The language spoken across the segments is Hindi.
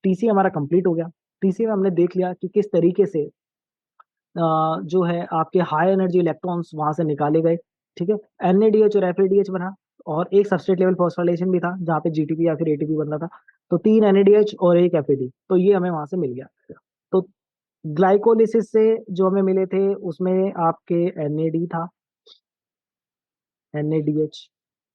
टीसीए हमारा कंप्लीट हो गया। टीसीए में हमने देख लिया कि किस तरीके से जो है आपके हाई एनर्जी इलेक्ट्रॉन्स वहां से निकाले गए। ठीक है, एनएडीएच और एफएडीएच बना, और एक सबस्ट्रेट लेवल फॉस्फोराइलेशन भी था जहाँ पे जीटीपी या फिर एटीपी बन रहा था। तो 3 एनएडीएच और एक एफएडी, तो ये हमें वहां से मिल गया। तो ग्लाइकोलिसिस से जो हमें मिले थे उसमें आपके एनएडी था, एनएडीएच,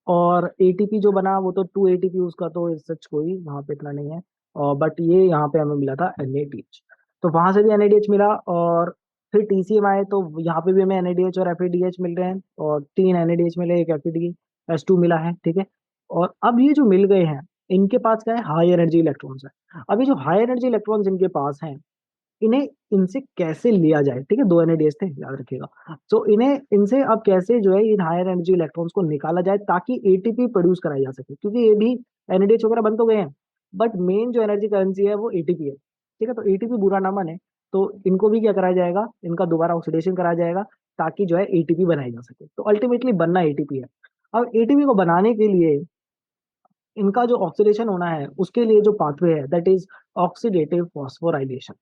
और एटीपी जो बना वो तो 2 एटीपी, उसका तो सच कोई वहां पे इतना नहीं है। और बट ये यहाँ पे हमें मिला था एनएडीएच, तो वहां से भी एनएडीएच मिला। और फिर टीसीएम आए तो यहाँ पे भी हमें एनएडीएच और एफएडीएच मिल रहे हैं, और 3 एनएडीएच मिले, एक एफएडी H2 मिला है। ठीक है, और अब ये जो मिल गए हैं, इनके पास क्या है, हाई एनर्जी इलेक्ट्रॉन्स है। अब ये जो हाई एनर्जी इलेक्ट्रॉन्स इनके पास हैं, इन्हें इनसे कैसे लिया जाए। ठीक है, 2 एनएडीएच थे, याद रखिएगा। तो इन्हें इनसे अब कैसे जो है इन हायर एनर्जी इलेक्ट्रॉन्स को निकाला जाए ताकि एटीपी प्रोड्यूस कराई जा सके, क्योंकि ये भी एनएडीएच वगैरह बन तो गए हैं, बट मेन जो एनर्जी करेंसी है वो एटीपी है। ठीक है, तो एटीपी बुरा ना माने, तो इनको भी क्या कराया जाएगा, इनका दोबारा ऑक्सीडेशन कराया जाएगा ताकि जो है एटीपी बनाई जा सके। तो अल्टीमेटली बनना एटीपी है। अब एटीपी को बनाने के लिए इनका जो ऑक्सीडेशन होना है उसके लिए जो पाथवे है, दैट इज ऑक्सीडेटिव फॉस्फोराइलेशन।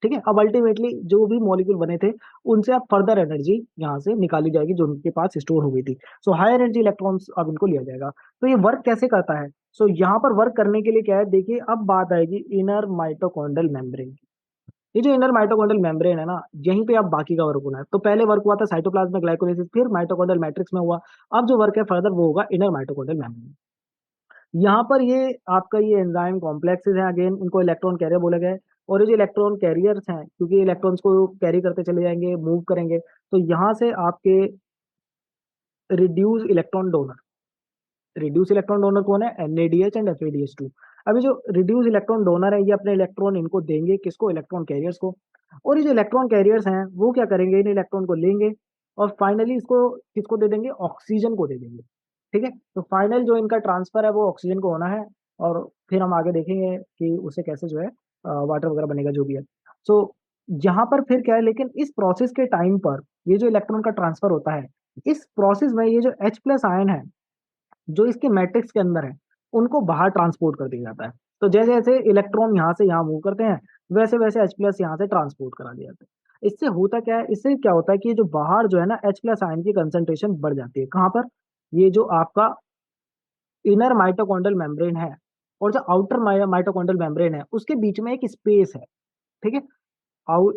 ठीक है, अब अल्टीमेटली जो भी मॉलिक्यूल बने थे उनसे अब फर्दर एनर्जी यहाँ से निकाली जाएगी जो उनके पास स्टोर हो गई थी। सो हायर एनर्जी इलेक्ट्रॉन्स अब इनको लिया जाएगा। तो ये वर्क कैसे करता है, सो यहाँ पर वर्क करने के लिए क्या है, देखिए अब बात आएगी इनर माइटोकॉन्ड्रियल मेम्ब्रेन की। ये जो इनर माइटोकॉन्ड्रियल मेम्ब्रेन है ना, यहीं पे अब बाकी का वर्क होना है। तो पहले वर्क हुआ था साइटोप्लाज्म में ग्लाइकोलाइसिस, फिर माइटोकॉन्ड्रियल मैट्रिक्स में हुआ। अब जो वर्क है फर्दर वो होगा इनर माइटोकॉन्ड्रियल मेम्ब्रेन। यहाँ पर ये आपका ये एंजाइम कॉम्प्लेक्सेस हैं, अगेन इनको इलेक्ट्रॉन कैरियर बोला गया है। और ये जो इलेक्ट्रॉन कैरियर्स हैं, क्योंकि इलेक्ट्रॉन्स को कैरी करते चले जाएंगे, मूव करेंगे, तो यहाँ से आपके reduce electron donor, reduce electron donor कौन है, एनएडीएच एंड एफएडीएच2। अभी जो रिड्यूस इलेक्ट्रॉन डोनर है ये अपने इलेक्ट्रॉन इनको देंगे, किसको, इलेक्ट्रॉन कैरियर्स को। और ये जो इलेक्ट्रॉन कैरियर्स हैं वो क्या करेंगे, इन इलेक्ट्रॉन को लेंगे और फाइनली इसको किसको दे देंगे, ऑक्सीजन को दे देंगे। ठीक है, तो फाइनल जो इनका ट्रांसफर है वो ऑक्सीजन को होना है। और फिर हम आगे देखेंगे कि उससे कैसे जो है वाटर वगैरह बनेगा जो भी है। सो यहाँ पर फिर क्या है, लेकिन इस प्रोसेस के टाइम पर ये जो इलेक्ट्रॉन का ट्रांसफर होता है, इस प्रोसेस में ये जो H+ आयन है जो इसके मैट्रिक्स के अंदर है उनको बाहर ट्रांसपोर्ट कर दिया जाता है। तो जैसे जैसे इलेक्ट्रॉन यहाँ से यहाँ मूव करते हैं वैसे वैसे H+ यहाँ से ट्रांसपोर्ट करा दिया जाता है। इससे होता क्या है, इससे क्या होता है कि जो बाहर जो है ना H+ आयन की कंसंट्रेशन बढ़ जाती है। कहाँ पर, ये जो आपका इनर माइटोकॉन्ड्रियल मेम्ब्रेन है और जो आउटर माइटोकॉन्ड्रियल मेम्ब्रेन है उसके बीच में एक स्पेस है। ठीक है,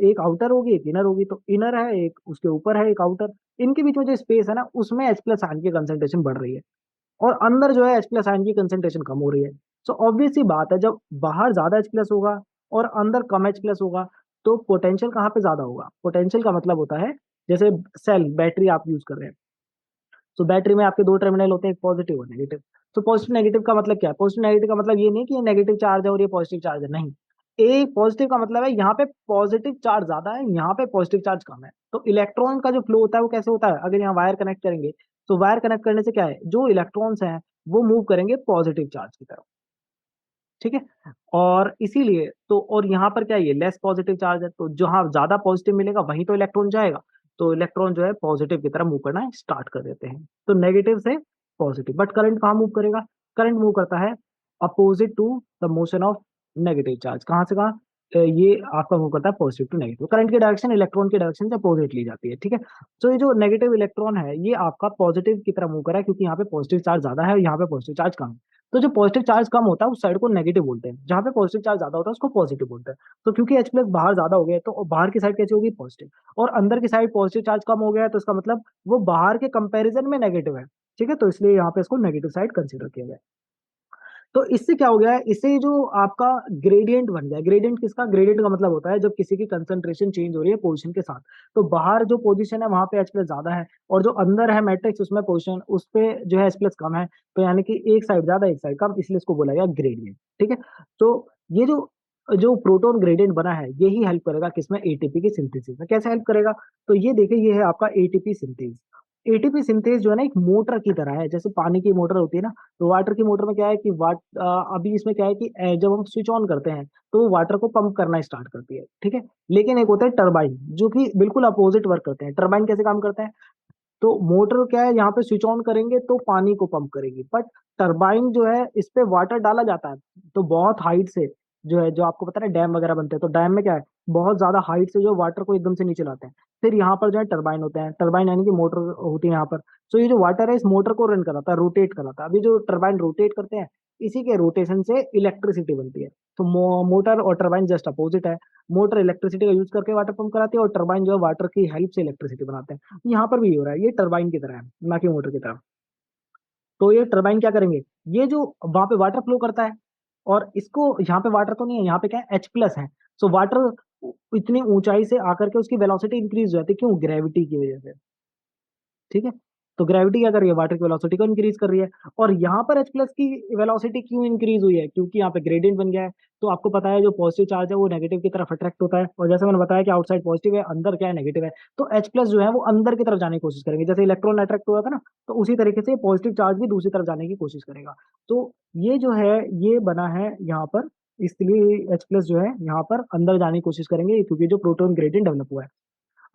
एक आउटर होगी एक इनर होगी, तो इनर है एक, उसके ऊपर है एक आउटर, इनके बीच में जो स्पेस है ना उसमें H+ आयन की कंसंट्रेशन बढ़ रही है और अंदर जो है H+ आयन की कंसंट्रेशन कम हो रही है। सो ऑब्वियस सी बात है, जब बाहर ज्यादा H+ होगा और अंदर कम H+ होगा तो पोटेंशियल कहाँ पे ज्यादा होगा। पोटेंशियल का मतलब होता है, जैसे सेल बैटरी आप यूज कर रहे हैं, तो बैटरी में आपके 2 टर्मिनल होते हैं, एक पॉजिटिव और नेगेटिव। तो पॉजिटिव नेगेटिव का मतलब क्या है, पॉजिटिव नेगेटिव का मतलब ये नहीं कि ये नेगेटिव चार्ज है और ये पॉजिटिव चार्ज है, नहीं। एक पॉजिटिव का मतलब है यहाँ पे पॉजिटिव चार्ज ज्यादा है, यहाँ पे पॉजिटिव चार्ज कम है। तो इलेक्ट्रॉन का जो फ्लो होता है वो कैसे होता है, अगर यहाँ वायर कनेक्ट करेंगे तो वायर कनेक्ट करने से क्या है, जो इलेक्ट्रॉन्स हैं वो मूव करेंगे पॉजिटिव चार्ज की तरफ। ठीक है, और इसीलिए तो, और यहाँ पर क्या है, ये लेस पॉजिटिव चार्ज है, तो जहाँ ज्यादा पॉजिटिव मिलेगा वहीं तो इलेक्ट्रॉन जाएगा। तो इलेक्ट्रॉन जो है पॉजिटिव की तरफ मूव करना स्टार्ट कर देते हैं, तो नेगेटिव से पॉजिटिव। बट करंट कहाँ मूव करेगा, करंट मूव करता है opposite to the motion of negative charge. कहाँ से कहाँ, ये आपका मूव करता है पॉजिटिव टू नेगेटिव। करंट की डायरेक्शन इलेक्ट्रॉन की डायरेक्शन से अपोजिट ली जाती है। ठीक है, तो ये जो नेगेटिव इलेक्ट्रॉन है ये आपका पॉजिटिव की तरफ मूव कर रहा है, क्योंकि यहाँ पे पॉजिटिव चार्ज ज्यादा है और यहाँ पे पॉजिटिव चार्ज कम है। तो जो पॉजिटिव चार्ज कम होता है उस साइड को नेगेटिव बोलते हैं, जहाँ पे पॉजिटिव चार्ज ज्यादा होता है उसको पॉजिटिव बोलते हैं। तो क्योंकि H+ बाहर ज्यादा हो गया तो बाहर की साइड कैसी होगी, पॉजिटिव, और अंदर की साइड पॉजिटिव चार्ज कम हो गया है तो इसका मतलब वो बाहर के कंपैरिजन में नेगेटिव है। ठीक है, तो इसलिए यहाँ पे इसको नेगेटिव साइड कंसिडर किया गया है। तो इससे क्या हो गया है, इससे जो आपका ग्रेडियंट बन गया। ग्रेडियंट किसका, ग्रेडियंट का मतलब होता है जब किसी की कंसंट्रेशन चेंज हो रही है पोजीशन के साथ। तो बाहर जो पोजीशन है वहां पे H+ ज्यादा है और जो अंदर है मैट्रिक्स उसमें पोजीशन उस पे जो है H+ कम है, तो यानी कि एक साइड ज्यादा एक साइड कम, इसलिए इसको बोला गया ग्रेडियंट। ठीक है, तो ये जो जो प्रोटोन ग्रेडियंट बना है यही हेल्प करेगा किसमें, एटीपी की सिंथेसिस में। कैसे हेल्प करेगा, तो ये देखिए ये है आपका एटीपी सिंथेस। एटीपी सिंथेस जो है ना एक मोटर की तरह है, जैसे पानी की मोटर होती है ना, तो वाटर की मोटर में क्या है कि अभी इसमें क्या है कि जब हम स्विच ऑन करते हैं तो वो वाटर को पंप करना स्टार्ट करती है। ठीक है, लेकिन एक होता है टरबाइन जो कि बिल्कुल अपोजिट वर्क करते हैं। टरबाइन कैसे काम करते हैं, तो मोटर क्या है, यहाँ पे स्विच ऑन करेंगे तो पानी को पंप करेगी, बट टरबाइन जो है इस पे वाटर डाला जाता है तो बहुत हाइट से, जो है, जो आपको पता है ना डैम वगैरह बनते हैं, तो डैम में क्या है, बहुत ज्यादा हाइट से जो वाटर को एकदम से नीचे लाते हैं। फिर यहाँ पर जो है टरबाइन होते हैं, टरबाइन यानी कि मोटर होती है यहाँ पर। तो ये जो वाटर है इस मोटर को रन कराता है, रोटेट कराता है। अभी जो टरबाइन रोटेट करते हैं, इसी के रोटेशन से इलेक्ट्रिसिटी बनती है। तो मोटर और टरबाइन जस्ट अपोजिट है। मोटर इलेक्ट्रिसिटी का यूज करके वाटर पंप कराती है, और टरबाइन जो है वाटर की हेल्प से इलेक्ट्रिसिटी बनाते हैं। यहाँ पर भी ये हो रहा है, ये टरबाइन की तरह है, ना कि मोटर की तरह। तो ये टरबाइन क्या करेंगे, ये जो वहां पे वाटर फ्लो करता है, और इसको यहाँ पे वाटर तो नहीं है, यहाँ पे क्या है, H+ है। सो वाटर इतनी ऊंचाई से आकर के उसकी वेलोसिटी इंक्रीज हो जाती है, क्यों, ग्रेविटी की वजह से। ठीक है। तो ग्रेविटी क्या कर रही है, वाटर की वेलोसिटी को इंक्रीज कर रही है। और यहाँ पर H+ की वेलोसिटी क्यों इंक्रीज हुई है, क्योंकि यहाँ पे ग्रेडियंट बन गया है। तो आपको पता है जो पॉजिटिव चार्ज है वो नेगेटिव की तरफ अट्रैक्ट होता है, और जैसे मैंने बताया कि आउटसाइड पॉजिटिव है, अंदर क्या है, नेगेटिव है। तो H+ जो है वो अंदर की तरफ जाने की कोशिश करेंगे, जैसे इलेक्ट्रॉन अट्रैक्ट हुआ था ना, तो उसी तरीके से पॉजिटिव चार्ज भी दूसरी तरफ जाने की कोशिश करेगा। तो ये जो है, ये बना है यहाँ पर, इसलिए H+ जो है यहाँ पर अंदर जाने की कोशिश करेंगे, क्योंकि जो प्रोटॉन ग्रेडियंट डेवलप हुआ है।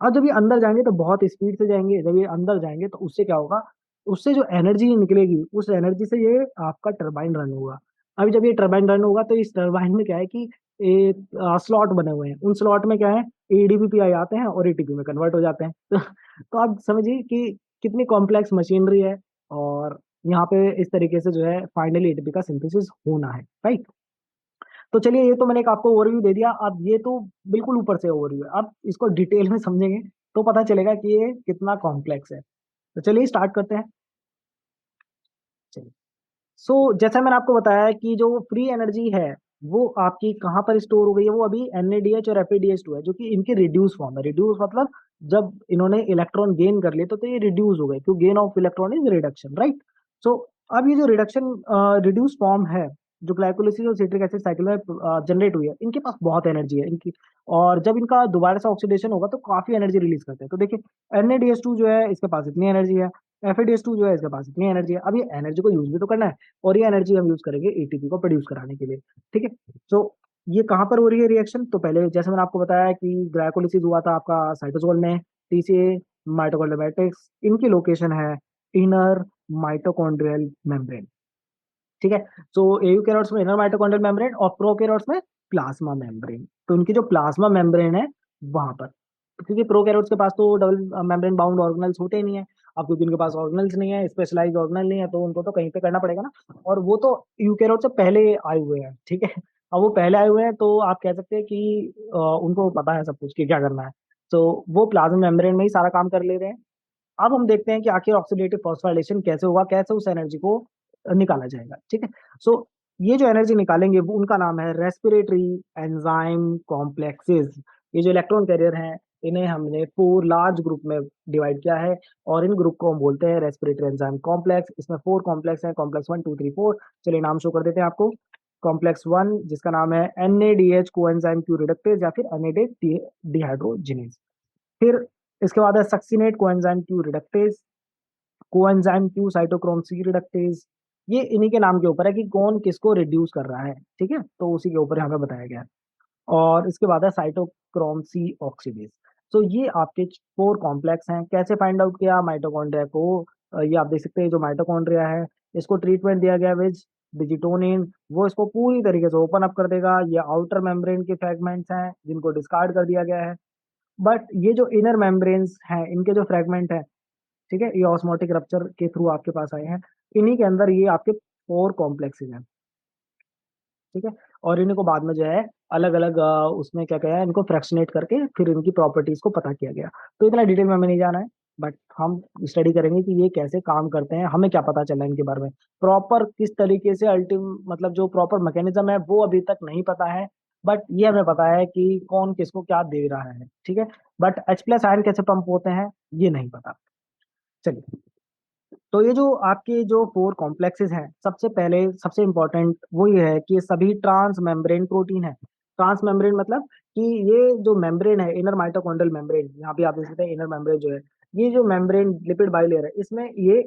अब जब ये अंदर जाएंगे तो बहुत स्पीड से जाएंगे, जब ये अंदर जाएंगे तो उससे क्या होगा, उससे जो एनर्जी निकलेगी, उस एनर्जी से ये आपका टरबाइन रन होगा। अभी जब ये टरबाइन रन होगा तो इस टरबाइन में क्या है कि एक स्लॉट बने हुए हैं, उन स्लॉट में क्या है, एडीपीआई आते हैं और एटीपी में कन्वर्ट हो जाते हैं। तो आप समझिए कि कितनी कॉम्प्लेक्स मशीनरी है। और यहाँ पे इस तरीके से जो है फाइनली एटीपी का सिंथेसिस होना है, राइट। तो चलिए, ये तो मैंने एक आपको ओवरव्यू दे दिया। अब ये तो बिल्कुल ऊपर से ओवरव्यू है, अब इसको डिटेल में समझेंगे तो पता चलेगा कि ये कितना कॉम्प्लेक्स है। तो चलिए स्टार्ट करते हैं। चलिए, जैसा मैंने आपको बताया कि जो फ्री एनर्जी है वो आपकी कहाँ पर स्टोर हो गई है, वो अभी NADH और FeDH2 है, जो कि इनकी रिड्यूस फॉर्म है। रिड्यूस मतलब जब इन्होंने इलेक्ट्रॉन गेन कर लिए तो ये रिड्यूस हो गए, क्यों, gain of electron is reduction, right. So अब ये जो रिडक्शन रिड्यूस फॉर्म है, जो ग्लाइकोलिसिस और सिट्रिक एसिड साइकिल में जनरेट हुई है, इनके पास बहुत एनर्जी है इनकी। और जब इनका दोबारा से ऑक्सीडेशन होगा तो काफी एनर्जी रिलीज करते हैं। तो देखिए, NADH2 जो है इसके पास इतनी एनर्जी है, FeDH2 जो है इसके पास इतनी एनर्जी है। अब ये एनर्जी को यूज भी तो करना है, और ये एनर्जी हम यूज करेंगे एटीपी को प्रोड्यूस कराने के लिए। ठीक है। तो ये कहाँ पर हो रही है रिएक्शन, तो पहले जैसे मैंने आपको बताया कि ग्लाइकोलिसिस हुआ था आपका साइटोसोल में, टीसीए, माइटोकॉन्ड्रियल मैट्रिक्स, इनकी लोकेशन है इनर माइटोकॉन्ड्रियल मेम्ब्रेन। ठीक है। तो एयूकैरियोट्स में इनर माइटोकॉन्ड्रियल मेम्ब्रेन, और प्रोकैरियोट्स में प्लाज्मा मेम्ब्रेन। तो इनकी जो प्लाज्मा मेम्ब्रेन है वहां पर, क्योंकि प्रोकैरियोट्स के पास तो डबल मेम्ब्रेन बाउंड ऑर्गेनल्स होते ही नहीं है। अब क्योंकि उनके पास ऑर्गेनल्स नहीं है, स्पेशलाइज्ड ऑर्गेनल नहीं है, तो उनको तो कहीं पे करना पड़ेगा ना। और वो तो यूकैरियोट से पहले आए हुए हैं, ठीक है। अब वो पहले आए हुए हैं तो आप कह सकते हैं कि उनको पता है सब कुछ कि क्या करना है। तो वो प्लाज्मा मेम्ब्रेन में ही सारा काम कर ले रहे हैं। अब हम देखते हैं कि आखिर ऑक्सीडेटिव फॉस्फोराइलेशन कैसे होगा, कैसे उस एनर्जी को निकाला जाएगा। ठीक है। सो ये जो एनर्जी निकालेंगे वो उनका नाम है रेस्पिरेटरी एंजाइम कॉम्प्लेक्सेस। ये जो इलेक्ट्रॉन कैरियर हैं, इन्हें हमने 4 लार्ज ग्रुप में डिवाइड किया है, और इन ग्रुप को हम बोलते हैं रेस्पिरेटरी एंजाइम कॉम्प्लेक्स। इसमें 4 कॉम्प्लेक्स हैं, कॉम्प्लेक्स 1 2 3 4। चलिए नाम शो कर देते हैं आपको। कॉम्प्लेक्स 1 जिसका नाम है NADH कोएंजाइम क्यू रिडक्टेज, या फिर NADH डिहाइड्रोजिनेज। फिर इसके बाद है succinate coenzyme Q reductase, coenzyme Q cytochrome C reductase. ये इन्हीं के नाम के ऊपर है कि कौन किसको रिड्यूस कर रहा है। ठीक है, तो उसी के ऊपर यहाँ पे बताया गया है। और इसके बाद है साइटोक्रोम सी ऑक्सीडेज। तो ये आपके 4 कॉम्प्लेक्स हैं। कैसे फाइंड आउट किया, माइटोकॉन्ड्रिया को ये आप देख सकते हैं, जो माइटोकॉन्ड्रिया है इसको ट्रीटमेंट दिया गया विज डिजिटोनिन। वो इसको पूरी तरीके से ओपन अप कर देगा। ये आउटर मेम्ब्रेन के फ्रेगमेंट्स हैं जिनको डिस्कार्ड कर दिया गया है। बट ये जो इनर मेम्ब्रेन्स हैं, इनके जो फ्रेगमेंट है, ठीक है, ये ऑस्मोटिक रप्चर के थ्रू आपके पास आए हैं। इन्हीं के अंदर ये आपके 4 कॉम्प्लेक्सेज हैं। ठीक है। और इन्हीं को बाद में जो है अलग अलग उसमें क्या क्या है, इनको फ्रैक्शनेट करके फिर इनकी प्रॉपर्टीज को पता किया गया। तो इतना डिटेल में हमें नहीं जाना है, बट हम स्टडी करेंगे कि ये कैसे काम करते हैं, हमें क्या पता चला इनके बारे में। प्रॉपर किस तरीके से मतलब जो प्रॉपर मैकेनिज्म है वो अभी तक नहीं पता है। बट ये हमें पता है कि कौन किसको क्या दे रहा है। ठीक है। बट H+ आयन कैसे पंप होते हैं ये नहीं पता। चलिए, तो ये जो आपके जो 4 कॉम्प्लेक्सेस हैं, सबसे पहले सबसे इंपॉर्टेंट वो ये है कि ये सभी ट्रांस मेम्ब्रेन प्रोटीन है। ट्रांस मेम्ब्रेन मतलब कि ये जो मेम्ब्रेन है, इनर माइटोकॉन्ड्रियल मेम्ब्रेन, यहाँ पे आप देख सकते हैं इनर मेम्ब्रेन जो है, ये जो मेम्ब्रेन लिपिड बाइलेयर है, इसमें ये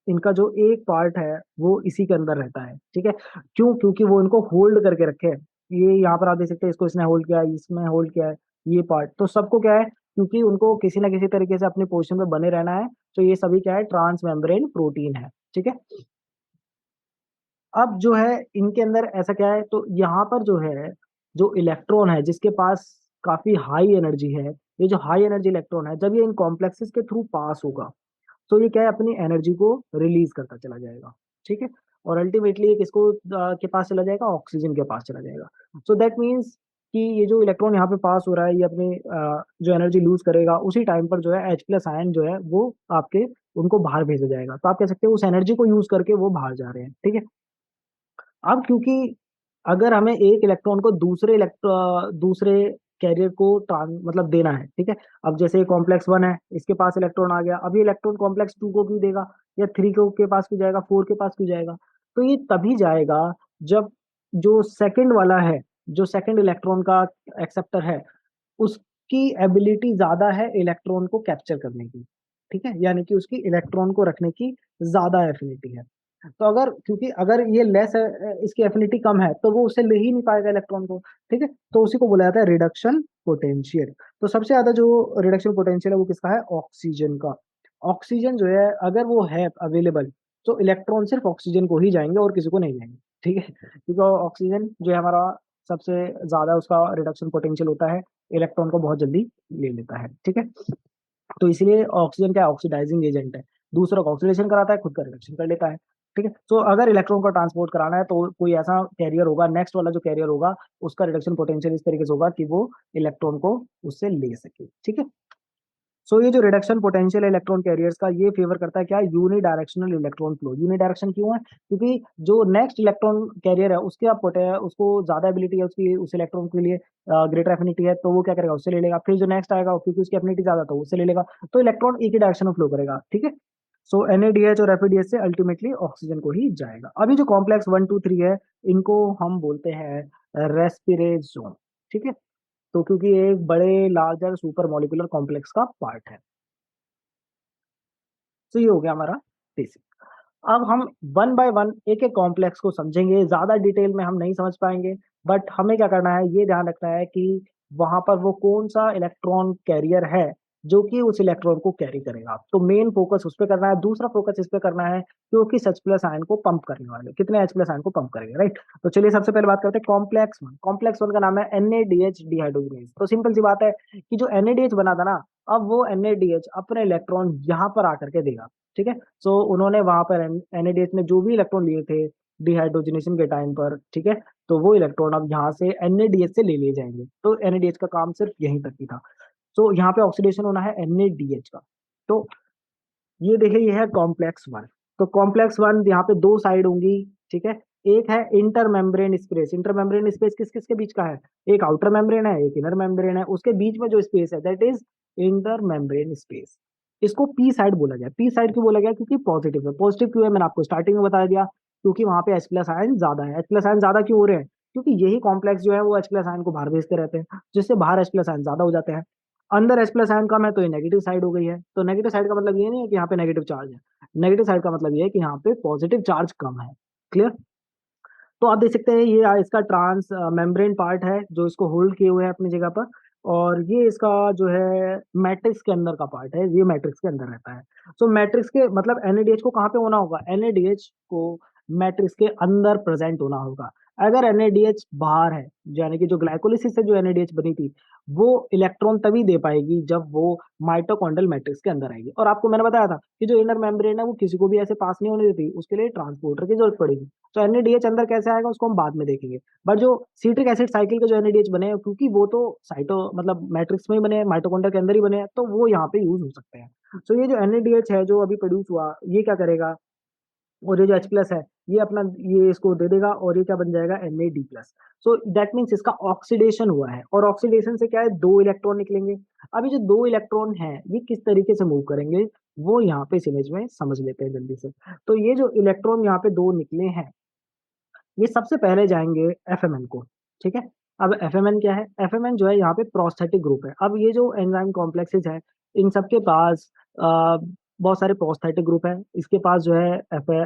इनका जो एक पार्ट है वो इसी के अंदर रहता है। ठीक है। क्यों, क्योंकि वो इनको होल्ड करके रखे है। ये यहाँ पर आप देख सकते हैं, इसको इसने होल्ड किया है, इसमें होल्ड किया है, ये पार्ट तो सबको क्या है, क्योंकि उनको किसी ना किसी तरीके से अपनी पोजीशन पे बने रहना है। तो ये सभी क्या है, ट्रांस मेम्ब्रेन प्रोटीन है। ठीक है। अब जो है इनके अंदर ऐसा क्या है, तो यहाँ पर जो है, जो इलेक्ट्रॉन है जिसके पास काफी हाई एनर्जी है, ये जो हाई एनर्जी इलेक्ट्रॉन है, जब ये इन कॉम्प्लेक्सेस के थ्रू पास होगा तो ये क्या है, अपनी एनर्जी को रिलीज करता चला जाएगा। ठीक है। और अल्टीमेटली ये किसको के पास चला जाएगा, ऑक्सीजन के पास चला जाएगा। सो दैट मीन्स कि ये जो इलेक्ट्रॉन यहाँ पे पास हो रहा है, ये अपनी जो एनर्जी लूज करेगा, उसी टाइम पर जो है H+ आयन जो है वो आपके उनको बाहर भेजा जाएगा। तो आप कह सकते हो उस एनर्जी को यूज करके वो बाहर जा रहे हैं। ठीक है। अब क्योंकि अगर हमें एक इलेक्ट्रॉन को दूसरे कैरियर को मतलब देना है, ठीक है। अब जैसे कॉम्प्लेक्स 1 है, इसके पास इलेक्ट्रॉन आ गया, अब ये इलेक्ट्रॉन कॉम्प्लेक्स 2 को क्यों देगा, या 3 को के पास क्यों जाएगा, 4 के पास क्यों जाएगा। तो ये तभी जाएगा जब जो सेकंड वाला है, जो सेकंड इलेक्ट्रॉन का एक्सेप्टर है, उसकी एबिलिटी ज्यादा है इलेक्ट्रॉन को कैप्चर करने की। ठीक है, यानी कि उसकी इलेक्ट्रॉन को रखने की ज्यादा एफिनिटी है। तो अगर, क्योंकि अगर ये लेस है, इसकी एफिनिटी कम है, तो वो उसे ले ही नहीं पाएगा इलेक्ट्रॉन को। ठीक है। तो उसी को बोला जाता है रिडक्शन पोटेंशियल। तो सबसे ज्यादा जो रिडक्शन पोटेंशियल है वो किसका है, ऑक्सीजन का। ऑक्सीजन जो है अगर वो है अवेलेबल, तो इलेक्ट्रॉन सिर्फ ऑक्सीजन को ही जाएंगे और किसी को नहीं जाएंगे। ठीक है, क्योंकि ऑक्सीजन जो है हमारा सबसे ज्यादा उसका रिडक्शन पोटेंशियल होता है, इलेक्ट्रॉन को बहुत जल्दी ले लेता है। ठीक है। तो इसलिए ऑक्सीजन क्या ऑक्सीडाइजिंग एजेंट है, दूसरों का ऑक्सीडेशन कराता है, खुद का रिडक्शन कर लेता है। ठीक है। तो अगर इलेक्ट्रॉन का ट्रांसपोर्ट कराना है तो कोई ऐसा कैरियर होगा, नेक्स्ट वाला जो कैरियर होगा उसका रिडक्शन पोटेंशियल इस तरीके से होगा कि वो इलेक्ट्रॉन को उससे ले सके। ठीक है। सो ये जो रिडक्शन पोटेंशियल है इलेक्ट्रॉन कैरियर्स का, ये फेवर करता है क्या, unidirectional electron flow. Uni direction क्यों है, क्योंकि जो नेक्स्ट इलेक्ट्रॉन कैरियर है उसके आप उसको ज्यादा एबिलिटी है उसकी, उस इलेक्ट्रॉन के लिए ग्रेटर एफिनिटी है, तो वो क्या करेगा, उससे ले लेगा। फिर जो नेक्स्ट आएगा क्योंकि उसकी एफिनिटी ज्यादा, तो उससे ले लेगा। तो इलेक्ट्रॉन एक ही डायरेक्शन में फ्लो करेगा। ठीक है। सो NADH और FADH से अल्टीमेटली ऑक्सीजन को ही जाएगा। अभी जो कॉम्प्लेक्स 1 2 3 है, इनको हम बोलते हैं रेस्पिरेज जोन। ठीक है। तो क्योंकि ये एक बड़े लार्जर सुपर मॉलिक्यूलर कॉम्प्लेक्स का पार्ट है। तो ये हो गया हमारा बेसिक। अब हम वन बाय वन एक एक कॉम्प्लेक्स को समझेंगे, ज्यादा डिटेल में हम नहीं समझ पाएंगे। बट हमें क्या करना है, ये ध्यान रखना है कि वहां पर वो कौन सा इलेक्ट्रॉन कैरियर है जो कि उस इलेक्ट्रॉन को कैरी करेगा। तो मेन फोकस उस पर करना है, दूसरा फोकस इस पे करना है क्योंकि H+ आयन को पंप करने वाले, कितने H+ आयन को पंप करेंगे, राइट। तो चलिए सबसे पहले बात करते हैं कॉम्प्लेक्स 1। कॉम्प्लेक्स 1 का नाम है NADH डिहाइड्रोजनेज। तो सिंपल सी बात है कि जो NADH बना था ना, अब वो NADH अपने इलेक्ट्रॉन यहाँ पर आकर के देगा। ठीक है। सो उन्होंने वहां पर NADH ने जो भी इलेक्ट्रॉन लिए थे डिहाइड्रोजनेशन के टाइम पर, ठीक है, तो वो इलेक्ट्रॉन अब यहाँ से NADH से ले लिए जाएंगे। तो NADH का काम सिर्फ यहीं तक ही था। तो यहाँ पे ऑक्सीडेशन होना है NADH का। तो ये देखिए, ये है कॉम्प्लेक्स 1। तो कॉम्प्लेक्स 1 यहाँ पे दो साइड होंगी। ठीक है। एक है inter membrane space. Inter membrane space किस किस के बीच का है, एक आउटर मेम्ब्रेन है, एक इनर मेम्ब्रेन है, उसके बीच में जो स्पेस है that is inter membrane space. इसको पी साइड बोला गया। पी साइड क्यों बोला गया, क्योंकि पॉजिटिव है। पॉजिटिव क्यों है, मैंने आपको स्टार्टिंग में बता दिया, क्योंकि वहां पे H+ आयन ज्यादा है। H+ आयन ज्यादा क्यों हो रहे हैं, क्योंकि यही कॉम्प्लेक्स जो है वो H+ आयन को बाहर भेजते रहते हैं, जिससे बाहर H+ आयन ज्यादा हो जाते हैं। अंदर H+ आयन कम है तो ये नेगेटिव साइड हो गई है। तो नेगेटिव साइड का मतलब ये नहीं है कि यहाँ पे नेगेटिव चार्ज है, नेगेटिव साइड का मतलब ये है कि यहाँ पे पॉजिटिव चार्ज कम है। क्लियर। तो आप देख सकते हैं ये इसका ट्रांस मेम्ब्रेन पार्ट है जो इसको होल्ड किए हुए है अपनी जगह पर। और ये इसका जो है मैट्रिक्स के अंदर का पार्ट है, ये मैट्रिक्स के अंदर रहता है। सो मैट्रिक्स के मतलब NADH को कहाँ पे होना होगा, NADH को मैट्रिक्स के अंदर प्रेजेंट होना होगा। अगर NADH बाहर है, यानी कि जो ग्लाइकोलिसिस से जो NADH बनी थी, वो इलेक्ट्रॉन तभी दे पाएगी जब वो माइटोकॉन्ड्रियल मैट्रिक्स के अंदर आएगी। और आपको मैंने बताया था कि जो इनर मेम्ब्रेन है वो किसी को भी ऐसे पास नहीं होने देती, उसके लिए ट्रांसपोर्टर की जरूरत पड़ेगी। तो NADH अंदर कैसे आएगा उसको हम बाद में देखेंगे। बट जो सीट्रिक एसिड साइकिल के जो NADH बने हैं, क्योंकि वो तो साइटो मतलब मैट्रिक्स में ही बने हैं, माइटोकॉन्ड्रिया के अंदर ही बने हैं, तो वो यहाँ पे यूज हो सकते हैं। तो ये जो NADH है जो अभी प्रोड्यूस हुआ, ये क्या करेगा, और ये जो H+ है ये अपना ये इसको दे देगा, और ये क्या बन जाएगा, NAD+। सो दैट मीन्स इसका ऑक्सीडेशन हुआ है, और ऑक्सीडेशन से क्या है, दो इलेक्ट्रॉन निकलेंगे। अभी जो दो इलेक्ट्रॉन हैं ये किस तरीके से मूव करेंगे, वो यहाँ पे इस इमेज में समझ लेते हैं जल्दी से। तो ये जो इलेक्ट्रॉन यहाँ पे दो निकले हैं, ये सबसे पहले जाएंगे FMN को। ठीक है। अब FMN क्या है, FMN जो है यहाँ पे प्रोस्थेटिक ग्रुप है। अब ये जो एंजाइम कॉम्प्लेक्सेस है, इन सबके पास बहुत सारे प्रोस्थेटिक ग्रुप है। इसके पास जो है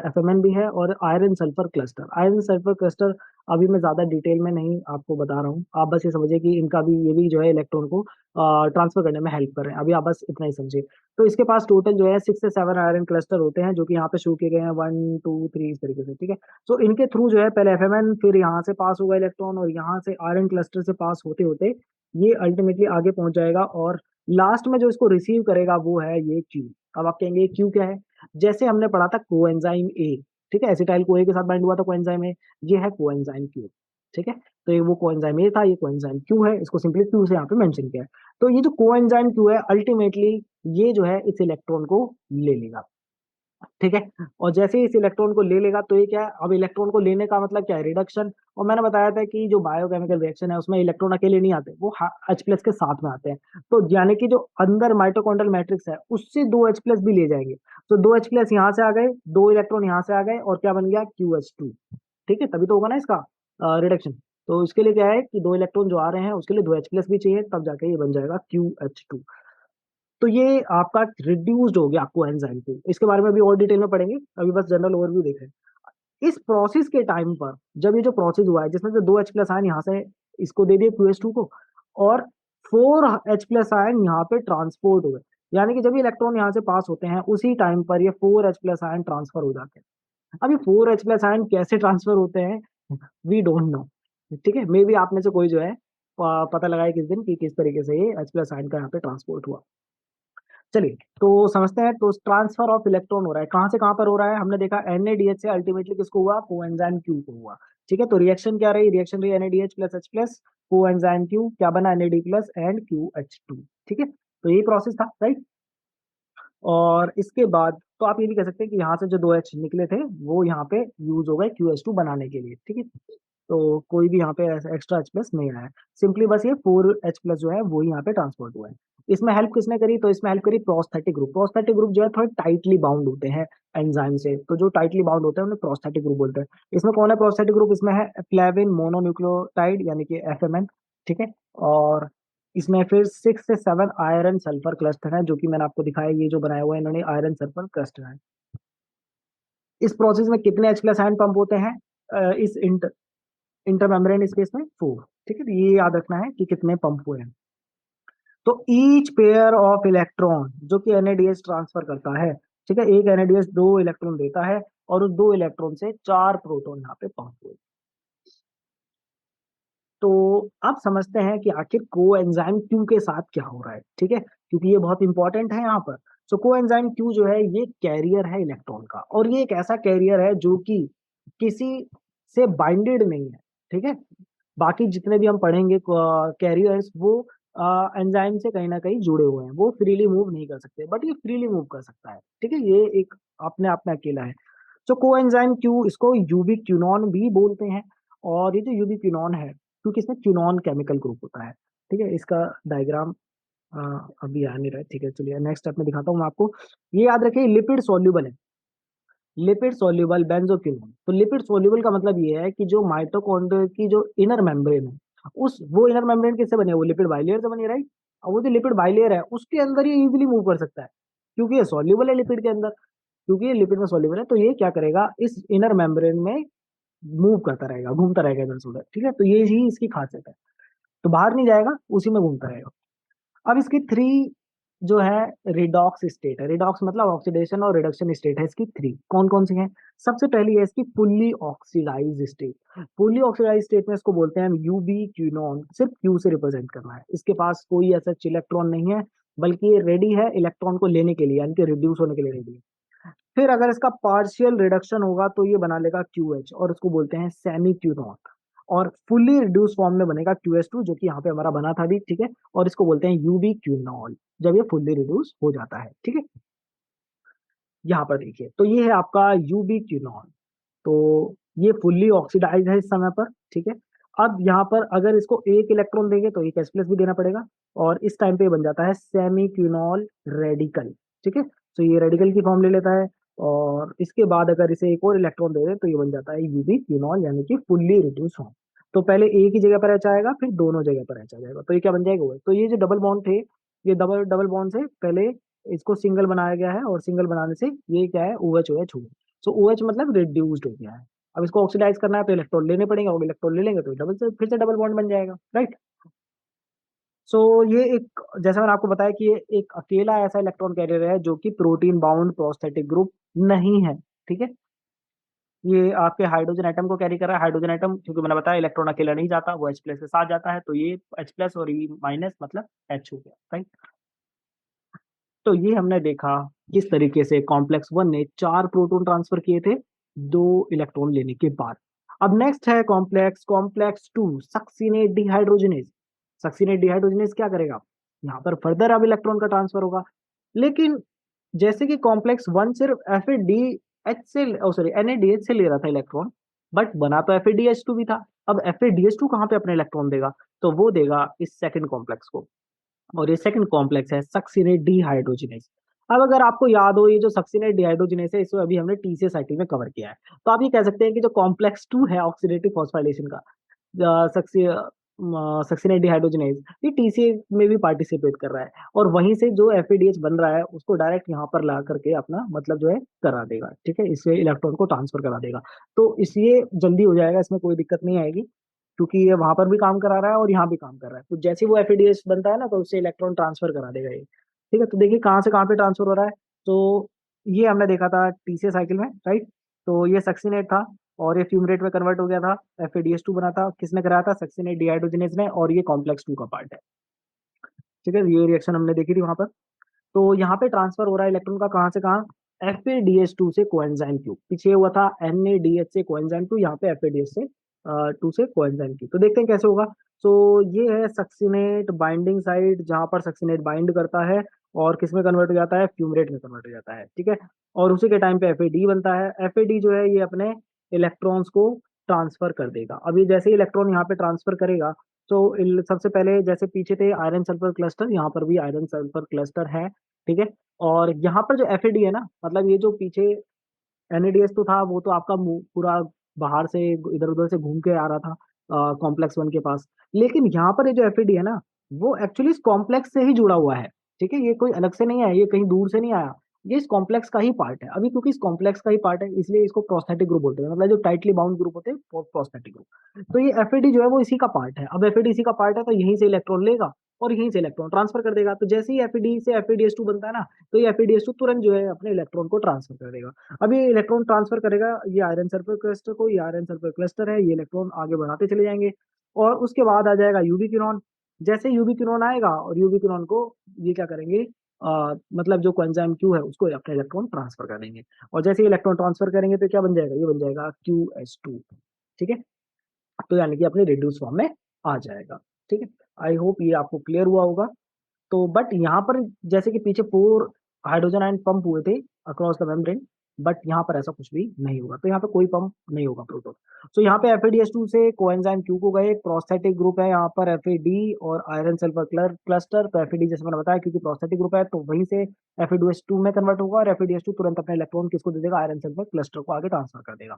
FMN भी है, और iron sulphur cluster. Iron sulphur cluster अभी मैं ज्यादा डिटेल में नहीं आपको बता रहा हूँ, आप बस ये समझिए कि इनका भी, ये भी जो है इलेक्ट्रॉन को ट्रांसफर करने में हेल्प कर रहे हैं। अभी आप बस इतना ही समझिए। तो इसके पास टोटल जो है 6 से 7 आयरन क्लस्टर होते हैं, जो कि यहाँ पे शो किए गए हैं, 1 2 3 इस तरीके से, ठीक है। तो इनके थ्रू जो है पहले एफएमएन, फिर यहाँ से पास होगा इलेक्ट्रॉन, और यहाँ से आयरन क्लस्टर से पास होते होते ये अल्टीमेटली आगे पहुंच जाएगा, और लास्ट में जो इसको रिसीव करेगा वो है ये क्यू। अब आप कहेंगे क्यू क्या है? जैसे हमने पढ़ा था कोएंजाइम ए, ठीक है, एसिटाइल को ए के साथ बाइंड हुआ था कोएंजाइम ए, ये है कोएंजाइम क्यू, ठीक है। तो ये वो कोएंजाइम ए था, ये कोएंजाइम क्यू है, इसको सिंपली क्यू से यहाँ पे मेंशन किया है। तो ये जो कोएंजाइम क्यू है अल्टीमेटली ये जो है इस इलेक्ट्रॉन को ले लेगा, ठीक है। और जैसे ही इस इलेक्ट्रॉन को ले लेगा तो ये क्या है, अब इलेक्ट्रॉन को लेने का मतलब क्या है, रिडक्शन। और मैंने बताया था कि जो बायोकेमिकल रिएक्शन है उसमें इलेक्ट्रॉन अकेले नहीं आते, वो H+ के साथ में आते हैं। तो यानी कि जो अंदर माइटोकॉन्ड्रियल मैट्रिक्स है उससे 2H+ भी ले जाएंगे। तो 2H+ यहाँ से आ गए, 2 इलेक्ट्रॉन यहाँ से आ गए, और क्या बन गया, QH2, ठीक है। तभी तो होगा ना इसका रिडक्शन। तो इसके लिए क्या है कि 2 इलेक्ट्रॉन जो आ रहे हैं उसके लिए 2H+ भी चाहिए, तब जाके ये बन जाएगा QH2। तो ये आपका रिड्यूस्ड हो गया आपको एंजाइम को, इसके बारे में भी और डिटेल में पढ़ेंगे, अभी बस जनरल ओवरव्यू देख रहे हैं। इस प्रोसेस के टाइम पर जब ये जो प्रोसेस हुआ है जिसमें से 2H+ आयन यहाँ से इसको दे दिए QH2 को, और 4H+ आयन यहाँ पे ट्रांसपोर्ट हुए, यानी कि जब ये इलेक्ट्रॉन यहाँ से पास होते हैं उसी टाइम पर ये 4H+ आयन ट्रांसफर हो जाते हैं। अब ये 4H+ आयन कैसे ट्रांसफर होते हैं, वी डोंट नो, ठीक है। मे बी आप में से कोई जो है पता लगाए किस दिन कि किस तरीके से ये H+ आयन का यहाँ पे ट्रांसपोर्ट हुआ। चलिए तो समझते हैं। तो ट्रांसफर ऑफ इलेक्ट्रॉन हो रहा है, कहाँ से कहाँ पर हो रहा है, हमने देखा NaDH से अल्टीमेटली किसको हुआ, कोएंजाइम क्यू को हुआ, ठीक है। तो रिएक्शन क्या रही, रिएक्शन रही NaDH plus H+, coenzyme Q क्या बना, Na+ एंड QH2, ठीक है। तो यही प्रोसेस था, राइट। और इसके बाद तो आप ये भी कह सकते हैं कि यहाँ से जो 2H निकले थे वो यहाँ पे यूज हो गए QH2 बनाने के लिए, ठीक है। तो कोई भी यहाँ पे एक्स्ट्रा H+ नहीं आया, सिंपली बस ये 4H+ जो है वो यहाँ पे ट्रांसपोर्ट हुआ है। इसमें हेल्प किसने करी, तो इसमें हेल्प करी प्रोस्थेटिक ग्रुप। प्रोस्थेटिक ग्रुप जो है थोड़े टाइटली बाउंड होते हैं एंजाइम से, तो जो टाइटली बाउंड होते हैं उन्हें प्रोस्थेटिक ग्रुप बोलते हैं। इसमें कौन है प्रोस्थेटिक ग्रुप, इसमें है फ्लेविन मोनोन्यूक्लियोटाइड यानी कि FMN, ठीक है। और इसमें फिर 6 से 7 आयरन सल्फर क्लस्टर है, जो कि मैंने आपको दिखाया, ये जो बनाया हुआ है इन्होंने आयरन सल्फर क्लस्टर है। इस प्रोसेस में कितने H+ आयन पंप होते हैं, इस इंटरमेम्ब्रेन स्पेस में 4, ठीक है। तो ये याद रखना है कि कितने पंप हुए हैं। तो ईच पेयर ऑफ इलेक्ट्रॉन जो कि NaDH ट्रांसफर करता है, ठीक है, एक NaDH 2 इलेक्ट्रॉन देता है, और उस 2 इलेक्ट्रॉन से 4 प्रोटॉन यहाँ पे पंप हुए। तो आप समझते हैं कि आखिर कोएंजाइम क्यू के साथ क्या हो रहा है, ठीक है, क्योंकि ये बहुत इंपॉर्टेंट है यहाँ पर। सो कोएंजाइम क्यू जो है ये कैरियर है इलेक्ट्रॉन का, और ये एक ऐसा कैरियर है जो कि किसी से बाइंडेड नहीं है, ठीक है। बाकी जितने भी हम पढ़ेंगे कैरियर्स, वो एंजाइम से कहीं ना कहीं जुड़े हुए हैं, वो फ्रीली मूव नहीं कर सकते, बट ये फ्रीली मूव कर सकता है, ठीक है। ये एक अपने आप में अकेला है। सो कोएंजाइम क्यू, इसको यूबिक्विनोन भी बोलते हैं। और ये जो यूबिक्विनोन है, क्योंकि इसमें क्विनोन केमिकल ग्रुप होता है, ठीक है। इसका डायग्राम अभी आ नहीं रहा है, ठीक है। चलिए नेक्स्ट स्टेप में दिखाता हूँ मैं आपको। ये याद रखिए लिपिड सॉल्युबल है, लिपिड सॉल्युबल बेंजोक्विनोन। तो लिपिड सॉल्युबल का मतलब ये है कि जो माइटोकॉन्ड्रिया की जो इनर मेम्ब्रेन है, उस वो इनर मेम्ब्रेन किससे बने, वो लिपिड बाइलेयर से बनी, राइट। और वो जो लिपिड बाइलेयर है उसके अंदर ये इजीली मूव कर सकता है, क्योंकि ये सॉल्युबल है लिपिड के अंदर। क्योंकि ये लिपिड में सॉल्युबल है तो ये क्या करेगा, इस इनर मेम्ब्रेन में मूव करता रहेगा, घूमता रहेगा इधर से उधर, ठीक है। तो ये ही इसकी खासियत है। तो बाहर नहीं जाएगा, उसी में घूमता रहेगा। अब इसकी 3 जो है रिडॉक्स स्टेट है, रिडॉक्स मतलब ऑक्सीडेशन और रिडक्शन स्टेट है इसकी 3। कौन कौन सी है, सबसे पहली है इसकी fully oxidize state. Fully oxidize state में इसको बोलते हैं हम यूबी क्यूनॉन, सिर्फ क्यू से रिप्रेजेंट करना है, इसके पास कोई ऐसा इलेक्ट्रॉन नहीं है, बल्कि ये रेडी है इलेक्ट्रॉन को लेने के लिए, यानी कि रिड्यूस होने के लिए रेडी है। फिर अगर इसका पार्शियल रिडक्शन होगा तो ये बना लेगा QH, और इसको बोलते हैं सेमी क्यूनॉन। और फुल्ली रिड्यूस फॉर्म में बनेगा QH2, जो कि यहाँ पे हमारा बना था भी, ठीक है। और इसको बोलते हैं यूबी क्यूनॉल, जब ये फुल्ली रिड्यूस हो जाता है, ठीक है। यहाँ पर देखिए, तो ये है आपका यूबी क्यूनॉल। तो ये फुल्ली ऑक्सीडाइज है इस समय पर, ठीक है। अब यहाँ पर अगर इसको एक इलेक्ट्रॉन देंगे तो एक H+ भी देना पड़ेगा, और इस टाइम पे बन जाता है सेमी क्यूनॉल रेडिकल, ठीक है। तो ये रेडिकल की फॉर्म ले लेता है, और इसके बाद अगर इसे एक और इलेक्ट्रॉन दे दे तो ये बन जाता है यूबी क्यूनॉल, यानी कि फुल्ली रिड्यूस फॉर्म। तो पहले एक ही जगह पर एच आएगा, फिर दोनों जगह पर एच आ जाएगा, तो ये क्या बन जाएगा, वो तो ये जो डबल बॉन्ड थे, ये डबल डबल बॉन्ड से पहले इसको सिंगल बनाया गया है, और सिंगल बनाने से ये क्या है, OH OH हुआ। सो OH मतलब रिड्यूस्ड हो गया है, अब इसको ऑक्सीडाइज करना है तो इलेक्ट्रॉन लेने पड़ेंगे, और इलेक्ट्रॉन ले लेंगे तो डबल से फिर से डबल बॉन्ड बन जाएगा, राइट। सो ये एक, जैसा मैंने आपको बताया कि ये एक अकेला ऐसा इलेक्ट्रॉन कैरियर है जो कि प्रोटीन बाउंड प्रोस्थेटिक ग्रुप नहीं है, ठीक है। ये आपके हाइड्रोजन एटम को कैरी कर रहा है। हाइड्रोजन एटम, क्योंकि मैंने बताया इलेक्ट्रॉन अकेला नहीं जाता, वो H प्लस के साथ जाता है, तो ये H प्लस और E माइनस मतलब H हो गया, राइट। तो ये हमने देखा किस तरीके से कॉम्प्लेक्स वन ने 4 प्रोटॉन ट्रांसफर किए थे 2 इलेक्ट्रॉन लेने के बाद। अब नेक्स्ट है complex complex two, succinate dehydrogenase. Succinate dehydrogenase क्या करेगा, यहाँ पर फर्दर अब इलेक्ट्रॉन का ट्रांसफर होगा। लेकिन जैसे कि कॉम्प्लेक्स वन सिर्फ एफ ए डी एच से, सॉरी NaDH से ले रहा था इलेक्ट्रॉन, बट बना तो FeDH2 भी था। अब FeDH2 कहाँ पे अपने इलेक्ट्रॉन देगा, तो वो देगा इस सेकंड कॉम्प्लेक्स को, और ये सेकंड कॉम्प्लेक्स है सक्सीनेट डिहाइड्रोजिनेज। अब अगर आपको याद हो, ये जो सक्सीनेट डिहाइड्रोजिनेज है इसको अभी हमने टीसीए साइकिल में कवर किया है। तो आप ये कह सकते हैं कि जो कॉम्प्लेक्स टू है ऑक्सीडेटिव फॉस्फोराइलेशन का, सक्सीनेट डिहाइड्रोजिनेज, ये टीसीए में भी पार्टिसिपेट कर रहा है, और वहीं से जो FeDH बन रहा है उसको डायरेक्ट यहाँ पर ला करके अपना मतलब जो है करा देगा, ठीक है, इससे इलेक्ट्रॉन को ट्रांसफर करा देगा। तो इसलिए जल्दी हो जाएगा, इसमें कोई दिक्कत नहीं आएगी, क्योंकि ये वहां पर भी काम करा रहा है और यहाँ भी काम कर रहा है। तो जैसे ही वो FeDH बनता है ना, तो उससे इलेक्ट्रॉन ट्रांसफर करा देगा ये, ठीक है। तो देखिए कहाँ से कहाँ पे ट्रांसफर हो रहा है। तो ये हमने देखा था टीसीए साइकिल में, राइट। तो ये सक्सीनेट था और ये फ्यूमरेट में कन्वर्ट हो गया था, FeDH2 बना था, किसने कराया था, सक्सीनेट डिहाइड्रोजनेज ने, और ये कॉम्प्लेक्स टू का पार्ट है, ठीक है। ये रिएक्शन हमने देखी थी वहां पर। तो यहाँ पे ट्रांसफर हो रहा है इलेक्ट्रॉन का, कहाँ से कहाँ, FeDH2 से कोएंजाइम क्यू, पीछे हुआ था NaDH से कोएंजाइम क्यू, यहाँ पे FeDH से 2 से कोएंजाइम क्यू। तो देखते हैं कैसे होगा। तो ये है सक्सीनेट बाइंडिंग साइट, जहां पर सक्सीनेट बाइंड करता है और किस में कन्वर्ट हो जाता है, फ्यूमरेट में कन्वर्ट हो जाता है, ठीक है। और उसी के टाइम पे FAD बनता है। FAD जो है ये अपने इलेक्ट्रॉन्स को ट्रांसफर कर देगा। अब ये जैसे ही इलेक्ट्रॉन यहाँ पे ट्रांसफर करेगा, तो सबसे पहले जैसे पीछे थे आयरन सल्फर क्लस्टर, यहाँ पर भी आयरन सल्फर क्लस्टर है, ठीक है। और यहाँ पर जो FAD है ना, मतलब ये जो पीछे NaDH तो था, वो तो आपका पूरा बाहर से इधर उधर से घूम के आ रहा था कॉम्प्लेक्स वन के पास। लेकिन यहाँ पर ये जो FAD है ना, वो एक्चुअली इस कॉम्प्लेक्स से ही जुड़ा हुआ है, ठीक है। ये कोई अलग से नहीं है, ये कहीं दूर से नहीं आया, ये इस कॉम्प्लेक्स का ही पार्ट है। अभी क्योंकि इस कॉम्प्लेक्स का ही पार्ट है, इसलिए इसको प्रोस्थेटिक ग्रुप बोलते हैं, मतलब जो टाइटली बाउंड ग्रुप होते हैं वो प्रोस्थेटिक ग्रुप। तो ये FAD जो है वो इसी का पार्ट है। अब FAD इसी का पार्ट है, तो यहीं से इलेक्ट्रॉन लेगा और यहीं से इलेक्ट्रॉन ट्रांसफर कर देगा। तो जैसे ही FAD से FADH2 बनता है ना, तो ये FADH2 तुरंत जो है अपने इलेक्ट्रॉन को ट्रांसफर कर देगा। अब ये इलेक्ट्रॉन ट्रांसफर करेगा ये आयरन सल्फर क्लस्टर को, ये आयरन सल्फर क्लस्टर है, ये इलेक्ट्रॉन आगे बढ़ाते चले जाएंगे, और उसके बाद आ जाएगा यूवी किरणों। जैसे यूवी किरणों आएगा, और यूवी किरणों को ये क्या करेंगे, मतलब जो कोएंजाइम क्यू है उसको अपने इलेक्ट्रॉन ट्रांसफर कर देंगे, और जैसे ही इलेक्ट्रॉन ट्रांसफर करेंगे तो क्या बन जाएगा, ये बन जाएगा QH2, ठीक है। तो यानी कि अपने रिड्यूस फॉर्म में आ जाएगा, ठीक है। आई होप ये आपको क्लियर हुआ होगा। तो बट यहाँ पर जैसे कि पीछे 4 हाइड्रोजन आयन पंप हुए थे अक्रॉस द मेम्ब्रेन, बट यहाँ पर ऐसा कुछ भी नहीं होगा, तो यहाँ पे कोई पंप नहीं होगा प्रोटोन। तो यहाँ पे FADH2 से कोएंजाइम क्यू को गए, प्रोस्थेटिक ग्रुप है यहाँ पर FAD और आयरन सल्फर क्लस्टर। तो FAD जैसे मैंने बताया क्योंकि प्रोस्थेटिक ग्रुप है, तो वहीं से FADH2 में कन्वर्ट होगा, और FADH2 तुरंत अपने इलेक्ट्रॉन किसको दे देगा, आयरन सल्फर क्लस्टर को आगे ट्रांसफर कर देगा।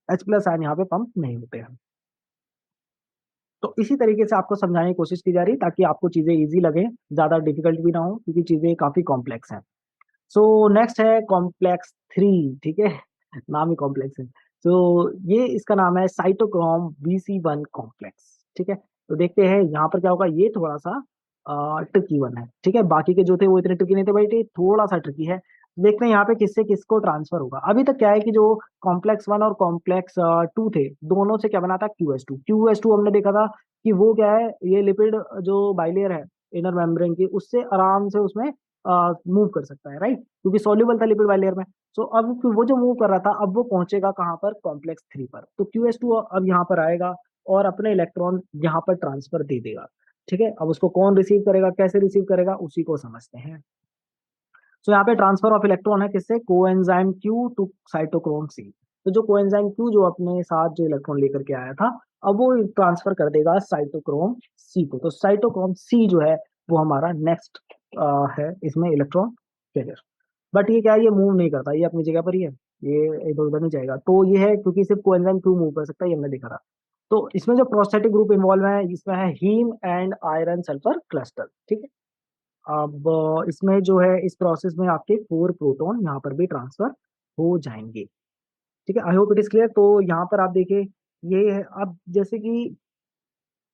H प्लस आयन यहाँ पे पंप नहीं होते हैं। तो इसी तरीके से आपको समझाने की कोशिश की जा रही है ताकि आपको चीजें इजी लगे, ज्यादा डिफिकल्ट भी ना हो, क्योंकि चीजें काफी कॉम्प्लेक्स हैं। सो नेक्स्ट है कॉम्प्लेक्स थ्री, ठीक है, नाम ही कॉम्प्लेक्स है। तो ये इसका नाम है साइटोक्रोम BC1 कॉम्प्लेक्स, ठीक है। तो देखते हैं यहाँ पर क्या होगा। ये थोड़ा सा ट्रिकी वन है, ठीक है, बाकी के जो थे वो इतने ट्रिकी नहीं थे, बट ये थोड़ा सा ट्रिकी है। देखते हैं यहाँ पे किससे किसको ट्रांसफर होगा। अभी तक क्या है कि जो कॉम्प्लेक्स वन और कॉम्प्लेक्स टू थे, दोनों से क्या बना था, QH2 हमने देखा था कि वो क्या है, ये लिपिड जो बाइलेयर है इनर मेम्ब्रेन की, उससे आराम से उसमें मूव कर सकता है, राइट, क्योंकि सॉल्युबल था लिपिड बाइलेयर में। सो अब वो जो मूव कर रहा था, अब वो पहुंचेगा कहाँ पर, कॉम्प्लेक्स थ्री पर। तो QH2 अब यहाँ पर आएगा और अपने इलेक्ट्रॉन यहाँ पर ट्रांसफर दे देगा, ठीक है। अब उसको कौन रिसीव करेगा, कैसे रिसीव करेगा, उसी को समझते हैं। सो यहाँ पे ट्रांसफर ऑफ इलेक्ट्रॉन है किससे, coenzyme Q to cytochrome C. तो जो कोएंजाइम क्यू जो अपने साथ जो इलेक्ट्रॉन लेकर के आया था, अब वो ट्रांसफर कर देगा साइटोक्रोम सी को। तो साइटोक्रोम सी जो है वो हमारा नेक्स्ट है इसमें इलेक्ट्रॉन कैरियर। बट ये क्या है, ये मूव नहीं करता, ये अपनी जगह पर ही है, ये इधर उधर नहीं जाएगा। तो ये है क्योंकि सिर्फ कोएंजाइम क्यू मूव कर सकता है, ये हमने देखा था। तो इसमें जो प्रोस्थेटिक ग्रुप इन्वॉल्व है, इसमें है heme and iron sulphur cluster, ठीक है। अब इसमें जो है इस प्रोसेस में आपके 4 प्रोटॉन यहाँ पर भी ट्रांसफर हो जाएंगे, ठीक है, आई होप इट इज क्लियर। तो यहाँ पर आप देखिए ये है, अब जैसे कि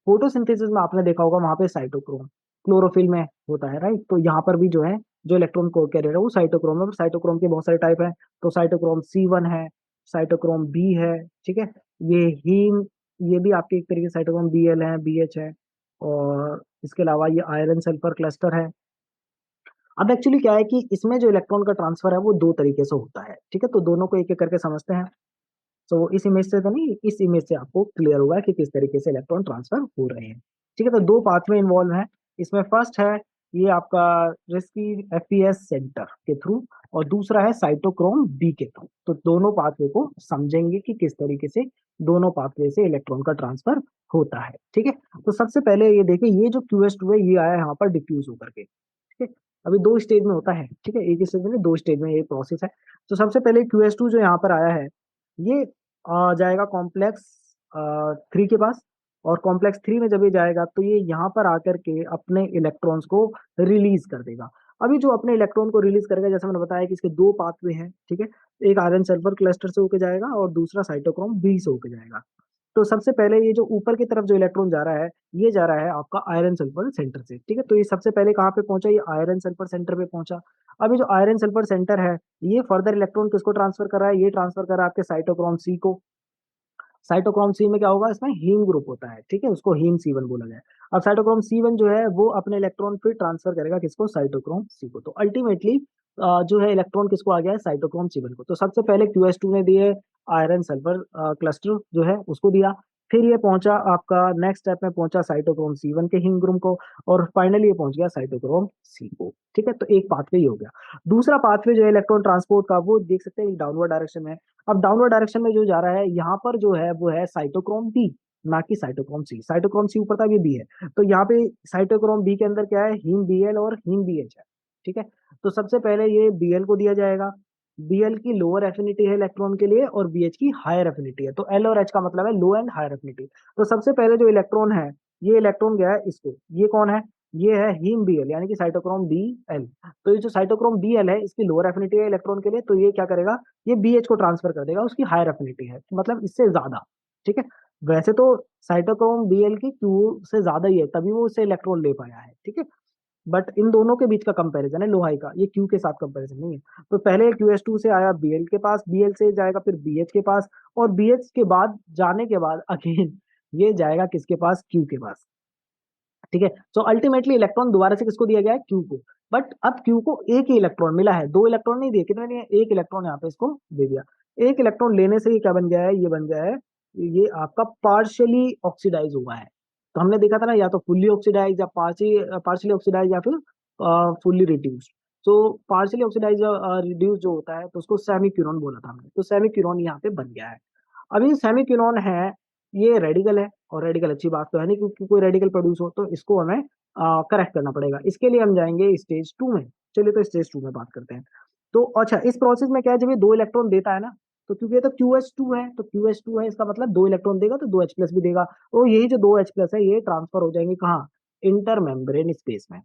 फोटोसिंथेसिस में आपने देखा होगा वहां पे साइटोक्रोम क्लोरोफिल में होता है, राइट। तो यहाँ पर भी जो है जो इलेक्ट्रॉन को कैरियर है वो साइटोक्रोम है। साइटोक्रोम के बहुत सारे टाइप है, तो साइटोक्रोम C1 है, साइटोक्रोम B है, ठीक है। ये हीम, ये भी आपके एक तरीके से साइटोक्रोम Bl है, BH है। और इसके अलावा ये आयरन सल्फर क्लस्टर है। अब एक्चुअली क्या है कि इसमें जो इलेक्ट्रॉन का ट्रांसफर है वो दो तरीके से होता है, ठीक है। तो दोनों को एक एक करके समझते हैं। तो इस इमेज से तो नहीं, इस इमेज से आपको क्लियर होगा कि किस तरीके से इलेक्ट्रॉन ट्रांसफर हो रहे हैं, ठीक है। तो दो पाथवे इन्वॉल्व है इसमें। फर्स्ट है ये आपका रिस्की FPS सेंटर के थ्रू, और दूसरा है साइटोक्रोम B के थ्रू। तो दोनों पाथवे को समझेंगे कि किस तरीके से दोनों पाथवे से इलेक्ट्रॉन का ट्रांसफर होता है, ठीक है। तो सबसे पहले ये देखिए, ये जो QS2 है ये आया यहाँ पर डिफ्यूज होकर के, ठीक है। अभी दो स्टेज में होता है, ठीक है, एक ही स्टेज में नहीं, दो स्टेज में ये प्रोसेस है। तो सबसे पहले QS2 जो यहाँ पर आया है ये जाएगा कॉम्प्लेक्स 3 के पास। और कॉम्प्लेक्स 3 में जब ये जाएगा तो ये यहाँ पर आकर के अपने इलेक्ट्रॉन्स को रिलीज कर देगा। अभी जो अपने इलेक्ट्रॉन को रिलीज करेगा, जैसे मैंने बताया कि इसके दो पाथवे हैं, ठीक है। एक आयरन सल्फर क्लस्टर से होके जाएगा और दूसरा साइटोक्रोम B से होके जाएगा। तो सबसे पहले ये जो ऊपर की तरफ जो इलेक्ट्रॉन जा रहा है ये जा रहा है आपका आयरन सल्फर सेंटर से, ठीक है। तो ये सबसे पहले कहाँ पे पहुंचा, ये आयरन सल्फर सेंटर पे पहुंचा। अब ये जो आयरन सल्फर सेंटर है ये फर्दर इलेक्ट्रॉन किसको ट्रांसफर कर रहा है, ये ट्रांसफर कर रहा है आपके साइटोक्रोम C को। साइटोक्रोम C में क्या होगा, इसमें हीम ग्रुप होता है, ठीक है, उसको हीम C1 बोला जाए। अब साइटोक्रोम C1 जो है वो अपने इलेक्ट्रॉन फिर ट्रांसफर करेगा किसको, साइटोक्रोम C को। तो अल्टीमेटली जो है इलेक्ट्रॉन किसको आ गया है, साइटोक्रोम C1 को। तो सबसे पहले QS2 ने दिए आयरन सल्फर क्लस्टर जो है उसको दिया। फिर ये पहुंचा आपका नेक्स्ट स्टेप में पहुंचा साइटोक्रोम C1 के हीम ग्रुप को, और फाइनली ये पहुंच गया साइटोक्रोम C को, ठीक है। तो एक पाथवे ही हो गया। दूसरा पाथवे जो है इलेक्ट्रॉन ट्रांसपोर्ट का, वो देख सकते हैं डाउनवर्ड डायरेक्शन में। अब डाउनवर्ड डायरेक्शन में जो जा रहा है यहाँ पर जो है वो है साइटोक्रोम B, ना कि साइटोक्रोम C। साइटोक्रोम C ऊपर था, ये B है। तो यहाँ पे साइटोक्रोम B के अंदर क्या है, हीम Bl और हीम BH है, ठीक है। तो सबसे पहले ये Bl को दिया जाएगा। Bl की लोअर एफिनिटी है इलेक्ट्रॉन के लिए और BH की हायर एफिनिटी है। तो L और H का मतलब है लो एंड हायर एफिनिटी। तो सबसे पहले जो इलेक्ट्रॉन है, ये इलेक्ट्रॉन गया है इसको, ये कौन है, ये है हीम Bl यानी कि साइटोक्रोम Bl। तो ये जो साइटोक्रोम Bl है इसकी लोअर एफिनिटी है इलेक्ट्रॉन के लिए, तो ये क्या करेगा, ये BH को ट्रांसफर कर देगा, उसकी हायर एफिनिटी है, मतलब इससे ज्यादा, ठीक है। वैसे तो साइटोक्रोम Bl की Q से ज्यादा ही है, तभी वो उससे इलेक्ट्रॉन ले पाया है, ठीक है। बट इन दोनों के बीच का कंपैरिजन है लो हाई का, ये Q के साथ कंपैरिजन नहीं है। तो पहले QS2 से आया Bl के पास, Bl से जाएगा फिर BH के पास, और BH के बाद जाने के बाद अगेन ये जाएगा किसके पास, Q के पास, ठीक है। सो अल्टीमेटली इलेक्ट्रॉन दोबारा से किसको दिया गया है, Q को। बट अब Q को एक ही इलेक्ट्रॉन मिला है, दो इलेक्ट्रॉन नहीं दिए, कितने दिए, एक इलेक्ट्रॉन यहाँ पे इसको दे दिया। एक इलेक्ट्रॉन लेने से ये क्या बन गया है, ये बन गया है, ये आपका पार्शियली ऑक्सीडाइज हुआ है। तो हमने देखा था ना, या तो फुल्ली ऑक्सीडाइज या पार्शियली ऑक्सीडाइज या फिर फुल्ली रिड्यूस्ड। तो पार्शियली ऑक्सीडाइज रिड्यूस जो होता है तो उसको सेमीक्यूरॉन बोला था हमने। तो सेमीक्यूरॉन यहाँ पे बन गया है। अब ये सेमीक्यूरॉन है, ये रेडिकल है, और रेडिकल अच्छी बात तो है नहीं, क्योंकि कोई रेडिकल प्रोड्यूस हो तो इसको हमें करेक्ट करना पड़ेगा। इसके लिए हम जाएंगे स्टेज 2 में। चलिए तो स्टेज 2 में बात करते हैं। तो अच्छा, इस प्रोसेस में क्या है, जब ये दो इलेक्ट्रॉन देता है ना, तो क्योंकि ये तो QH2 है, तो QH2 है इसका मतलब दो इलेक्ट्रॉन देगा तो दो H प्लस भी देगा। तो यही जो दो H प्लस है ये ट्रांसफर हो जाएंगे कहाँ, इंटर मेम्ब्रेन स्पेस में।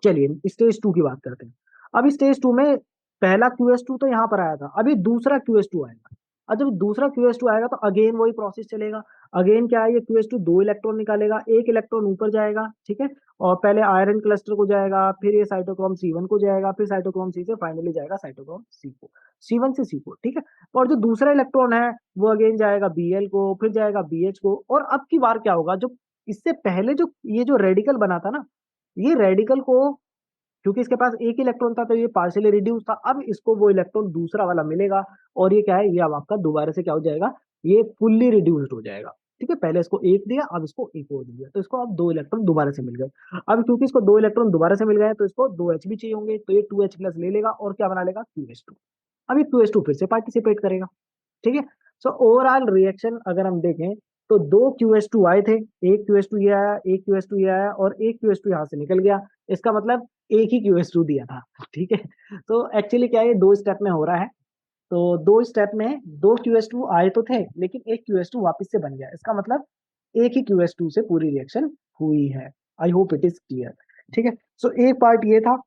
चलिए स्टेज 2 की बात करते हैं। अब स्टेज 2 में पहला QS2 तो यहाँ पर आया था, अभी दूसरा QS2 आएगा। और जब दूसरा QS2 आएगा तो अगेन वही प्रोसेस चलेगा। अगेन क्या है, ये QS2 दो इलेक्ट्रॉन निकालेगा, एक इलेक्ट्रॉन ऊपर जाएगा, ठीक है। और पहले आयरन क्लस्टर को जाएगा, फिर ये साइटोक्रोम C1 को जाएगा, फिर साइटोक्रोम C से फाइनली जाएगा साइटोक्रोम C को, C1 से C को, ठीक है। और जो दूसरा इलेक्ट्रॉन है वो अगेन जाएगा Bl को, फिर जाएगा BH को। और अब की बार क्या होगा, जो इससे पहले जो ये जो रेडिकल बना था ना, ये रेडिकल को, क्योंकि इसके पास एक इलेक्ट्रॉन था तो ये पार्शियली रिड्यूस था, अब इसको वो इलेक्ट्रॉन दूसरा वाला मिलेगा, और ये क्या है, ये अब आपका दोबारा से क्या हो जाएगा, ये फुल्ली रिड्यूस्ड हो जाएगा, ठीक है। पहले इसको एक दिया, अब इसको एक और दिया, तो इसको अब दो इलेक्ट्रॉन दोबारा से मिल गए। अब क्योंकि इसको दो इलेक्ट्रॉन दोबारा से मिल गए तो इसको दो H भी चाहिए होंगे, तो ये 2H प्लस ले लेगा और क्या बना लेगा, QH2। अब ये QH2 फिर से पार्टिसिपेट करेगा, ठीक है। सो ओवरऑल रिएक्शन अगर हम देखें तो दो QH2 आए थे, एक QH2 ये आया, एक QH2 ये आया, और एक QH2 यहाँ से निकल गया। इसका मतलब एक ही QH2 दिया था, ठीक है। तो एक्चुअली क्या है, ये दो स्टेप में हो रहा है। तो दो स्टेप में दो QH2 आए तो थे, लेकिन एक QH2 वापस से बन गया, इसका मतलब एक ही QH2 से पूरी रिएक्शन हुई है। आई होप इट इज क्लियर, ठीक है। सो एक पार्ट ये था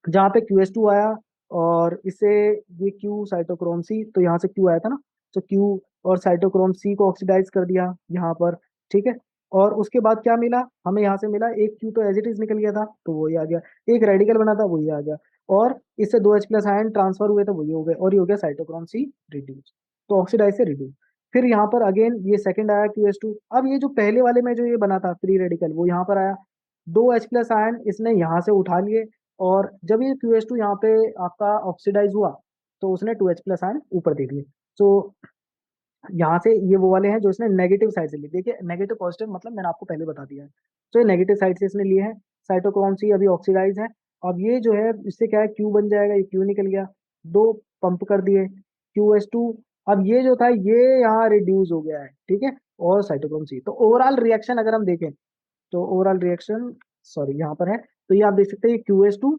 जहाँ पे QH2 आया, और इससे ये Q साइटोक्रोम C, तो यहाँ से Q आया था ना, तो Q और साइटोक्रोम C को ऑक्सीडाइज कर दिया यहाँ पर, ठीक है। और उसके बाद क्या मिला हमें, यहाँ से मिला एक Q तो एज इट इज निकल गया था तो वही आ गया, एक रेडिकल बना था वही आ गया, और इससे 2H+ आयन ट्रांसफर हुए तो वही हो गए, और ये हो गया साइटोक्रोम C रिड्यूस, तो ऑक्सीडाइज से रिड्यूस। फिर यहाँ पर अगेन ये सेकंड आया QS2। अब ये जो पहले वाले में जो ये बना था फ्री रेडिकल वो यहाँ पर आया, 2H+ आयन इसने यहाँ से उठा लिए, और जब ये QS2 यहाँ पे आपका ऑक्सीडाइज हुआ तो उसने 2H+ आयन ऊपर दे दिए। तो यहाँ से ये वो वाले हैं जो इसने नेगेटिव साइड से लिए, देखिए नेगेटिव पॉजिटिव मतलब मैंने आपको पहले बता दिया है, तो ये नेगेटिव साइड से इसने लिए हैं। साइटोक्रोम C अभी ऑक्सीडाइज है। अब ये जो है इससे क्या है Q बन जाएगा, ये Q निकल गया, दो पंप कर दिए QS2। अब ये जो था ये यहाँ रिड्यूस हो गया है, ठीक है, और साइटोक्रोम C, तो ओवरऑल रिएक्शन अगर हम देखें तो ओवरऑल रिएक्शन, सॉरी यहाँ पर है, तो ये आप देख सकते हैं QS2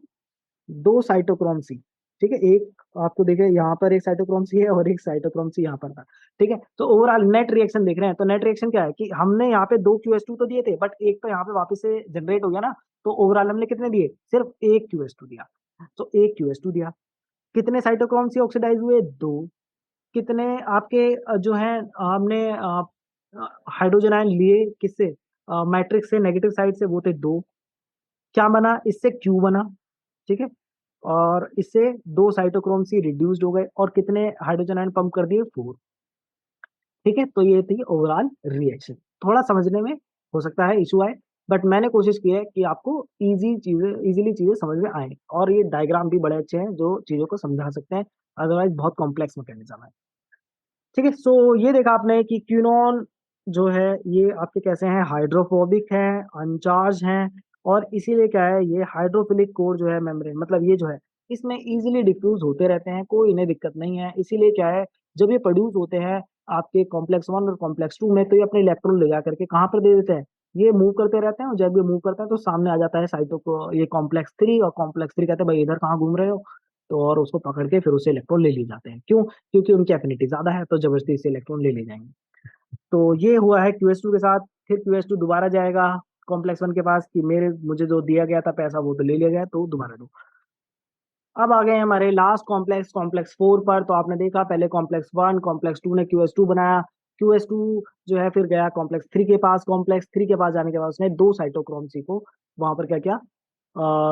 दो साइटोक्रोम C, ठीक है, एक आपको देखे यहाँ पर एक साइटोक्रोम C है और एक साइटोक्रोम C यहाँ पर था, ठीक है। तो ओवरऑल नेट रिएक्शन देख रहे हैं, तो नेट रिएक्शन क्या है कि हमने यहाँ पे दो QS2 तो दिए थे बट एक तो यहाँ पे वापस से जनरेट हो गया ना, तो ओवरऑल हमने कितने दिए, सिर्फ एक QS2 दिया, तो एक QS2 दिया। कितने साइटोक्रोम C ऑक्सीडाइज हुए, दो। कितने आपके जो है हमने हाइड्रोजन आयन लिए किससे, मैट्रिक्स से नेगेटिव साइड से, वो थे दो। क्या बना इससे, क्यू बना, ठीक है, और इससे दो साइटोक्रोम सी रिड्यूस्ड हो गए, और कितने हाइड्रोजन आयन पंप कर दिए, फोर, ठीक है। तो ये थी ओवरऑल रिएक्शन। थोड़ा समझने में हो सकता है इशू आए, बट मैंने कोशिश की है कि आपको इजीली चीजें समझ में आए, और ये डायग्राम भी बड़े अच्छे हैं जो चीजों को समझा सकते हैं, अदरवाइज बहुत कॉम्प्लेक्स मैकेनिज्म है, ठीक है। सो ये देखा आपने कि क्यूनॉन जो है ये आपके कैसे हैं, हाइड्रोफोबिक हैं, अनचार्ज हैं, और इसीलिए क्या है ये हाइड्रोफिलिक कोर जो है मेम्ब्रेन, मतलब ये जो है इसमें इजीली डिफ्यूज होते रहते हैं, कोई इन्हें दिक्कत नहीं है। इसीलिए क्या है जब ये प्रोड्यूस होते हैं आपके कॉम्प्लेक्स 1 और कॉम्प्लेक्स 2 में, तो ये अपने इलेक्ट्रॉन ले जा करके कहाँ पर दे देते हैं, ये मूव करते रहते हैं, और जब ये मूव करते हैं तो सामने आ जाता है साइटो को ये कॉम्प्लेक्स 3, और कॉम्प्लेक्स 3 कहते हैं भाई इधर कहाँ घूम रहे हो, तो और उसको पकड़ के फिर उससे इलेक्ट्रॉन ले लिए जाते हैं, क्यों, क्योंकि उनकी एफिनिटी ज्यादा है तो जबरदस्ती से इलेक्ट्रॉन ले जाएंगे। तो ये हुआ है QS2 के साथ। फिर QS2 दोबारा जाएगा कॉम्प्लेक्स 1 के पास कि मेरे मुझे जो दिया गया था पैसा वो तो ले लिया गया, तो दोबारा दो। अब आ गए हमारे लास्ट कॉम्प्लेक्स 4 पर। तो आपने देखा पहले कॉम्प्लेक्स 1 कॉम्प्लेक्स 2 ने QS2 बनाया, QS2 जो है फिर गया कॉम्प्लेक्स 3 के पास, कॉम्प्लेक्स 3 के पास जाने के बाद उसने दो साइटोक्रोम C को वहां पर क्या किया,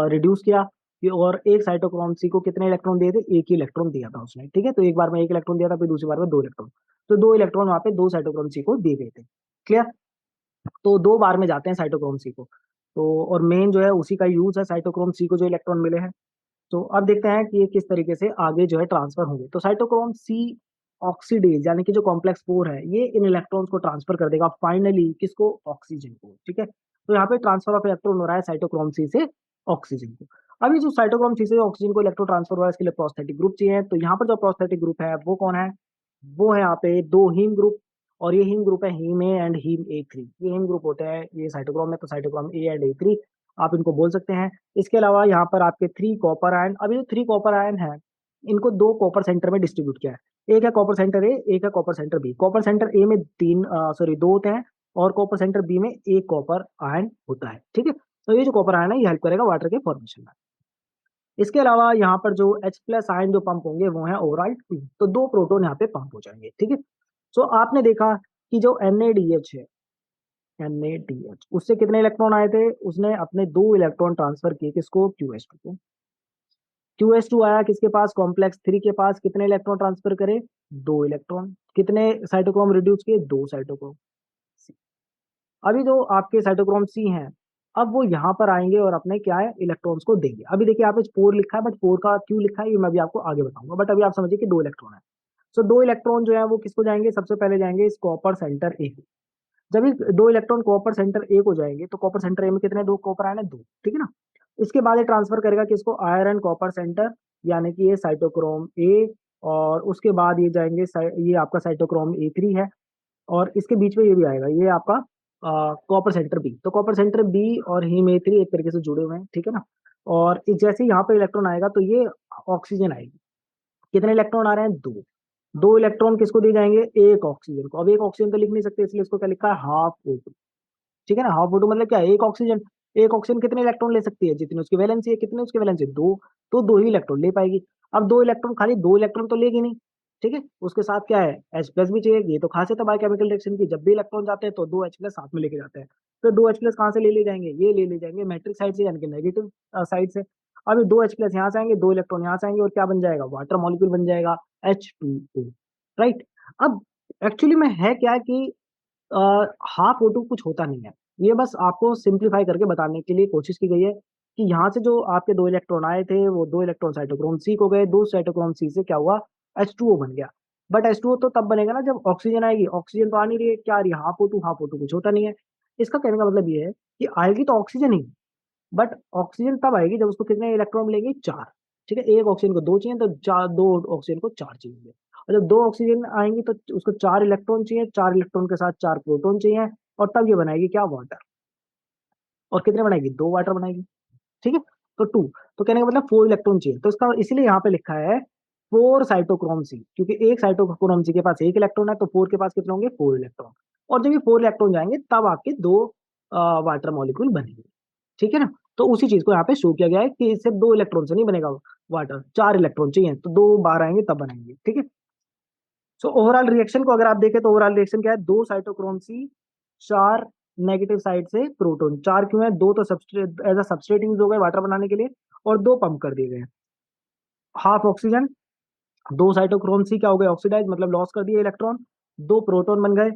रिड्यूस किया। और एक साइटोक्रोम C को कितने इलेक्ट्रॉन दिए थे, एक ही इलेक्ट्रॉन दिया था उसने, ठीक है, तो एक बार में एक इलेक्ट्रॉन दिया था, फिर दूसरी बार में दो इलेक्ट्रॉन, तो दो इलेक्ट्रॉन वहां पे दो साइटोक्रोम C को दिए गए थे, क्लियर। तो दो बार में जाते हैं साइटोक्रोम C को, तो और मेन जो है उसी का यूज है साइटोक्रोम C को जो इलेक्ट्रॉन मिले हैं। तो अब देखते हैं कि ये किस तरीके से आगे जो है ट्रांसफर होंगे। तो साइटोक्रोम C ऑक्सीडेज यानी कि जो कॉम्प्लेक्स 4 है ये इन इलेक्ट्रॉन्स को ट्रांसफर कर देगा फाइनली किसको, ऑक्सीजन को, ठीक है। तो यहाँ पे ट्रांसफर ऑफ इलेक्ट्रॉन हो रहा है साइटोक्रोम C से ऑक्सीजन को। अभी जो साइटोक्रोम C से ऑक्सीजन को इलेक्ट्रॉन ट्रांसफर हो रहा है इसके लिए प्रोस्थेटिक ग्रुप चाहिए, तो यहाँ पर जो प्रोस्थेटिक ग्रुप है वो कौन है, वो है यहाँ पे दो हीम ग्रुप, और ये हीम ग्रुप है heme A and heme A3, ये हीम ग्रुप होते हैं ये साइटोक्रोम में, तो साइटोक्रोम A एंड A3 आप इनको बोल सकते हैं। इसके अलावा यहाँ पर आपके 3 कॉपर आयन, अभी जो 3 कॉपर आयन है इनको दो कॉपर सेंटर में डिस्ट्रीब्यूट किया है, एक है कॉपर सेंटर ए, एक है copper centre B. Copper centre A में दो होते हैं, और कॉपर सेंटर बी में एक कॉपर आयन होता है, ठीक है। तो ये जो कॉपर आयन है ये हेल्प करेगा वाटर के फॉर्मेशन में। इसके अलावा यहाँ पर जो H+ आयन जो पंप होंगे वो है ओवरऑल 2, तो दो प्रोटोन यहाँ पे पंप हो जाएंगे, ठीक है। सो आपने देखा कि जो NaDH है, NaDH उससे कितने इलेक्ट्रॉन आए थे, उसने अपने दो इलेक्ट्रॉन ट्रांसफर किए किसको, QS2 को। QS2 आया किसके पास, कॉम्प्लेक्स 3 के पास, कितने इलेक्ट्रॉन ट्रांसफर करे, दो इलेक्ट्रॉन। कितने साइटोक्रोम रिड्यूस किए, दो साइटोक्रोम। अभी जो आपके साइटोक्रोम C हैं अब वो यहाँ पर आएंगे और अपने क्या है इलेक्ट्रॉन्स को देंगे। अभी देखिए यहाँ पे 4 लिखा है, बट 4 का क्यों लिखा है ये मैं भी आपको आगे बताऊंगा, बट अभी आप समझिए कि दो इलेक्ट्रॉन है। सो दो इलेक्ट्रॉन जो है वो किसको जाएंगे, सबसे पहले जाएंगे इस कॉपर सेंटर ए को। जब ये दो इलेक्ट्रॉन कॉपर सेंटर ए को जाएंगे तो कॉपर सेंटर ए में कितने, दो कॉपर आयन है, दो, ठीक है ना। इसके बाद ये ट्रांसफर करेगा किसको, आयरन कॉपर सेंटर, यानी कि ये साइटोक्रोम ए, और उसके बाद ये जाएंगे ये आपका साइटोक्रोम A3 है, और इसके बीच में ये भी आएगा ये आपका कॉपर सेंटर बी। तो कॉपर सेंटर बी और हीम A3 एक तरीके से जुड़े हुए हैं, ठीक है ना। और जैसे ही यहाँ पे इलेक्ट्रॉन आएगा तो ये ऑक्सीजन आएगी, कितने इलेक्ट्रॉन आ रहे हैं, दो। दो इलेक्ट्रॉन किसको दिए जाएंगे, एक ऑक्सीजन को। अब एक ऑक्सीजन तो लिख नहीं सकते इसलिए इसको क्या लिखा है, हाफ O2, ठीक है ना। हाफ O2 मतलब क्या है, एक ऑक्सीजन। एक ऑक्सीजन कितने इलेक्ट्रॉन ले सकती है, जितनी उसकी वैलेंसी है, कितने उसकी वैलेंसी, दो, तो दो ही इलेक्ट्रॉन ले पाएगी। अब दो इलेक्ट्रॉन, खाली दो इलेक्ट्रॉन तो लेगी नहीं, ठीक है, उसके साथ क्या है, H प्लस भी चाहिए। ये तो खासियत है बायोकेमिकल रिएक्शन की, जब भी इलेक्ट्रॉन जाते हैं तो 2 H प्लस साथ में लेके जाते हैं। तो 2 H प्लस कहाँ से ले जाएंगे, ये ले जाएंगे मैट्रिक्स साइड से, यानी कि नेगेटिव साइड से। अभी 2 H प्लस यहाँ से आएंगे, 2 इलेक्ट्रॉन यहाँ से आएंगे, और क्या बन जाएगा, वाटर मॉलिक्यूल बन जाएगा, H2O, राइट। अब एक्चुअली में है क्या कि हाफ O2 कुछ होता नहीं है, ये बस आपको सिंप्लीफाई करके बताने के लिए कोशिश की गई है कि यहाँ से जो आपके 2 इलेक्ट्रॉन आए थे, वो 2 इलेक्ट्रॉन साइटोक्रोम सी को गए, 2 साइटोक्रोम सी से क्या हुआ, H2O बन गया। बट H2O तो तब बनेगा ना जब ऑक्सीजन आएगी, ऑक्सीजन तो आ नहीं रही है, क्या आ रही है, हाफ O2 कुछ होता नहीं है। इसका कहने का मतलब ये है कि आएगी तो ऑक्सीजन ही, बट ऑक्सीजन तब आएगी जब उसको कितने इलेक्ट्रॉन मिलेंगे, 4। ठीक है, एक ऑक्सीजन को 2 चाहिए तो चार, 2 ऑक्सीजन को 4 चाहिए। और जब 2 ऑक्सीजन आएंगी तो उसको 4 इलेक्ट्रॉन चाहिए, 4 इलेक्ट्रॉन के साथ 4 प्रोटॉन चाहिए, और तब ये बनाएगी क्या, वाटर। और कितने बनाएगी, 2 वाटर बनाएगी। ठीक है, तो 2, तो कहने का मतलब 4 इलेक्ट्रॉन चाहिए, तो इसका इसीलिए यहाँ पे लिखा है 4 साइटोक्रोम सी, क्योंकि एक साइटोक्रोम सी के पास एक इलेक्ट्रॉन है, तो 4 के पास कितने होंगे, 4 इलेक्ट्रॉन। और जब ये 4 इलेक्ट्रॉन जाएंगे तब आपके 2 वाटर मॉलिक्यूल बनेंगे। ठीक है ना, तो उसी चीज को यहाँ पे शो किया गया है कि सिर्फ 2 इलेक्ट्रॉन से नहीं बनेगा वाटर, 4 इलेक्ट्रॉन चाहिए, तो 2 बार आएंगे तब बनाएंगे। ठीक है, सो ओवरऑल रिएक्शन को अगर आप देखें तो ओवरऑल रिएक्शन क्या है, 2 साइटोक्रोम सी, 4 नेगेटिव साइड से प्रोटॉन। 4 क्यों है, 2 तो substrate as a substrate use हो गए वाटर बनाने के लिए, और 2 पंप कर दिए गए। हाफ ऑक्सीजन, 2 साइटोक्रोम सी क्या हो गए, ऑक्सीडाइज, मतलब लॉस कर दिए इलेक्ट्रॉन, 2 प्रोटॉन बन गए,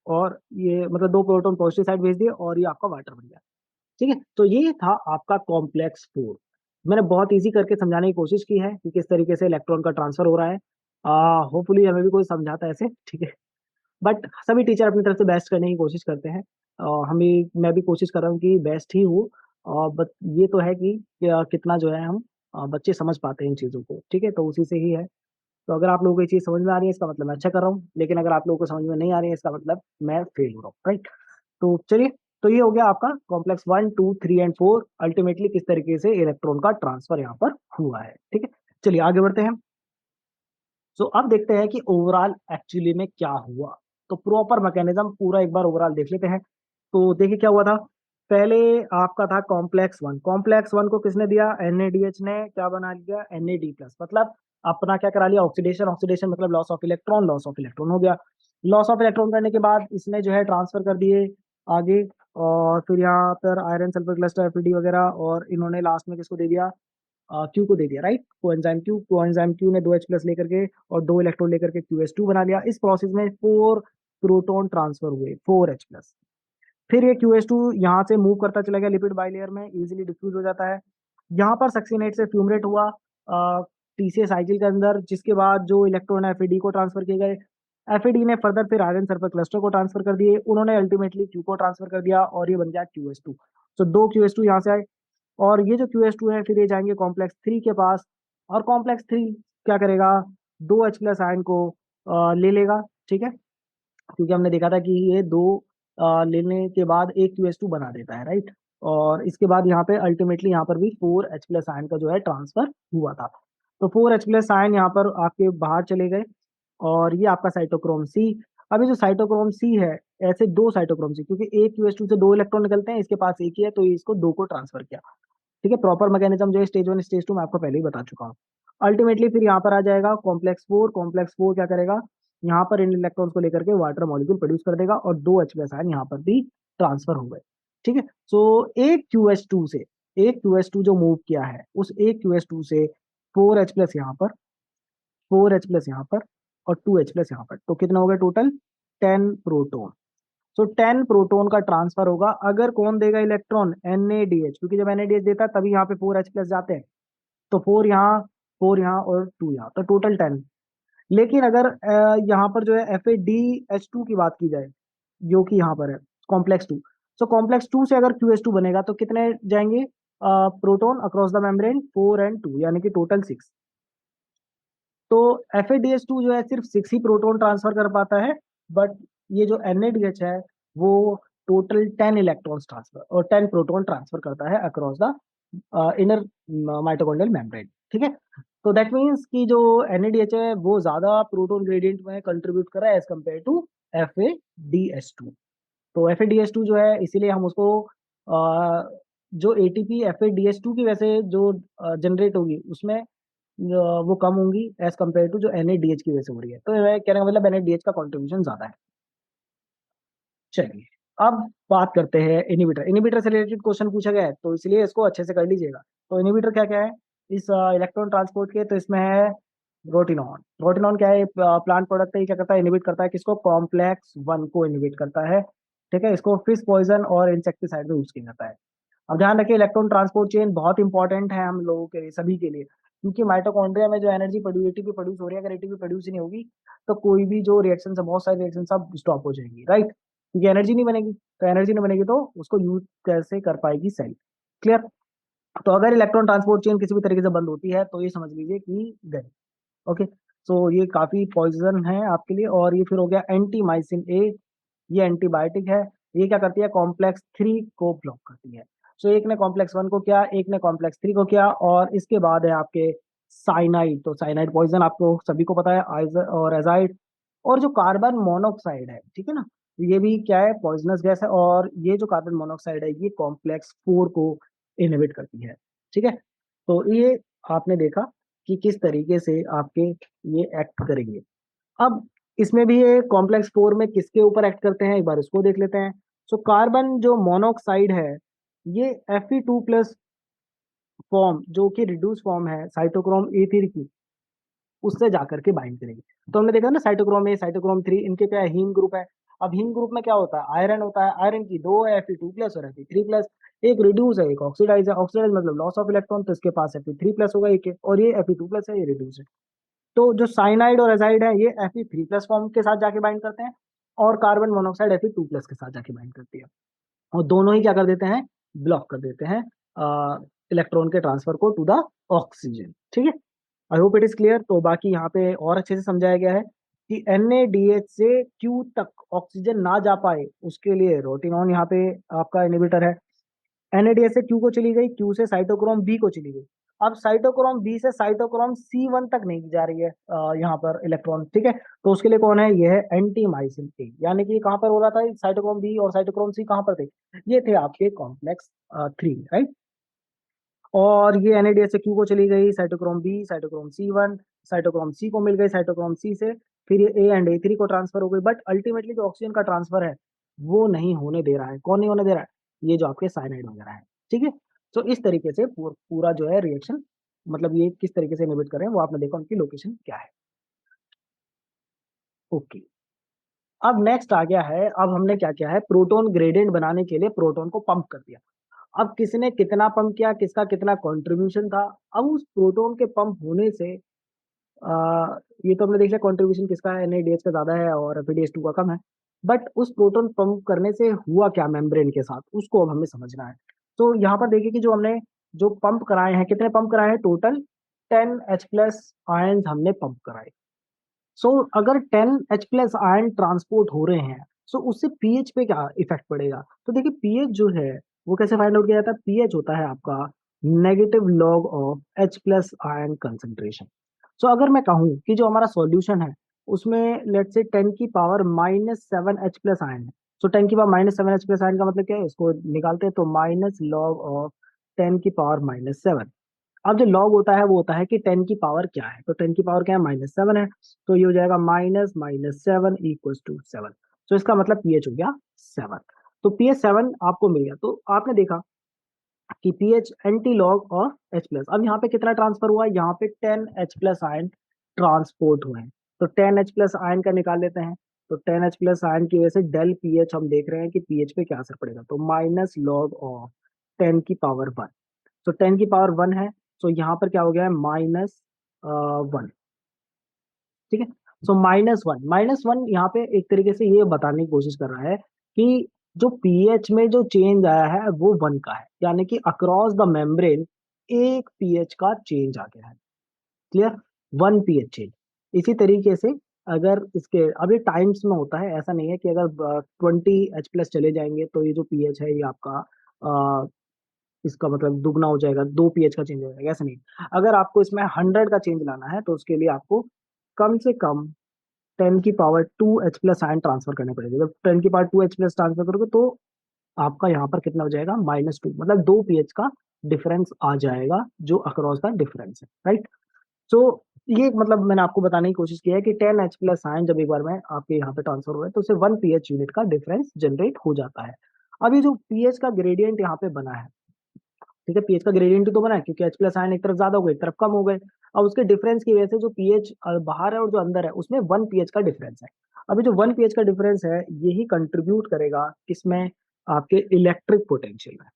और ये मतलब 2 प्रोटॉन पॉजिटिव साइड भेज दिए, और ये आपका वाटर बन गया। ठीक है, तो ये था आपका कॉम्प्लेक्स 4। मैंने बहुत इजी करके समझाने की कोशिश की है कि किस तरीके से इलेक्ट्रॉन का ट्रांसफर हो रहा है। होपफुली हमें भी कोई समझाता है ऐसे, ठीक है। बट सभी टीचर अपनी तरफ से बेस्ट करने की कोशिश करते हैं, हम भी, मैं भी कोशिश कर रहा हूँ कि बेस्ट ही हूँ। बट ये तो है कि कितना जो है हम बच्चे समझ पाते हैं इन चीज़ों को, ठीक है, तो उसी से ही है। तो अगर आप लोगों को ये चीज़ समझ में आ रही है, इसका मतलब मैं अच्छा कर रहा हूँ, लेकिन अगर आप लोगों को समझ में नहीं आ रही है, इसका मतलब मैं फेल हो रहा हूँ, राइट। तो चलिए, तो ये हो गया आपका कॉम्प्लेक्स 1, 2, 3 एंड 4, अल्टीमेटली किस तरीके से इलेक्ट्रॉन का ट्रांसफर यहाँ पर हुआ है। ठीक है, चलिए आगे बढ़ते हैं। सो अब देखते हैं कि ओवरऑल एक्चुअली में क्या हुआ। तो प्रॉपर मैकेनिज्म पूरा एक बार ओवरऑल देख लेते हैं। तो देखिए क्या हुआ था, पहले आपका था कॉम्प्लेक्स 1। कॉम्प्लेक्स 1 को किसने दिया, NADH ने क्या बना लिया, NAD प्लस, मतलब अपना क्या करा लिया, ऑक्सीडेशन। ऑक्सीडेशन मतलब loss of electron, loss of electron हो गया। लॉस ऑफ इलेक्ट्रॉन करने के बाद इसने जो है ट्रांसफर कर दिए आगे, और फिर यहाँ पर आयरन सल्फर क्लस्टर FeD वगैरह, और इन्होंने लास्ट में किसको दे दिया, क्यू को दे दिया, राइट। कोएंजाइम क्यू ने 2H प्लस लेकर के और 2 इलेक्ट्रॉन लेकर के QS2 बना लिया। इस प्रोसेस में 4 प्रोटॉन ट्रांसफर हुए, 4H प्लस। फिर ये QS2 यहाँ से मूव करता चला गया लिपिड बाइलेयर में, इजीली डिफ्यूज हो जाता है। यहाँ पर सक्सीनेट से फ्यूमरेट हुआ TCA साइकिल के अंदर, जिसके बाद जो इलेक्ट्रॉन है FeD को ट्रांसफर किए गए। FeD ने फर्दर फिर आयरन सल्फर क्लस्टर को ट्रांसफर कर दिए, उन्होंने अल्टीमेटली Q को ट्रांसफर कर दिया, और ये बन गया QS2। तो 2 QS2 यहाँ से आए, और ये जो QS2 है फिर ये जाएंगे कॉम्प्लेक्स 3 के पास, और कॉम्प्लेक्स 3 क्या करेगा, 2H प्लस आयन को ले लेगा। ठीक है, क्योंकि हमने देखा था कि ये 2 लेने के बाद एक QS2 बना देता है, राइट। और इसके बाद यहाँ पे अल्टीमेटली यहाँ पर भी 4H प्लस आयन का जो है ट्रांसफर हुआ था। तो 4H प्लस आयन यहाँ पर आपके बाहर चले गए, और ये आपका साइटोक्रोम सी। अभी जो साइटोक्रोम सी है, ऐसे 2 साइटोक्रोम सी, क्योंकि एक QS2 से 2 इलेक्ट्रॉन निकलते हैं, इसके पास एक ही है, तो ये इसको 2 को ट्रांसफर किया। ठीक है, प्रॉपर मैकेनिज्म जो है स्टेज 1 स्टेज 2 मैं आपको पहले ही बता चुका हूँ। अल्टीमेटली फिर यहाँ पर आ जाएगा कॉम्प्लेक्स 4। कॉम्प्लेक्स 4 क्या करेगा, यहाँ पर इन इलेक्ट्रॉन्स को लेकर के वाटर मॉलिक्यूल प्रोड्यूस कर देगा, और 2H प्लस आयन यहाँ पर भी ट्रांसफर हो गए। ठीक है, सो एक QS2 जो मूव किया है, उस एक QS2 से 4H प्लस यहाँ पर, 4H प्लस यहाँ पर, और 2H प्लस यहाँ पर, तो कितना हो गया टोटल, 10 प्रोटॉन। सो 10 प्रोटॉन का ट्रांसफर होगा। अगर कौन देगा इलेक्ट्रॉन, NADH, क्योंकि जब NADH देता है तभी यहाँ पे 4H प्लस जाते हैं, तो 4 यहाँ और 2 यहाँ, तो टोटल 10। लेकिन अगर यहाँ पर जो है FADH2 की बात की जाए, जो कि यहाँ पर है कॉम्प्लेक्स 2, सो कॉम्प्लेक्स 2 से अगर QS2 बनेगा तो कितने जाएंगे proton across the membrane, 4 and 2, यानी कि टोटल 6। तो FADH2 जो है सिर्फ 6 ही प्रोटॉन ट्रांसफर कर पाता है, बट ये जो NADH है वो टोटल 10 इलेक्ट्रॉन्स ट्रांसफर और 10 प्रोटॉन ट्रांसफर करता है across the inner mitochondrial membrane. ठीक है, तो दैट मीन्स कि जो NADH है वो ज्यादा प्रोटॉन ग्रेडियंट में कंट्रीब्यूट कर रहा है एज कम्पेयर टू FADH2। तो FADH2 जो है, इसीलिए हम उसको जो ATP FADH2 की वजह से जो जनरेट होगी, उसमें वो कम होंगी एज कम्पेयर टू जो NADH की वजह से हो रही है। तो कहने का मतलब NADH का कॉन्ट्रीब्यूशन ज्यादा है। चलिए, अब बात करते हैं इनहिबिटर। इनहिबिटर से रिलेटेड क्वेश्चन पूछा गया है, तो इसलिए इसको अच्छे से कर लीजिएगा। तो इनहिबिटर क्या क्या है इस इलेक्ट्रॉन ट्रांसपोर्ट के? तो इसमें है रोटिनॉन। रोटिनॉन क्या है? प्लांट प्रोडक्ट है। ये क्या करता है? इनहिबिट करता है किसको? कॉम्प्लेक्स वन को इनहिबिट करता है। ठीक है, इसको फिश पॉइजन और इंसेक्टिसाइड में यूज किया जाता है। अब ध्यान रखिए, इलेक्ट्रॉन ट्रांसपोर्ट चेन बहुत इंपॉर्टेंट है हम लोगों के लिए, सभी के लिए, क्योंकि माइटोकॉन्ड्रिया में जो एनर्जी एटीपी प्रोड्यूस हो रही है, अगर एटीपी प्रोड्यूस ही नहीं होगी तो कोई भी जो रिएक्शन है, बहुत सारी रिएक्शन सब स्टॉप हो जाएंगी, राइट? क्योंकि एनर्जी नहीं बनेगी। तो एनर्जी नहीं बनेगी तो उसको यूज कैसे कर पाएगी सेल? क्लियर? तो अगर इलेक्ट्रॉन ट्रांसपोर्ट चेन किसी भी तरीके से बंद होती है तो ये समझ लीजिए कि गए। ओके, सो ये काफी पॉइजन है आपके लिए। और ये फिर हो गया एंटीमाइसिन ए। ये एंटीबायोटिक है। ये क्या करती है? कॉम्प्लेक्स 3 को ब्लॉक करती है। सो एक ने कॉम्प्लेक्स 1 को किया, एक ने कॉम्प्लेक्स 3 को किया, और इसके बाद है आपके साइनाइड। तो साइनाइड पॉइजन आपको सभी को पता है, और एजाइड। और जो कार्बन मोनोऑक्साइड है, ठीक है ना, ये भी क्या है? पॉइजनस गैस है। और ये जो कार्बन मोनोऑक्साइड है ये कॉम्प्लेक्स 4 को इनहिबिट करती है। ठीक है, तो ये आपने देखा कि किस तरीके से आपके ये एक्ट करेंगे। अब इसमें भी ये कॉम्प्लेक्स 4 में किसके ऊपर एक्ट करते हैं, एक बार इसको देख लेते हैं। सो कार्बन जो मोनोऑक्साइड है, ये Fe2+ फॉर्म, जो कि रिड्यूस फॉर्म है साइटोक्रोम E3 की, उससे जाकर के बाइंड करेगी। तो हमने देखा ना, साइटोक्रोम ए, साइटोक्रोम 3, इनके क्या है? हीम ग्रुप है। अब हीम ग्रुप में क्या होता है? आयरन होता है। आयरन की दो है, Fe2+ और Fe3+। एक रिड्यूस है, एक ऑक्सीडाइज है। ऑक्सीडाइज मतलब लॉस ऑफ इलेक्ट्रॉन, तो इसके पास Fe3+ होगा एक है, और ये Fe2+ है, ये रिड्यूस है। तो जो साइनाइड और एजाइड है, ये Fe3+ फॉर्म के साथ जाके बाइंड करते हैं, और कार्बन मोनोऑक्साइड Fe2+ के साथ जाके बाइंड करती है। और दोनों ही क्या कर देते हैं? ब्लॉक कर देते हैं इलेक्ट्रॉन के ट्रांसफर को टू द ऑक्सीजन। ठीक है, आई होप इट इज क्लियर। तो बाकी यहाँ पे और अच्छे से समझाया गया है कि NADH से Q तक ऑक्सीजन ना जा पाए, उसके लिए रोटिनॉन यहाँ पे आपका इनहिबिटर है। NADH से Q को चली गई, Q से साइटोक्रोम B को चली गई। अब साइटोक्रोम B से साइटोक्रोम C1 तक नहीं जा रही है यहाँ पर इलेक्ट्रॉन। ठीक है, तो उसके लिए कौन है? ये है एंटीमाइसिन ए। यानी कि कहाँ पर हो रहा था? साइटोक्रोम B और साइटोक्रोम C कहाँ पर थे? ये थे आपके कॉम्प्लेक्स 3, राइट? और ये NADH से Q को चली गई, cytochrome B, cytochrome C1, cytochrome C को मिल गई, साइटोक्रोम C से फिर ये A एंड A3 को ट्रांसफर हो गई। बट अल्टीमेटली जो ऑक्सीजन का ट्रांसफर है वो नहीं होने दे रहा है। कौन नहीं होने दे रहा है? ये जो आपके साइनाइड वगैरह है। ठीक है, तो इस तरीके से पूरा जो है रिएक्शन, मतलब ये किस तरीके से इनहिबिट कर रहे हैं वो आपने देखा, उनकी लोकेशन क्या है। ओके, अब नेक्स्ट आ गया है। अब हमने क्या किया है? प्रोटोन ग्रेडियंट बनाने के लिए प्रोटोन को पंप कर दिया। अब किसने कितना पंप किया, किसका कितना कंट्रीब्यूशन था? अब उस प्रोटोन के पंप होने से ये तो हमने देख लिया कंट्रीब्यूशन किसका है, NADH का ज्यादा है और FeDH2 का कम है। बट उस प्रोटोन पंप करने से हुआ क्या मेम्ब्रेन के साथ, उसको अब हमें समझना है। तो यहाँ पर देखिए कि जो हमने जो पंप कराए हैं, कितने पंप कराए हैं? टोटल 10H+ आयन हमने पंप कराए। सो अगर 10H+ आयन ट्रांसपोर्ट हो रहे हैं, सो उससे पीएच पे क्या इफेक्ट पड़ेगा? तो देखिए, पीएच जो है वो कैसे फाइंड आउट किया जाता है? पीएच होता है आपका negative log of H+ ion concentration. So अगर मैं कहूँ कि जो हमारा सॉल्यूशन है उसमें लेट से 10⁻⁷H+ आयन है। सो 10⁻⁷H+ आयन का मतलब क्या है? इसको निकालते हैं तो माइनस लॉग ऑफ 10⁻⁷। अब जो लॉग होता है वो होता है कि 10 की पावर क्या है, तो 10 की पावर क्या है? -7 है। तो ये हो जाएगा माइनस माइनस 7 इक्वल्स टू 7। तो इसका मतलब पीएच हो गया 7। तो पीएच 7 आपको मिल गया। तो आपने देखा कि pH anti log of H+। अब यहाँ पे कितना ट्रांसफर हुआ? यहाँ पे 10H+ आयन ट्रांसपोर्ट हुए हैं। तो 10H+ आयन का निकाल लेते हैं। तो 10H+ आयन की वजह से डेल पीएच हम देख रहे हैं कि पीएच पे क्या असर पड़ेगा। तो माइनस लॉग ऑफ 10⁻1। तो 10⁻1 है, तो यहाँ पर क्या हो गया है? -1। ठीक है, सो -1 यहाँ पे एक तरीके से ये बताने की कोशिश कर रहा है कि जो पीएच में जो चेंज आया है वो 1 का है, यानी कि अक्रॉस द मेम्ब्रेन एक पीएच का चेंज आ गया है। क्लियर? 1 pH change. इसी तरीके से अगर इसके अभी टाइम्स में होता है, ऐसा नहीं है कि अगर 20H+ चले जाएंगे तो ये जो पीएच है ये आपका इसका मतलब दुगना हो जाएगा, 2 पीएच का चेंज हो जाएगा, ऐसा नहीं। अगर आपको इसमें 100 का चेंज लाना है तो उसके लिए आपको कम से कम 10⁻2H+ आयन ट्रांसफर करने पड़ेगा। जब 10⁻2H+ ट्रांसफर करोगे तो आपका यहाँ पर कितना हो जाएगा? -2, मतलब 2 पीएच का डिफरेंस आ जाएगा, जो अक्रॉस का डिफरेंस है, राइट? तो ये मतलब मैंने आपको बताने की कोशिश की है कि 10H+ आयन जब एक बार में आपके यहाँ पे ट्रांसफर हुए तो उससे 1 pH यूनिट का डिफरेंस जनरेट हो जाता है। अब ये जो पीएच का ग्रेडियंट यहाँ पे बना है, ठीक है, पीएच का ग्रेडियंट तो बना है क्योंकि H+ आयन एक तरफ ज्यादा हो गए, एक तरफ कम हो गए। अब उसके डिफरेंस की वजह से जो पीएच बाहर है और जो अंदर है उसमें 1 pH का डिफरेंस है। अभी जो 1 pH का डिफरेंस है यही कंट्रीब्यूट करेगा किसमें, आपके इलेक्ट्रिक पोटेंशियल में।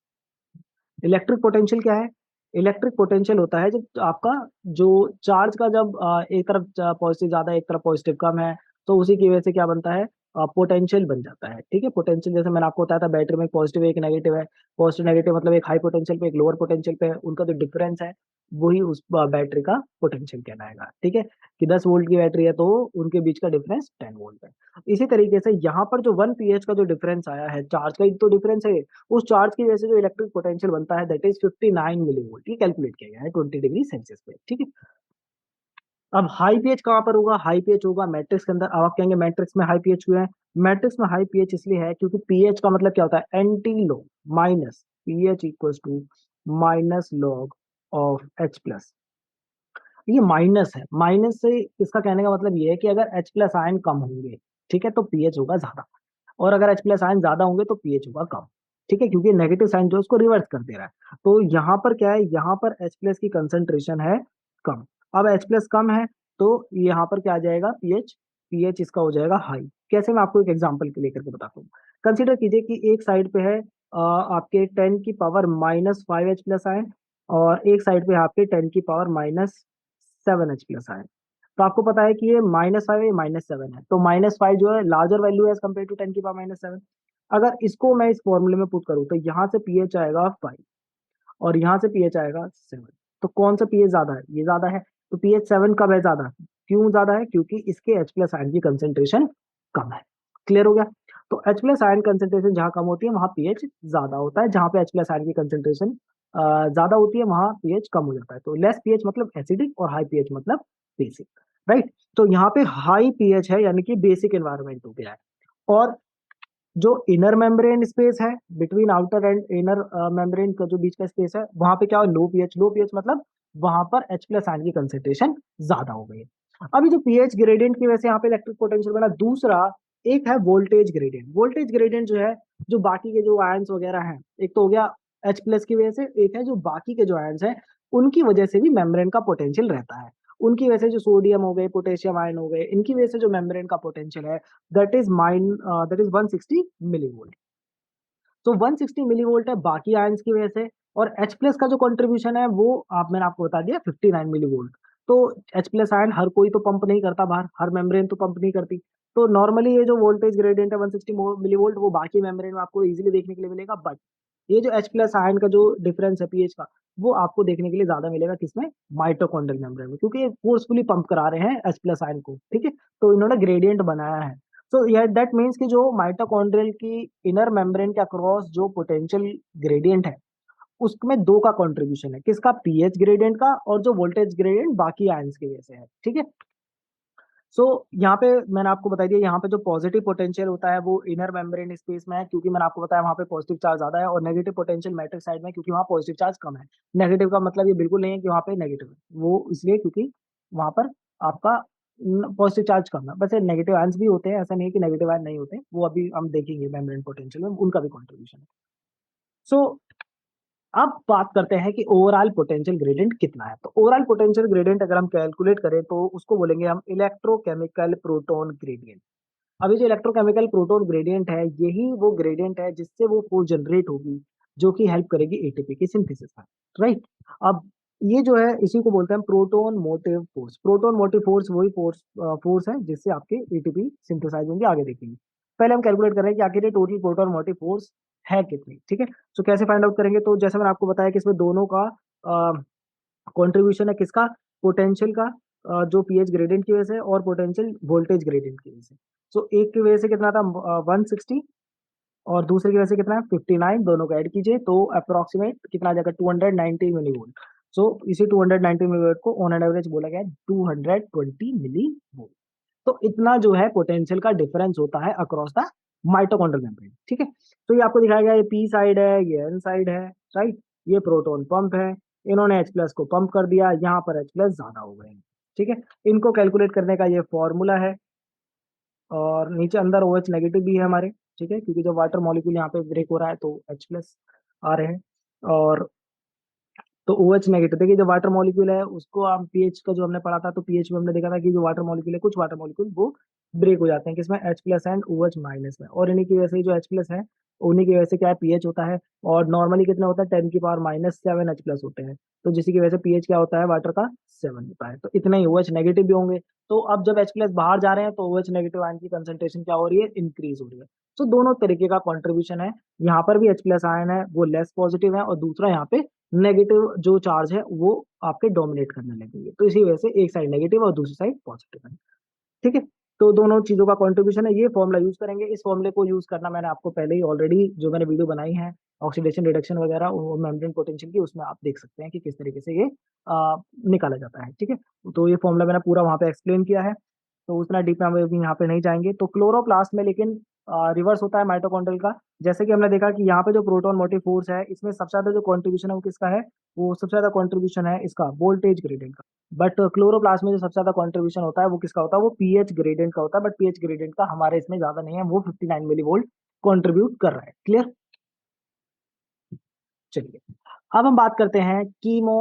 इलेक्ट्रिक पोटेंशियल क्या है? इलेक्ट्रिक पोटेंशियल होता है जब आपका जो चार्ज का जब एक तरफ पॉजिटिव ज्यादा है एक तरफ पॉजिटिव कम है, तो उसी की वजह से क्या बनता है, पोटेंशियल बन जाता है। ठीक है, पोटेंशियल जैसे मैंने आपको बताया था बैटरी में एक पॉजिटिव एक नेगेटिव है, पॉजिटिव नेगेटिव मतलब एक हाई पोटेंशियल पे एक लोअर पोटेंशियल पे है, उनका जो डिफरेंस है वही उस बैटरी का पोटेंशियल कहलाएगा। ठीक है, कि 10 वोल्ट की बैटरी है तो उनके बीच का डिफरेंस 10 वोल्ट है। इसी तरीके से यहाँ पर जो 1 pH का जो डिफरेंस आया है, चार्ज का ही तो डिफरेंस है, उस चार्ज की वजह से जो इलेक्ट्रिक पोटेंशियल बनता है दैट इज 59 मिलीवोल्ट। ये कैलकुलेट किया गया है 20 डिग्री सेल्सियस पे। ठीक है, अब हाई पीएच कहाँ पर होगा? हाई पीएच होगा मैट्रिक्स के अंदर। अब आप कहेंगे मैट्रिक्स में हाई पीएच क्यों है? मैट्रिक्स में हाई पीएच इसलिए है क्योंकि पीएच का मतलब क्या होता है, anti log minus pH equals to minus log of H+। ये माइनस है, माइनस से इसका कहने का मतलब ये है कि अगर H+ आयन कम होंगे, ठीक है, तो पीएच होगा ज्यादा, और अगर H+ आयन ज्यादा होंगे तो पीएच होगा कम। ठीक है, क्योंकि नेगेटिव साइन जो है उसको रिवर्स कर दे रहा है। तो यहाँ पर क्या है, यहाँ पर H+ की कंसंट्रेशन है कम। अब H+ कम है तो यहाँ पर क्या आ जाएगा, पीएच, पीएच इसका हो जाएगा हाई। कैसे, मैं आपको एक एग्जांपल लेकर के बताता हूँ। कंसीडर कीजिए कि एक साइड पे है आपके 10⁻⁵ आयन, और एक साइड पे है आपके 10⁻⁷ आयन। तो आपको पता है कि ये -5 है, -7 है, तो -5 जो है लार्जर वैल्यू है एज कम्पेयर टू 10⁻⁷। अगर इसको मैं इस फॉर्मूले में पुट करूँ तो यहाँ से पीएच आएगा 5 और यहाँ से पीएच आएगा 7। तो कौन सा पीएच ज्यादा है? ये ज्यादा है। तो पीएच 7 कब है ज्यादा? क्यों ज्यादा है? क्योंकि इसके H+ आयन की कंसेंट्रेशन कम है। क्लियर हो गया? तो H+ आयन कंसेंट्रेशन जहां कम होती है वहां पीएच ज्यादा होता है, जहां पे H+ आयन की कंसेंट्रेशन ज्यादा होती है वहां पीएच कम हो जाता है। तो लेस पीएच मतलब एसिडिक और हाई पीएच मतलब बेसिक। राइट, तो यहाँ पे हाई पीएच है यानी कि बेसिक एनवायरमेंट हो गया है। और जो इनर मेम्ब्रेन स्पेस है between outer and inner membrane का जो बीच का स्पेस है वहां पे क्या हो, लो पीएच। लो पीएच मतलब वहां पर H+ आयन की कंसेंट्रेशन ज्यादा हो गई है। अभी जो पीएच ग्रेडियंट की वजह से यहाँ पे इलेक्ट्रिक पोटेंशियल बना, दूसरा एक है वोल्टेज ग्रेडियंट। वोल्टेज ग्रेडियंट जो है, जो बाकी के जो आयंस वगैरह हैं, एक तो हो गया H+ की वजह से, एक है जो बाकी के जो आयंस हैं उनकी वजह से भी मेम्ब्रेन का पोटेंशियल रहता है। उनकी वजह से जो सोडियम हो गए, पोटेशियम आयन हो गए, इनकी वजह से जो मेम्ब्रेन का पोटेंशियल है दैट इज 160 मिलीवोल्ट। तो 160 मिलीवोल्ट है बाकी आयंस की वजह से। और H+ का जो कंट्रीब्यूशन है वो मैंने आपको बता दिया 59 मिलीवोल्ट। तो H+ आयन हर कोई तो पंप नहीं करता बाहर, हर मेम्ब्रेन तो पंप नहीं करती। तो नॉर्मली ये जो वोल्टेज ग्रेडियंट है 160 मिलीवोल्ट वो बाकी मेम्ब्रेन में आपको इजीली देखने के लिए मिलेगा, बट ये जो H+ आयन का जो डिफरेंस है पीएच का, वो आपको देखने के लिए ज्यादा मिलेगा किसमें, माइटोकॉन्ड्रियल मेम्ब्रेन में, क्योंकि ये फोर्सफुली पंप करा रहे हैं H+ आयन को। ठीक है, तो इन्होंने ग्रेडियंट बनाया है। सो यह दैट मीन्स कि जो माइटोकॉन्ड्रियल की इनर मेम्ब्रेन के अक्रॉस जो पोटेंशियल ग्रेडियंट है उसमें दो का कंट्रीब्यूशन है, किसका, पीएच ग्रेडियंट का, और जो वोल्टेज ग्रेडियंट बाकी आयंस की वजह से है। ठीक है, सो यहाँ पे मैंने आपको बता दिया, यहाँ पे जो पॉजिटिव पोटेंशियल होता है वो इनर मेम्ब्रेन स्पेस में है, क्योंकि मैंने आपको बताया वहाँ पे पॉजिटिव चार्ज ज्यादा है, और नेगेटिव पोटेंशियल मैट्रिक्स साइड में, क्योंकि वहाँ पॉजिटिव चार्ज कम है। नेगेटिव का मतलब ये बिल्कुल नहीं है कि वहाँ पे नेगेटिव है, वो इसलिए क्योंकि वहाँ पर आपका पॉजिटिव चार्ज कम है। वैसे नेगेटिव आयंस भी होते हैं, ऐसा नहीं है कि नेगेटिव आयन नहीं होते, वो अभी हम देखेंगे मेम्ब्रेन पोटेंशियल में उनका भी कॉन्ट्रीब्यूशन है। सो अब बात करते हैं कि ओवरऑल पोटेंशियल ग्रेडियंट कितना है। तो ओवरऑल पोटेंशियल ग्रेडियंट अगर हम कैलकुलेट करें तो उसको बोलेंगे हम इलेक्ट्रोकेमिकल प्रोटोन ग्रेडियंट। अभी जो इलेक्ट्रोकेमिकल प्रोटोन ग्रेडियंट है यही वो ग्रेडियंट है जिससे वो फोर्स जनरेट होगी जो कि हेल्प करेगी एटीपी की सिंथेसिस में। राइट, अब ये जो है इसी को बोलते हैं proton motive force. Proton motive force वही फोर्स है जिससे आपके एटीपी सिंथेसाइज होंगे, आगे देखेंगे। पहले हम कैलकुलेट करें कि आखिर ये टोटल प्रोटोन मोटिव फोर्स है कितनी। ठीक है, तो कैसे फाइंड आउट करेंगे, तो जैसे मैंने आपको बताया कि इसमें दोनों का कंट्रीब्यूशन है, किसका, पोटेंशियल का, जो पीएच ग्रेडियंट की वजह से, और पोटेंशियल वोल्टेज ग्रेडियंट की वजह से। सो एक की वजह से कितना था, 160, और दूसरे की वजह से कितना है, 59। दोनों को ऐड कीजिए तो अप्रोक्सीमेट कितना आ जाएगा, 290 मिलीवोल्ट। सो इसी 290 मिलीवोल्ट को ऑन एन एवरेज बोला गया है 220 मिलीवोल्ट। तो इतना जो है पोटेंशियल का डिफरेंस होता है अक्रॉस द माइटोकॉन्ड्रियल मेम्ब्रेन। ठीक है, तो ये आपको दिखाया गया, ये पी साइड है, ये एन साइड है। राइट, ये प्रोटॉन पंप है, इन्होंने H प्लस को पंप कर दिया, यहाँ पर H प्लस ज्यादा हो गए। ठीक है, इनको कैलकुलेट करने का ये फॉर्मूला है। और नीचे अंदर OH नेगेटिव भी है हमारे, ठीक है, क्योंकि जब वाटर मॉलिक्यूल यहाँ पे ब्रेक हो रहा है तो H प्लस आ रहे हैं। और तो OH नेगेटिव, देखिए जो वाटर मॉलिक्यूल है उसको हम पीएच का जो हमने पढ़ा था, तो पीएच में हमने देखा था कि जो वाटर मॉलिक्यूल है, कुछ वाटर मॉलिक्यूल वो ब्रेक हो जाते हैं किसमें, H plus and OH minus में, और इन्हीं की वजह से ही जो H प्लस है उन्हीं की वजह से क्या है, पीएच होता है। और नॉर्मली कितना होता है, 10⁻⁻7 H प्लस होते हैं, तो जिसकी वजह से पीएच क्या होता है वाटर का 7 होता है। तो इतना ही OH नेगेटिव भी होंगे। तो अब जब H प्लस बाहर जा रहे हैं तो OH नेगेटिव आयन की कंसंट्रेशन क्या हो रही है, इंक्रीज हो रही है। तो दोनों तरीके का कॉन्ट्रीब्यूशन है। यहाँ पर भी H प्लस आयन है वो लेस पॉजिटिव है, और दूसरा यहाँ पे नेगेटिव जो चार्ज है वो आपके डोमिनेट करने लगेंगे, तो इसी वजह से एक साइड नेगेटिव और दूसरी साइड पॉजिटिव है। ठीक है, तो दोनों चीजों का कंट्रीब्यूशन है, ये फॉर्मूला यूज करेंगे। इस फॉर्मूले को यूज करना मैंने आपको पहले ही ऑलरेडी जो मैंने वीडियो बनाई है ऑक्सीडेशन रिडक्शन वगैरह और मेम्ब्रेन पोटेंशियल की, उसमें आप देख सकते हैं कि किस तरीके से ये निकाला जाता है। ठीक है, तो ये फॉर्मूला मैंने पूरा वहां पे एक्सप्लेन किया है, तो उतना डीप में हम अभी यहाँ पे नहीं जाएंगे। तो क्लोरोप्लास्ट में लेकिन रिवर्स होता है माइटोकॉन्ड्रियल का। जैसे कि हमने देखा कि यहाँ पे जो प्रोटॉन मोटिव फोर्स है, इसमें सबसे ज्यादा जो कॉन्ट्रीब्यूशन है वो किसका है, वो सबसे ज्यादा कॉन्ट्रीब्यूशन है इसका वोल्टेज ग्रेडियंट का। बट क्लोरोप्लास्ट में जो सबसे ज्यादा कॉन्ट्रीब्यूशन होता है वो किसका होता है, वो पीएच ग्रेडियंट का होता है। बट पीएच ग्रेडियंट का हमारे इसमें ज्यादा नहीं है, वो 59 मिली वोल्ट कॉन्ट्रीब्यूट कर रहा है। क्लियर, चलिए अब हम बात करते हैं कीमो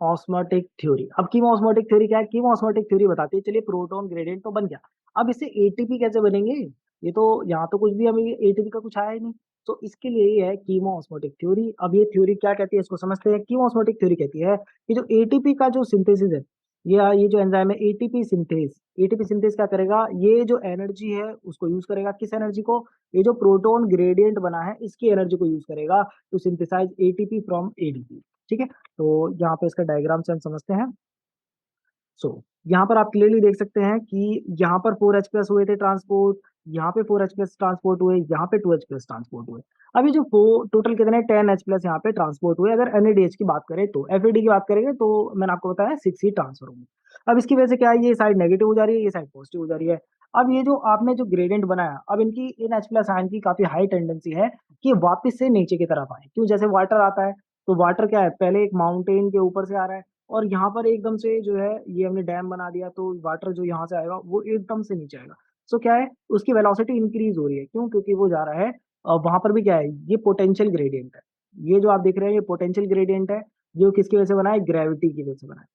ऑस्मोटिक थ्योरी। अब कीमो ऑस्मोटिक थ्योरी क्या है, कीमो ऑस्मोटिक थ्योरी बताती है, चलिए प्रोटॉन ग्रेडियंट तो बन गया, अब इससे एटीपी कैसे बनेंगे, ये तो यहाँ तो कुछ भी हमें एटीपी का कुछ आया ही नहीं। तो इसके लिए ये है कीमो ऑस्मोटिक थ्योरी। अब ये थ्योरी क्या कहती है इसको समझते हैं। कीमो ऑस्मोटिक थ्योरी कहती है कि जो एटीपी का जो सिंथेसिस है, ये जो एंजाइम है एटीपी सिंथेज, एटीपी सिंथेज क्या करेगा, ये जो एनर्जी है उसको यूज करेगा, किस एनर्जी को, ये जो प्रोटॉन ग्रेडियंट बना है इसकी एनर्जी को यूज करेगा to synthesize ATP from ADP. ठीक है, तो यहाँ पे इसका डायग्राम से हम समझते हैं। सो यहाँ पर आप क्लियरली देख सकते हैं कि यहाँ पर 4H प्लस हुए थे ट्रांसपोर्ट, यहाँ पे 4H प्लस ट्रांसपोर्ट हुए, यहाँ पे 2H प्लस ट्रांसपोर्ट हुए। अभी जो फोर टोटल कितने 10H प्लस यहाँ पे ट्रांसपोर्ट हुए। अगर NADH की बात करें तो, FAD की बात करेंगे तो मैंने आपको बताया 6 ही ट्रांसफर होंगे। अब इसकी वजह से क्या है, ये साइड नेगेटिव हो जा रही है, ये साइड पॉजिटिव हो जा रही है। अब ये जो आपने जो ग्रेडियंट बनाया, अब इनकी इन H प्लस आयन की काफी हाई टेंडेंसी है कि वापस से नीचे की तरफ आए। क्यों, जैसे वाटर आता है तो वाटर क्या है, पहले एक माउंटेन के ऊपर से आ रहा है, और यहाँ पर एकदम से जो है ये हमने डैम बना दिया, तो वाटर जो यहाँ से आएगा वो एकदम से नीचे आएगा। सो क्या है, उसकी वेलोसिटी इंक्रीज हो रही है, क्यों, क्योंकि वो जा रहा है वहां पर भी क्या है, ये पोटेंशियल ग्रेडियंट है। ये जो आप देख रहे हैं ये पोटेंशियल ग्रेडियंट है, जो किसकी वजह से बना है, ग्रेविटी की वजह से बना है।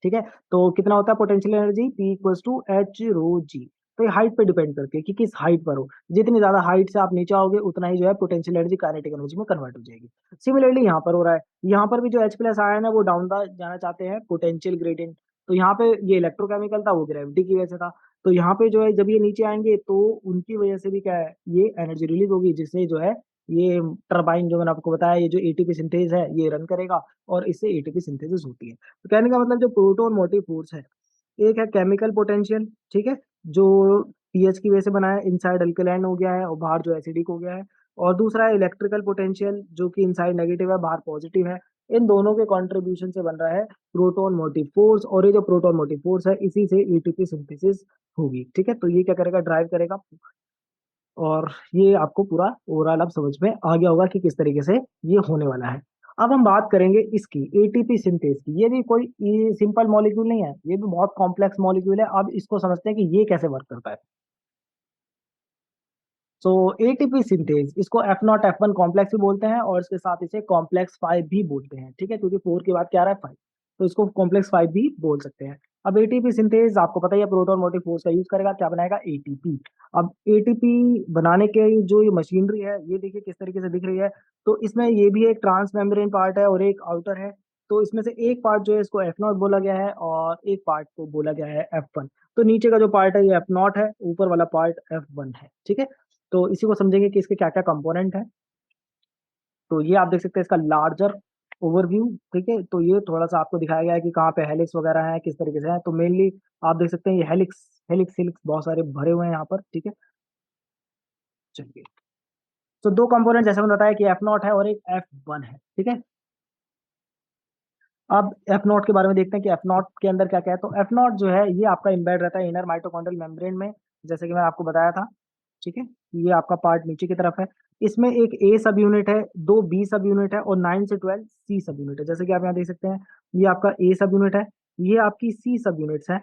ठीक है, तो कितना होता है potential energy, P = H ρg। तो ये हाइट पे डिपेंड करती है कि किस हाइट पर हो, जितनी ज्यादा हाइट से आप नीचे आओगे उतना ही जो है पोटेंशियल एनर्जी काइनेटिक एनर्जी में कन्वर्ट हो जाएगी। सिमिलरली यहाँ पर हो रहा है, यहाँ पर भी जो H प्लस आयन है वो डाउन जाना चाहते हैं पोटेंशियल ग्रेडियंट। तो यहाँ पे ये इलेक्ट्रोकेमिकल था, वो ग्रेविटी की वजह से था। तो यहाँ पे जो है जब ये नीचे आएंगे तो उनकी वजह से भी क्या है, ये एनर्जी रिलीज होगी, जिससे जो है ये टरबाइन जो मैंने आपको बताया, ये जो एटीपी सिंथेज है ये रन करेगा, और इससे एटीपी सिंथेसिस होती है। तो कहने का मतलब जो प्रोटॉन मोटिव फोर्स है, एक है केमिकल पोटेंशियल, ठीक है, जो पीएच की वजह से बना है, इनसाइड अल्कलाइन हो गया है और बाहर जो एसिडिक हो गया है। और दूसरा है इलेक्ट्रिकल पोटेंशियल, जो कि इनसाइड नेगेटिव है बाहर पॉजिटिव है। इन दोनों के कंट्रीब्यूशन से बन रहा है प्रोटॉन मोटिव फोर्स, और ये जो प्रोटॉन मोटिव फोर्स है इसी से एटीपी सिंथेसिस होगी। ठीक है, तो ये क्या करेगा, ड्राइव करेगा। और ये आपको पूरा ओवरऑल अब समझ में आ गया होगा कि किस तरीके से ये होने वाला है। अब हम बात करेंगे इसकी एटीपी सिंथेज की। ये भी कोई सिंपल मॉलिक्यूल नहीं है, ये भी बहुत कॉम्प्लेक्स मॉलिक्यूल है। अब इसको समझते हैं कि ये कैसे वर्क करता है। सो एटीपी सिंथेज, इसको F0 F1 कॉम्प्लेक्स भी बोलते हैं, और इसके साथ इसे कॉम्प्लेक्स 5 भी बोलते हैं। ठीक है, क्योंकि 4 के बाद क्या आ रहा है 5, तो इसको कॉम्प्लेक्स 5 भी बोल सकते हैं। अब एटीपी सिंथेज आपको पता ही है, प्रोटॉन मोटिव फोर्स का यूज करेगा, क्या बनाएगा, एटीपी। अब एटीपी बनाने के जो ये मशीनरी है, ये देखिए किस तरीके से दिख रही है। तो इसमें ये भी एक ट्रांस मेम्ब्रेन पार्ट है और एक आउटर है। तो इसमें से एक पार्ट जो है इसको F0 बोला गया है, और एक पार्ट को बोला गया है F1। तो नीचे का जो पार्ट है ये F0 है, ऊपर वाला पार्ट F1 है। ठीक है, तो इसी को समझेंगे कि इसके क्या क्या कंपोनेंट है। तो ये आप देख सकते हैं इसका लार्जर ओवरव्यू। ठीक है, तो ये थोड़ा सा आपको दिखाया गया है कि कहाँ पे हेलिक्स वगैरह है, किस तरीके से है। तो मेनली आप देख सकते हैं ये हेलिक्स हेलिक्स हेलिक्स बहुत सारे भरे हुए हैं यहाँ पर। ठीक है, चलिए, तो दो कंपोनेंट जैसे मैंने बताया कि F0 है और एक F1 है। ठीक है, अब F0 के बारे में देखते हैं कि F0 के अंदर क्या क्या है। तो F0 जो है ये आपका इम्बेड रहता है इनर माइटोकॉन्ड्रियल मेम्ब्रेन में, जैसे कि मैंने आपको बताया था। ठीक है, ये आपका पार्ट नीचे की तरफ है। इसमें एक ए सब यूनिट है, दो बी सब यूनिट है और 9 से 12 सी सब यूनिट है। जैसे कि आप यहाँ देख सकते हैं, ये आपका ए सब यूनिट है, ये आपकी सी सब यूनिट्स है,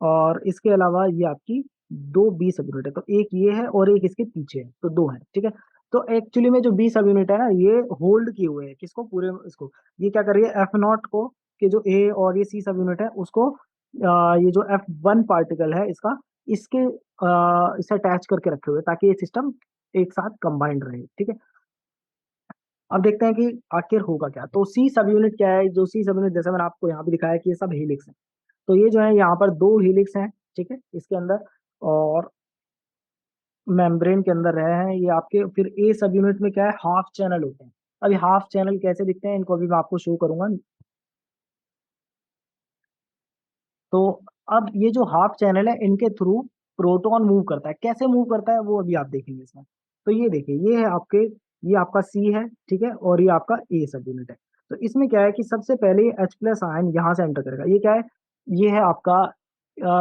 और इसके अलावा ये आपकी दो बी सब यूनिट है। तो एक ये है और एक इसके पीछे है, तो दो है, ठीक है। तो एक्चुअली में जो बी सब यूनिट है ना, ये होल्ड किए हुए है किसको, पूरे इसको। ये क्या कर रही है, एफ नॉट को, कि जो ए और ये सी सब यूनिट है उसको, ये जो F1 पार्टिकल है इसका, इसके इसे अटैच करके रखे हुए हैं, ताकि ये सिस्टम एक साथ कंबाइंड रहे, ठीक है। अब देखते हैं कि आखिर होगा क्या। तो सी सब यूनिट क्या है, जो सी सब यूनिट जैसे मैंने आपको यहाँ पे दिखाया कि ये सब हेलिक्स है। तो ये जो है यहाँ पर दो हेलिक्स हैं, ठीक है, इसके अंदर, और मेम्ब्रेन के अंदर रहे हैं ये आपके। फिर ए सब यूनिट में क्या है, हाफ चैनल होते हैं। अभी हाफ चैनल कैसे दिखते हैं, इनको अभी मैं आपको शो करूंगा। तो अब ये जो हाफ चैनल है, इनके थ्रू प्रोटॉन मूव करता है। कैसे मूव करता है वो अभी आप देखेंगे इसमें। तो ये देखिए, ये है आपके, ये आपका सी है, ठीक है, और ये आपका ए सब यूनिट है। तो इसमें क्या है कि सबसे पहले H प्लस आयन यहाँ से एंटर करेगा। ये क्या है, ये है आपका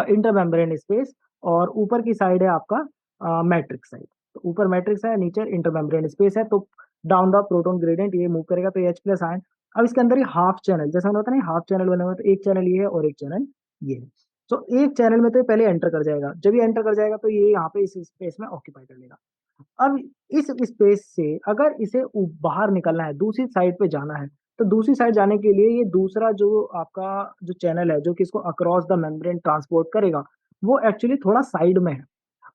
इंटरमेम्ब्रेन स्पेस, और ऊपर की साइड है आपका मैट्रिक्स साइड। तो ऊपर मैट्रिक्स है, नीचे इंटरमेम्ब्रेन स्पेस है। तो डाउन द प्रोटॉन ग्रेडियंट ये मूव करेगा, तो H प्लस आयन। अब इसके अंदर ये हाफ चैनल, जैसा मैंने बताया ना, हाफ चैनल बने हुए हैं, तो एक चैनल ये है और एक चैनल ये है। तो एक चैनल में तो ये पहले एंटर कर जाएगा। जब ये एंटर कर जाएगा तो ये यहाँ पे इस स्पेस में ऑक्यूपाई कर लेगा। अब इस स्पेस से अगर इसे बाहर निकलना है, दूसरी साइड पे जाना है, तो दूसरी साइड जाने के लिए ये दूसरा जो आपका जो चैनल है, जो कि इसको अक्रॉस द मेम्ब्रेन ट्रांसपोर्ट करेगा, वो एक्चुअली थोड़ा साइड में है।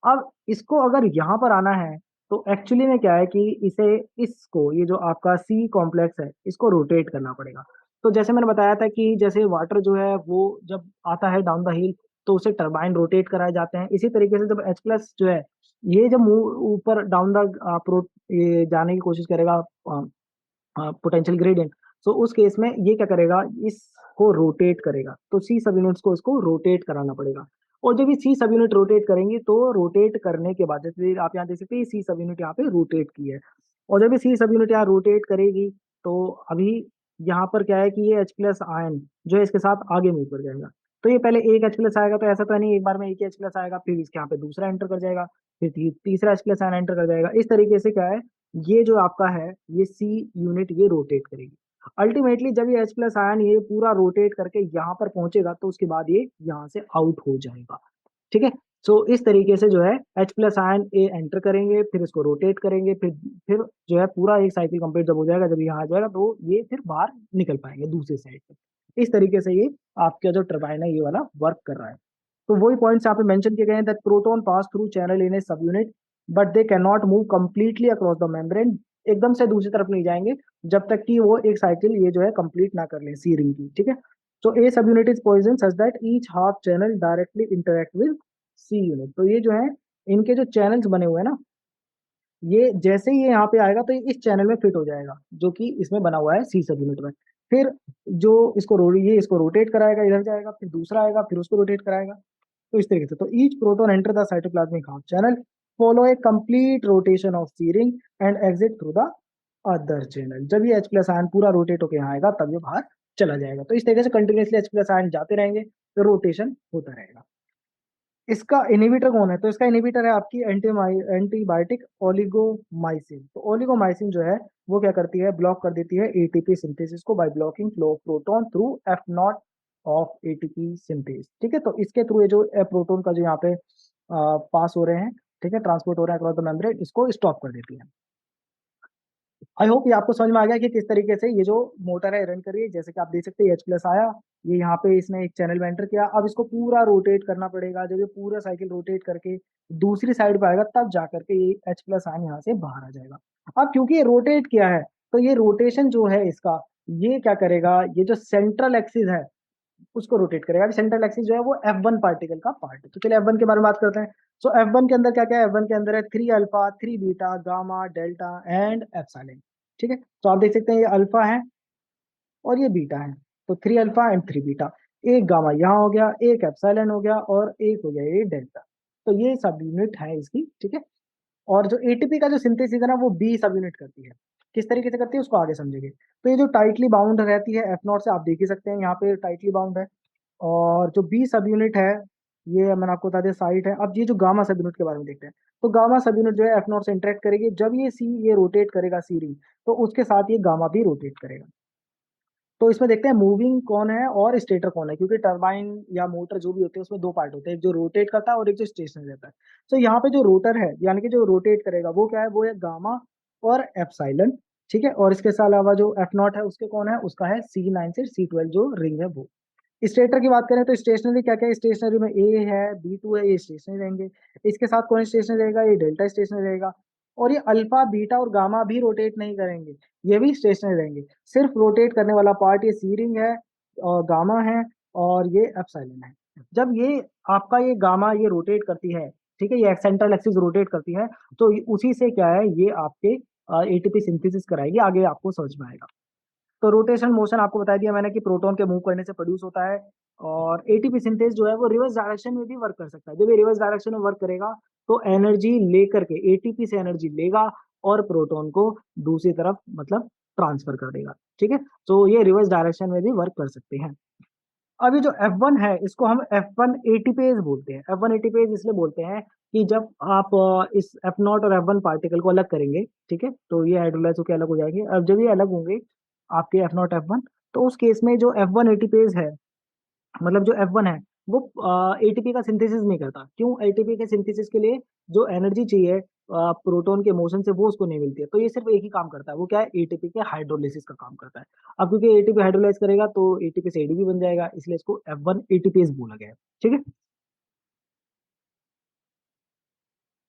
अब इसको अगर यहाँ पर आना है, तो एक्चुअली में क्या है कि इसे, इसको, ये जो आपका सी कॉम्प्लेक्स है, इसको रोटेट करना पड़ेगा। तो जैसे मैंने बताया था कि जैसे वाटर जो है वो जब आता है डाउन द हिल, तो उसे टरबाइन रोटेट कराए जाते हैं। इसी तरीके से जब H प्लस जो है, ये जब ऊपर डाउन द प्रो ये जाने की कोशिश करेगा पोटेंशियल ग्रेडियंट, तो उस केस में ये क्या करेगा, इसको रोटेट करेगा। तो सी सब यूनिट्स को इसको रोटेट कराना पड़ेगा। और जब ये सी सब यूनिट रोटेट करेंगे, तो रोटेट करने के बाद, जैसे आप यहाँ देख सकते हैं सी सब यूनिट यहाँ पे रोटेट की है, और जब ये सी सब यूनिट यहाँ रोटेट करेगी, तो अभी यहाँ पर क्या है कि ये H प्लस आयन जो है इसके साथ आगे मूव कर जाएगा। तो ये पहले एक H प्लस आएगा, तो ऐसा तो है नहीं एक बार में एक ही H प्लस आएगा, फिर इसके यहाँ पे दूसरा एंटर कर जाएगा, फिर तीसरा H प्लस आयन एंटर कर जाएगा। इस तरीके से क्या है, ये जो आपका है, ये सी यूनिट ये रोटेट करेगी। अल्टीमेटली जब ये H प्लस आयन ये पूरा रोटेट करके यहाँ पर पहुंचेगा, तो उसके बाद ये यहाँ से आउट हो जाएगा, ठीक है। सो इस तरीके से जो है H प्लस आयन ए एंटर करेंगे, फिर इसको रोटेट करेंगे, फिर जो है पूरा एक साइकिल कंप्लीट जब हो जाएगा, जब यहाँ आ जाएगा, तो ये फिर बाहर निकल पाएंगे दूसरी साइड पे। इस तरीके से ये आपका जो टर्बाइन है ये वाला वर्क कर रहा है। तो वही पॉइंट्स यहाँ पे मेंशन किए गए हैं, that proton pass through channel in ए सब unit, but they can not move completely across the membrane. एकदम से दूसरी तरफ नहीं जाएंगे जब तक कि वो एक साइकिल ये जो है कंप्लीट ना कर ले सी रिंग की, ठीक है। तो A subunit is position such that each half channel directly interact with C unit. तो ये जो है, इनके जो चैनल्स बने हुए हैं ना, ये जैसे ही ये यहाँ पे आएगा, तो ये इस चैनल में फिट हो जाएगा, जो कि इसमें बना हुआ है सी सब यूनिट में। फिर जो ये इसको रोटेट कराएगा, इधर जाएगा, फिर दूसरा आएगा, फिर उसको रोटेट कराएगा। तो इस तरीके से, तो each proton enter the cytoplasmic half channel, follow a complete rotation of C ring and exit through the other channel. जब ये H प्लस आयन पूरा रोटेट होकर यहाँ आएगा, तब ये बाहर चला जाएगा। तो इस तरीके से कंटिन्यूसली H प्लस आयन जाते रहेंगे, तो रोटेशन होता रहेगा। इसका इनहिबिटर कौन है, तो इसका इनहिबिटर है आपकी एंटीबायोटिक ओलिगोमाइसिन। तो ओलिगोमाइसिन जो है वो क्या करती है, ब्लॉक कर देती है एटीपी सिंथेसिस को, by blocking flow of proton through F not of ATP synthase, ठीक है। तो इसके थ्रू ये जो प्रोटॉन का जो यहाँ पे पास हो रहे हैं, ठीक है, ट्रांसपोर्ट हो रहे हैं अक्रॉस द मेम्ब्रेन, इसको स्टॉप कर देती है। आई होप ये आपको समझ में आ गया कि किस तरीके से ये जो मोटर है रन कर रही है। जैसे कि आप देख सकते हैं H प्लस आया, ये यहाँ पे इसने एक चैनल में एंटर किया, अब इसको पूरा रोटेट करना पड़ेगा। जब ये पूरा साइकिल रोटेट करके दूसरी साइड पे आएगा, तब जा करके ये H प्लस आयन यहाँ से बाहर आ जाएगा। अब क्योंकि ये रोटेट किया है, तो ये रोटेशन जो है इसका, ये क्या करेगा, ये जो सेंट्रल एक्सिस है उसको रोटेट करेगा। अभी सेंट्रल एक्सिस जो है वो F1 पार्टिकल का पार्ट है। तो चलिए F1 के बारे में बात करते हैं। सो F1 के अंदर क्या क्या है, F1 के अंदर है 3 alpha, 3 beta, gamma, delta and epsilon, ठीक है। तो आप देख सकते हैं ये अल्फा है और ये बीटा है। तो 3 अल्फा एंड 3 बीटा, एक गामा यहाँ हो गया, एक एप्सिलॉन हो गया, और एक हो गया ये डेल्टा। तो ये सब यूनिट है इसकी, ठीक है। और जो एटीपी का जो सिंथेसिस है ना, वो बी सब यूनिट करती है। किस तरीके से करती है उसको आगे समझेंगे। तो ये जो टाइटली बाउंड रहती है एफ नॉट से, आप देख ही सकते हैं यहाँ पे टाइटली बाउंड है। और जो बी सब यूनिट है, ये मैंने आपको बता दिया साइट है। अब ये जो गामा सब यूनिट के बारे में देखते हैं। तो गामा सब यूनिट जो है एफ नॉट से इंटरेक्ट करेगी। जब ये रोटेट करेगा सी रिंग, तो उसके साथ ये गामा भी रोटेट करेगा। तो इसमें देखते हैं मूविंग कौन है और स्टेटर कौन है, क्योंकि टरबाइन या मोटर जो भी होते हैं उसमें दो पार्ट होते हैं, एक जो रोटेट करता है और एक जो स्टेशनरी रहता है। तो यहाँ पे जो रोटर है यानी कि जो रोटेट करेगा वो क्या है, वो है गामा और एप्सिलॉन। ठीक है, और इसके अलावा जो एफ नॉट है उसके कौन है, उसका है C9 से C12 जो रिंग है वो। स्टेटर की बात करें तो स्टेशनरी क्या क्या है, स्टेशनरी में ए है, B2 है, ये स्टेशनरी रहेंगे। इसके साथ कौन स्टेशनरी रहेगा, ये डेल्टा स्टेशनरी रहेगा। और ये अल्फा बीटा और गामा भी रोटेट नहीं करेंगे, ये भी स्टेशनरी रहेंगे। सिर्फ रोटेट करने वाला पार्ट ये सी रिंग है और गामा है और ये एप्सिलॉन है। जब ये आपका ये गामा ये रोटेट करती है, ठीक है, ये सेंट्रल एक्सिस रोटेट करती है, तो उसी से क्या है, ये आपके एटीपी सिंथेसिस कराएगी, आगे आपको समझ में आएगा। तो रोटेशन मोशन आपको बता दिया मैंने कि प्रोटॉन के मूव करने से प्रोड्यूस होता है। और एटीपी सिंथेस जो है वो रिवर्स डायरेक्शन में भी वर्क कर सकता है। जब ये रिवर्स डायरेक्शन में वर्क करेगा तो एनर्जी लेकर के एटीपी से एनर्जी लेगा और प्रोटॉन को दूसरी तरफ मतलब ट्रांसफर कर देगा। ठीक है, तो ये रिवर्स डायरेक्शन में भी वर्क कर सकते हैं। अब ये जो F1 है इसको हम F1 एटीपेज बोलते हैं। F1 एटीपेज इसलिए बोलते हैं कि जब आप इस F0 और F1 पार्टिकल को अलग करेंगे, ठीक है, तो ये हाइड्रोलाइज होकर अलग हो जाएंगे। अब जब ये अलग होंगे आपके F0 F1, तो उस केस में जो F1 एटीपेज है, मतलब जो F1 है वो एटीपी का सिंथेसिस नहीं करता। क्यों, एटीपी के सिंथेसिस के लिए जो एनर्जी चाहिए प्रोटॉन के मोशन से वो उसको नहीं मिलती है, तो ये सिर्फ एक ही काम करता है, वो क्या है, एटीपी के हाइड्रोलिसिस का काम करता है। अब क्योंकि एटीपी हाइड्रोलाइज करेगा तो एटीपी से एडीपी बन जाएगा, इसलिए इसको F1 एटीपेज बोला गया है। ठीक है,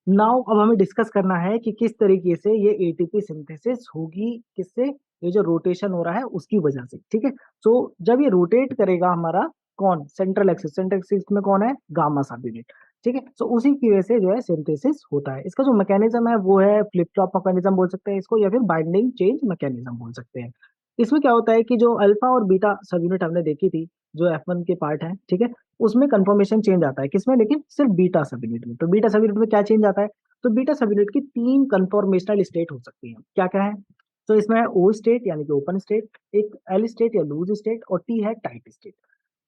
नाउ अब हमें डिस्कस करना है कि किस तरीके से ये एटीपी सिंथेसिस होगी, किससे, ये जो रोटेशन हो रहा है उसकी वजह से। ठीक है, तो जब ये रोटेट करेगा हमारा कौन, सेंट्रल एक्सिस में कौन है, गामा सब यूनिट। ठीक है, तो उसी की वजह से जो है सिंथेसिस होता है। इसका जो मैकेनिज्म है वो है फ्लिप फ्लॉप मैकेनिज्म बोल सकते हैं इसको, या फिर बाइंडिंग चेंज मैकेनिज्म बोल सकते हैं। इसमें क्या होता है कि जो अल्फा और बीटा सब यूनिट हमने देखी थी, जो F1 के पार्ट है, ठीक है, उसमें कंफर्मेशन चेंज आता है, किसमें, लेकिन सिर्फ बीटा सब यूनिट में। तो बीटा सब यूनिट में क्या चेंज आता है, तो बीटा सब यूनिट की तीन कंफर्मेशनल स्टेट हो सकती है। क्या क्या है, तो इसमें है ओ स्टेट यानी कि ओपन स्टेट, एक एल स्टेट या लूज स्टेट, और टी है टाइट स्टेट।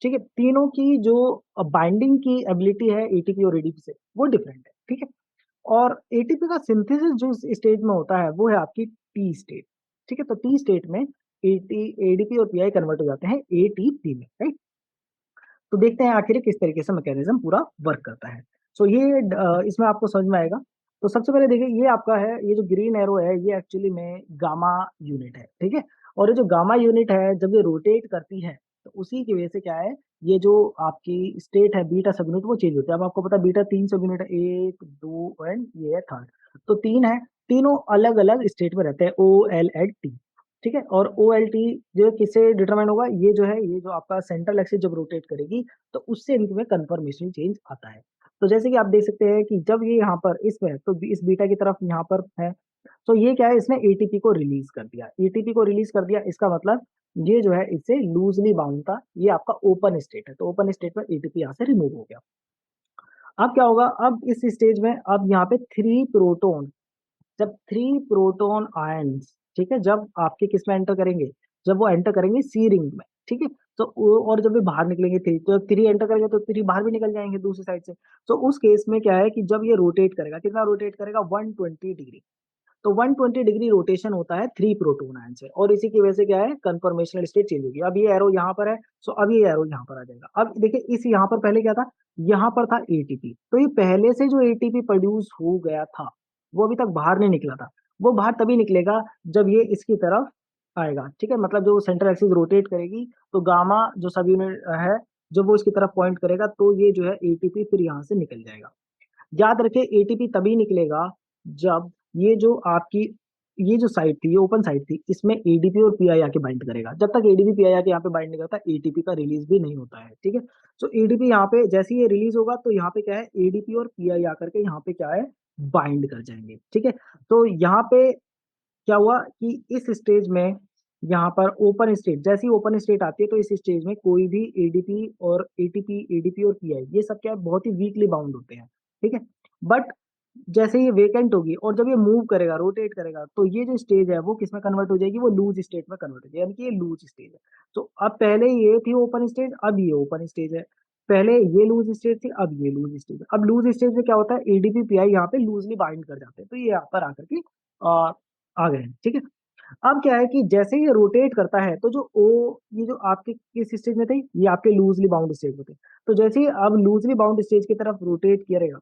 ठीक है, तीनों की जो बाइंडिंग की एबिलिटी है एटीपी और एडीपी से वो डिफरेंट है। ठीक है, और एटीपी का सिंथेसिस जो स्टेट में होता है वो है आपकी टी स्टेट। ठीक है, तो टी स्टेट में एटी एडीपी और पीआई कन्वर्ट हो जाते हैं एटीपी में, राइट। तो देखते हैं आखिर किस तरीके से मैकेनिज्म पूरा वर्क करता है। सो ये इसमें आपको समझ में आएगा। तो सबसे पहले देखिए, ये आपका है, ये जो ग्रीन एरो है ये एक्चुअली में गामा यूनिट है। ठीक है, और ये जो गामा यूनिट है जब ये रोटेट करती है तो उसी की वजह से क्या है, ये जो आपकी स्टेट है बीटा सब यूनिट वो चेंज होती है। अब आपको पता है बीटा तीन सब यूनिट है, एक दो एंड ये है थर्ड, तो तीन है। तीनों अलग अलग स्टेट में रहते हैं, OLLT। ठीक है, और OLT जो किससे डिटरमाइन होगा, ये जो है, ये जो आपका सेंट्रल एक्सिस जब रोटेट करेगी तो उससे इनमें कंफर्मेशन चेंज आता है। तो जैसे कि आप देख सकते हैं कि जब ये यहाँ पर इसमें तो इस बीटा की तरफ यहाँ पर है, तो ये क्या है, इसने एटीपी को रिलीज कर दिया। एटीपी को रिलीज कर दिया इसका मतलब ये जो है इससे लूजली बाउंड था, ये आपका ओपन स्टेट है, तो ओपन स्टेट में एटीपी यहाँ से रिमूव हो गया। अब क्या होगा, अब इस स्टेज में अब यहाँ पे थ्री प्रोटोन, जब थ्री प्रोटोन आयंस, ठीक है, जब आपके किस में एंटर करेंगे, जब वो एंटर करेंगे सी रिंग में। ठीक है, तो और जब ये बाहर निकलेंगे थ्री, तो थ्री एंटर करेंगे तो थ्री बाहर भी निकल जाएंगे दूसरी साइड से। तो उस केस में क्या है कि जब ये रोटेट करेगा, कितना रोटेट करेगा, 120 डिग्री। तो 120 डिग्री रोटेशन होता है थ्री प्रोटोन आयन से, और इसी की वजह से क्या है, कंफर्मेशनल स्टेट चेंज होगी। अब ये एरो यहाँ पर है, सो अब ये एरो यहाँ पर आ जाएगा। अब देखिए इस यहाँ पर पहले क्या था, यहाँ पर था एटीपी, तो ये पहले से जो एटीपी प्रोड्यूस हो गया था वो अभी तक बाहर नहीं निकला था। वो बाहर तभी निकलेगा जब ये इसकी तरफ आएगा। ठीक है, मतलब जो सेंट्रल एक्सिस रोटेट करेगी तो गामा जो सब यूनिट है जब वो इसकी तरफ पॉइंट करेगा तो ये जो है एटीपी फिर यहाँ से निकल जाएगा। याद रखें एटीपी तभी निकलेगा जब ये जो आपकी ये जो साइड थी, ये ओपन साइड थी, इसमें एडीपी और पीआई आके बाइंड करेगा। जब तक एडीपी पीआई आके यहाँ पे बाइंड नहीं करता एटीपी का रिलीज भी नहीं होता है। ठीक है, तो एडीपी यहाँ पे जैसे ही ये रिलीज होगा तो यहाँ पे क्या है, एडीपी और पीआई आकर के यहाँ पे क्या है, बाइंड कर जाएंगे। ठीक है, तो यहाँ पे क्या हुआ कि इस स्टेज में यहाँ पर ओपन स्टेट, जैसी ओपन स्टेट आती है तो इस स्टेज में कोई भी एडीपी और एटीपी, एडीपी और पीआई ये सब क्या है, बहुत ही वीकली बाउंड होते हैं। ठीक है, बट जैसे ये वेकेंट होगी और जब ये मूव करेगा, रोटेट करेगा, तो ये जो स्टेज है वो किस में कन्वर्ट हो जाएगी, वो लूज स्टेट में कन्वर्ट हो जाएगी, यानी कि ये लूज स्टेज है। तो अब पहले ये थी ओपन स्टेज, अब ये ओपन स्टेज है। पहले ये लूज स्टेट थी, अब ये लूज स्टेट है। अब लूज स्टेट में क्या होता है, एडीपी पीआई यहाँ पे लूजली बाइंड कर जाते हैं, तो ये यहाँ पर आकर के आ गए हैं, ठीक है। अब क्या है कि जैसे ये रोटेट करता है तो जो ओ, ये जो आपके किस स्टेज में थे, ये आपके लूजली बाउंड स्टेज में थे, तो जैसे ही अब लूजली बाउंड स्टेज की तरफ रोटेट करेगा,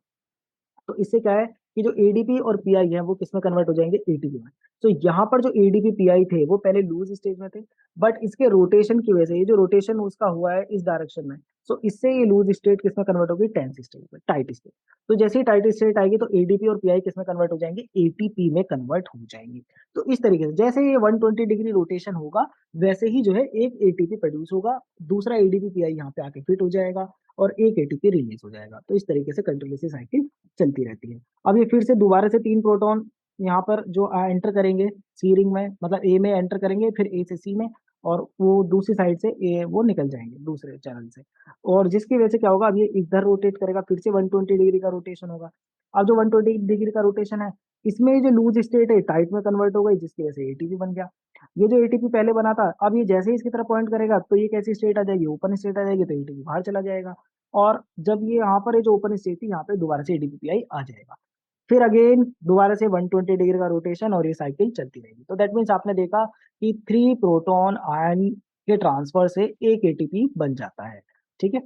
तो इससे क्या है कि जो एडीपी और पीआई है वो किसमें कन्वर्ट हो जाएंगे, एटीपी में। तो यहाँ पर जो एडीपी पीआई थे वो पहले लूज स्टेज में थे, बट इसके रोटेशन की वजह से, ये जो रोटेशन उसका हुआ है इस डायरेक्शन में, तो इससे ये लूज स्टेट किसमें कन्वर्ट होगी, टेंस स्टेट में, टाइट स्टेट। तो जैसे ही टाइट स्टेट आएगी तो एडीपी और पीआई किसमें कन्वर्ट हो जाएंगे, एटीपी में कन्वर्ट हो जाएंगे। तो इस तरीके से जैसे ये 120 डिग्री रोटेशन होगा, वैसे ही जो है एक एटीपी प्रोड्यूस होगा, दूसरा एडीपी पीआई यहाँ पे आके फिट हो जाएगा, और एक एटीपी रिलीज हो जाएगा। तो इस तरीके से कंटिन्यूअसली साइकिल चलती रहती है। अब ये फिर से दोबारा से 3 प्रोटॉन यहाँ पर जो एंटर करेंगे सी रिंग में, मतलब ए में एंटर करेंगे, फिर ए से सी में, और वो दूसरी साइड से ए वो निकल जाएंगे दूसरे चैनल से, और जिसकी वजह से क्या होगा, अब ये इधर रोटेट करेगा, फिर से 120 डिग्री का रोटेशन होगा। अब जो 120 डिग्री का रोटेशन है, इसमें जो लूज स्टेट है टाइट में कन्वर्ट हो गई, जिसकी वजह से एटीपी बन गया। ये जो एटीपी पहले बना था, अब ये जैसे ही इसकी तरफ पॉइंट करेगा तो ये कैसी स्टेट आ जाएगी, ओपन स्टेट आ जाएगी, तो एटीपी बाहर चला जाएगा। और जब ये यहाँ पर जो ओपन स्टेट थी, यहाँ पे दोबारा से एडीपी पीआई आ जाएगा, फिर अगेन दोबारा से 120 डिग्री का रोटेशन, और ये साइकिल चलती रहेगी। तो दैट मीन्स आपने देखा कि 3 प्रोटॉन आयन के ट्रांसफर से एक एटीपी बन जाता है, ठीक है।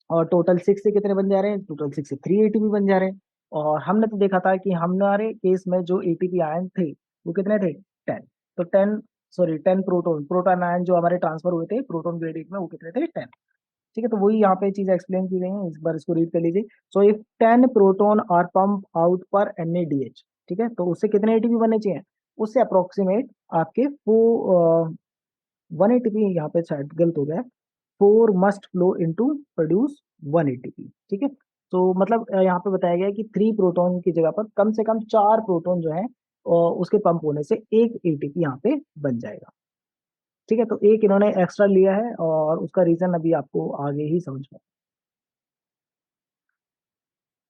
और टोटल 6 से कितने बन जा रहे हैं, टोटल 6 से 3 एटीपी बन जा रहे हैं। और हमने तो देखा था कि हमारे केस में जो एटीपी आयन थे वो कितने थे, 10। तो 10 प्रोटॉन प्रोटॉन आयन जो हमारे ट्रांसफर हुए थे प्रोटॉन ग्रेडियंट में, वो कितने थे, 10। ठीक है, तो वही यहाँ पे चीज एक्सप्लेन की गई है, इस बार इसको रीड कर लीजिए। So if 10 proton are pump out per NaDH, ठीक है, तो उससे कितने एटीपी बनने चाहिए, उससे अप्रोक्सीमेट आपके 1 एटीपी, यहाँ पे शायद गलत हो गया, 4 must flow into produce 1 ATP, ठीक है। तो मतलब यहाँ पे बताया गया है कि 3 प्रोटॉन की जगह पर कम से कम 4 प्रोटॉन जो है उसके पंप होने से एक एटीपी यहाँ पे बन जाएगा, ठीक है। तो एक इन्होंने एक्स्ट्रा लिया है, और उसका रीजन अभी आपको आगे ही समझ में।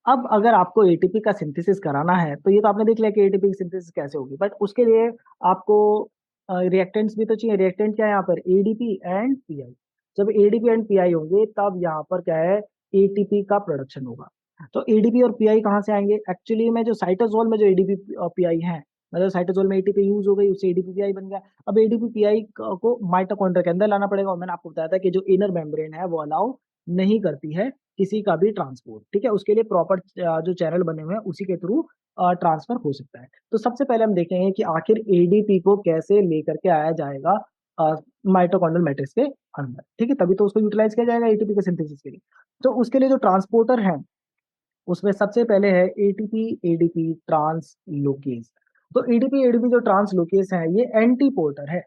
अब अगर आपको एटीपी का सिंथेसिस कराना है, तो ये तो आपने देख लिया कि एटीपी की सिंथेसिस कैसे होगी, बट उसके लिए आपको रिएक्टेंट्स भी तो चाहिए। रिएक्टेंट क्या है यहाँ पर, एडीपी एंड पीआई। जब एडीपी एंड पीआई होंगे, तब यहाँ पर क्या है, एटीपी का प्रोडक्शन होगा। तो एडीपी और पीआई कहाँ से आएंगे, एक्चुअली में जो साइटोसोल में जो एडीपी और पीआई है, मतलब साइटोसोल में एटीपी यूज हो गई, उससे एडीपी पीआई बन गया। अब एडीपी पीआई को माइटोकॉन्ड्रिया के अंदर लाना पड़ेगा, और मैंने आपको बताया था कि जो इनर मेम्ब्रेन है वो अलाउ नहीं करती है किसी का भी ट्रांसपोर्ट, ठीक है। उसके लिए प्रॉपर जो चैनल बने हुए हैं उसी के थ्रू ट्रांसफर हो सकता है। तो सबसे पहले हम देखेंगे कि आखिर एडीपी को कैसे लेकर के आया जाएगा माइटोकॉन्ड्रियल मैट्रिक्स के अंदर, ठीक है, तभी तो उसको यूटिलाइज किया जाएगा एटीपी के सिंथेसिस के लिए। तो उसके लिए जो ट्रांसपोर्टर है, उसमें सबसे पहले है एटीपी एडीपी ट्रांसलोकेज। तो एटीपी एडीपी जो ट्रांसलोकेज है, ये एंटीपोर्टर है।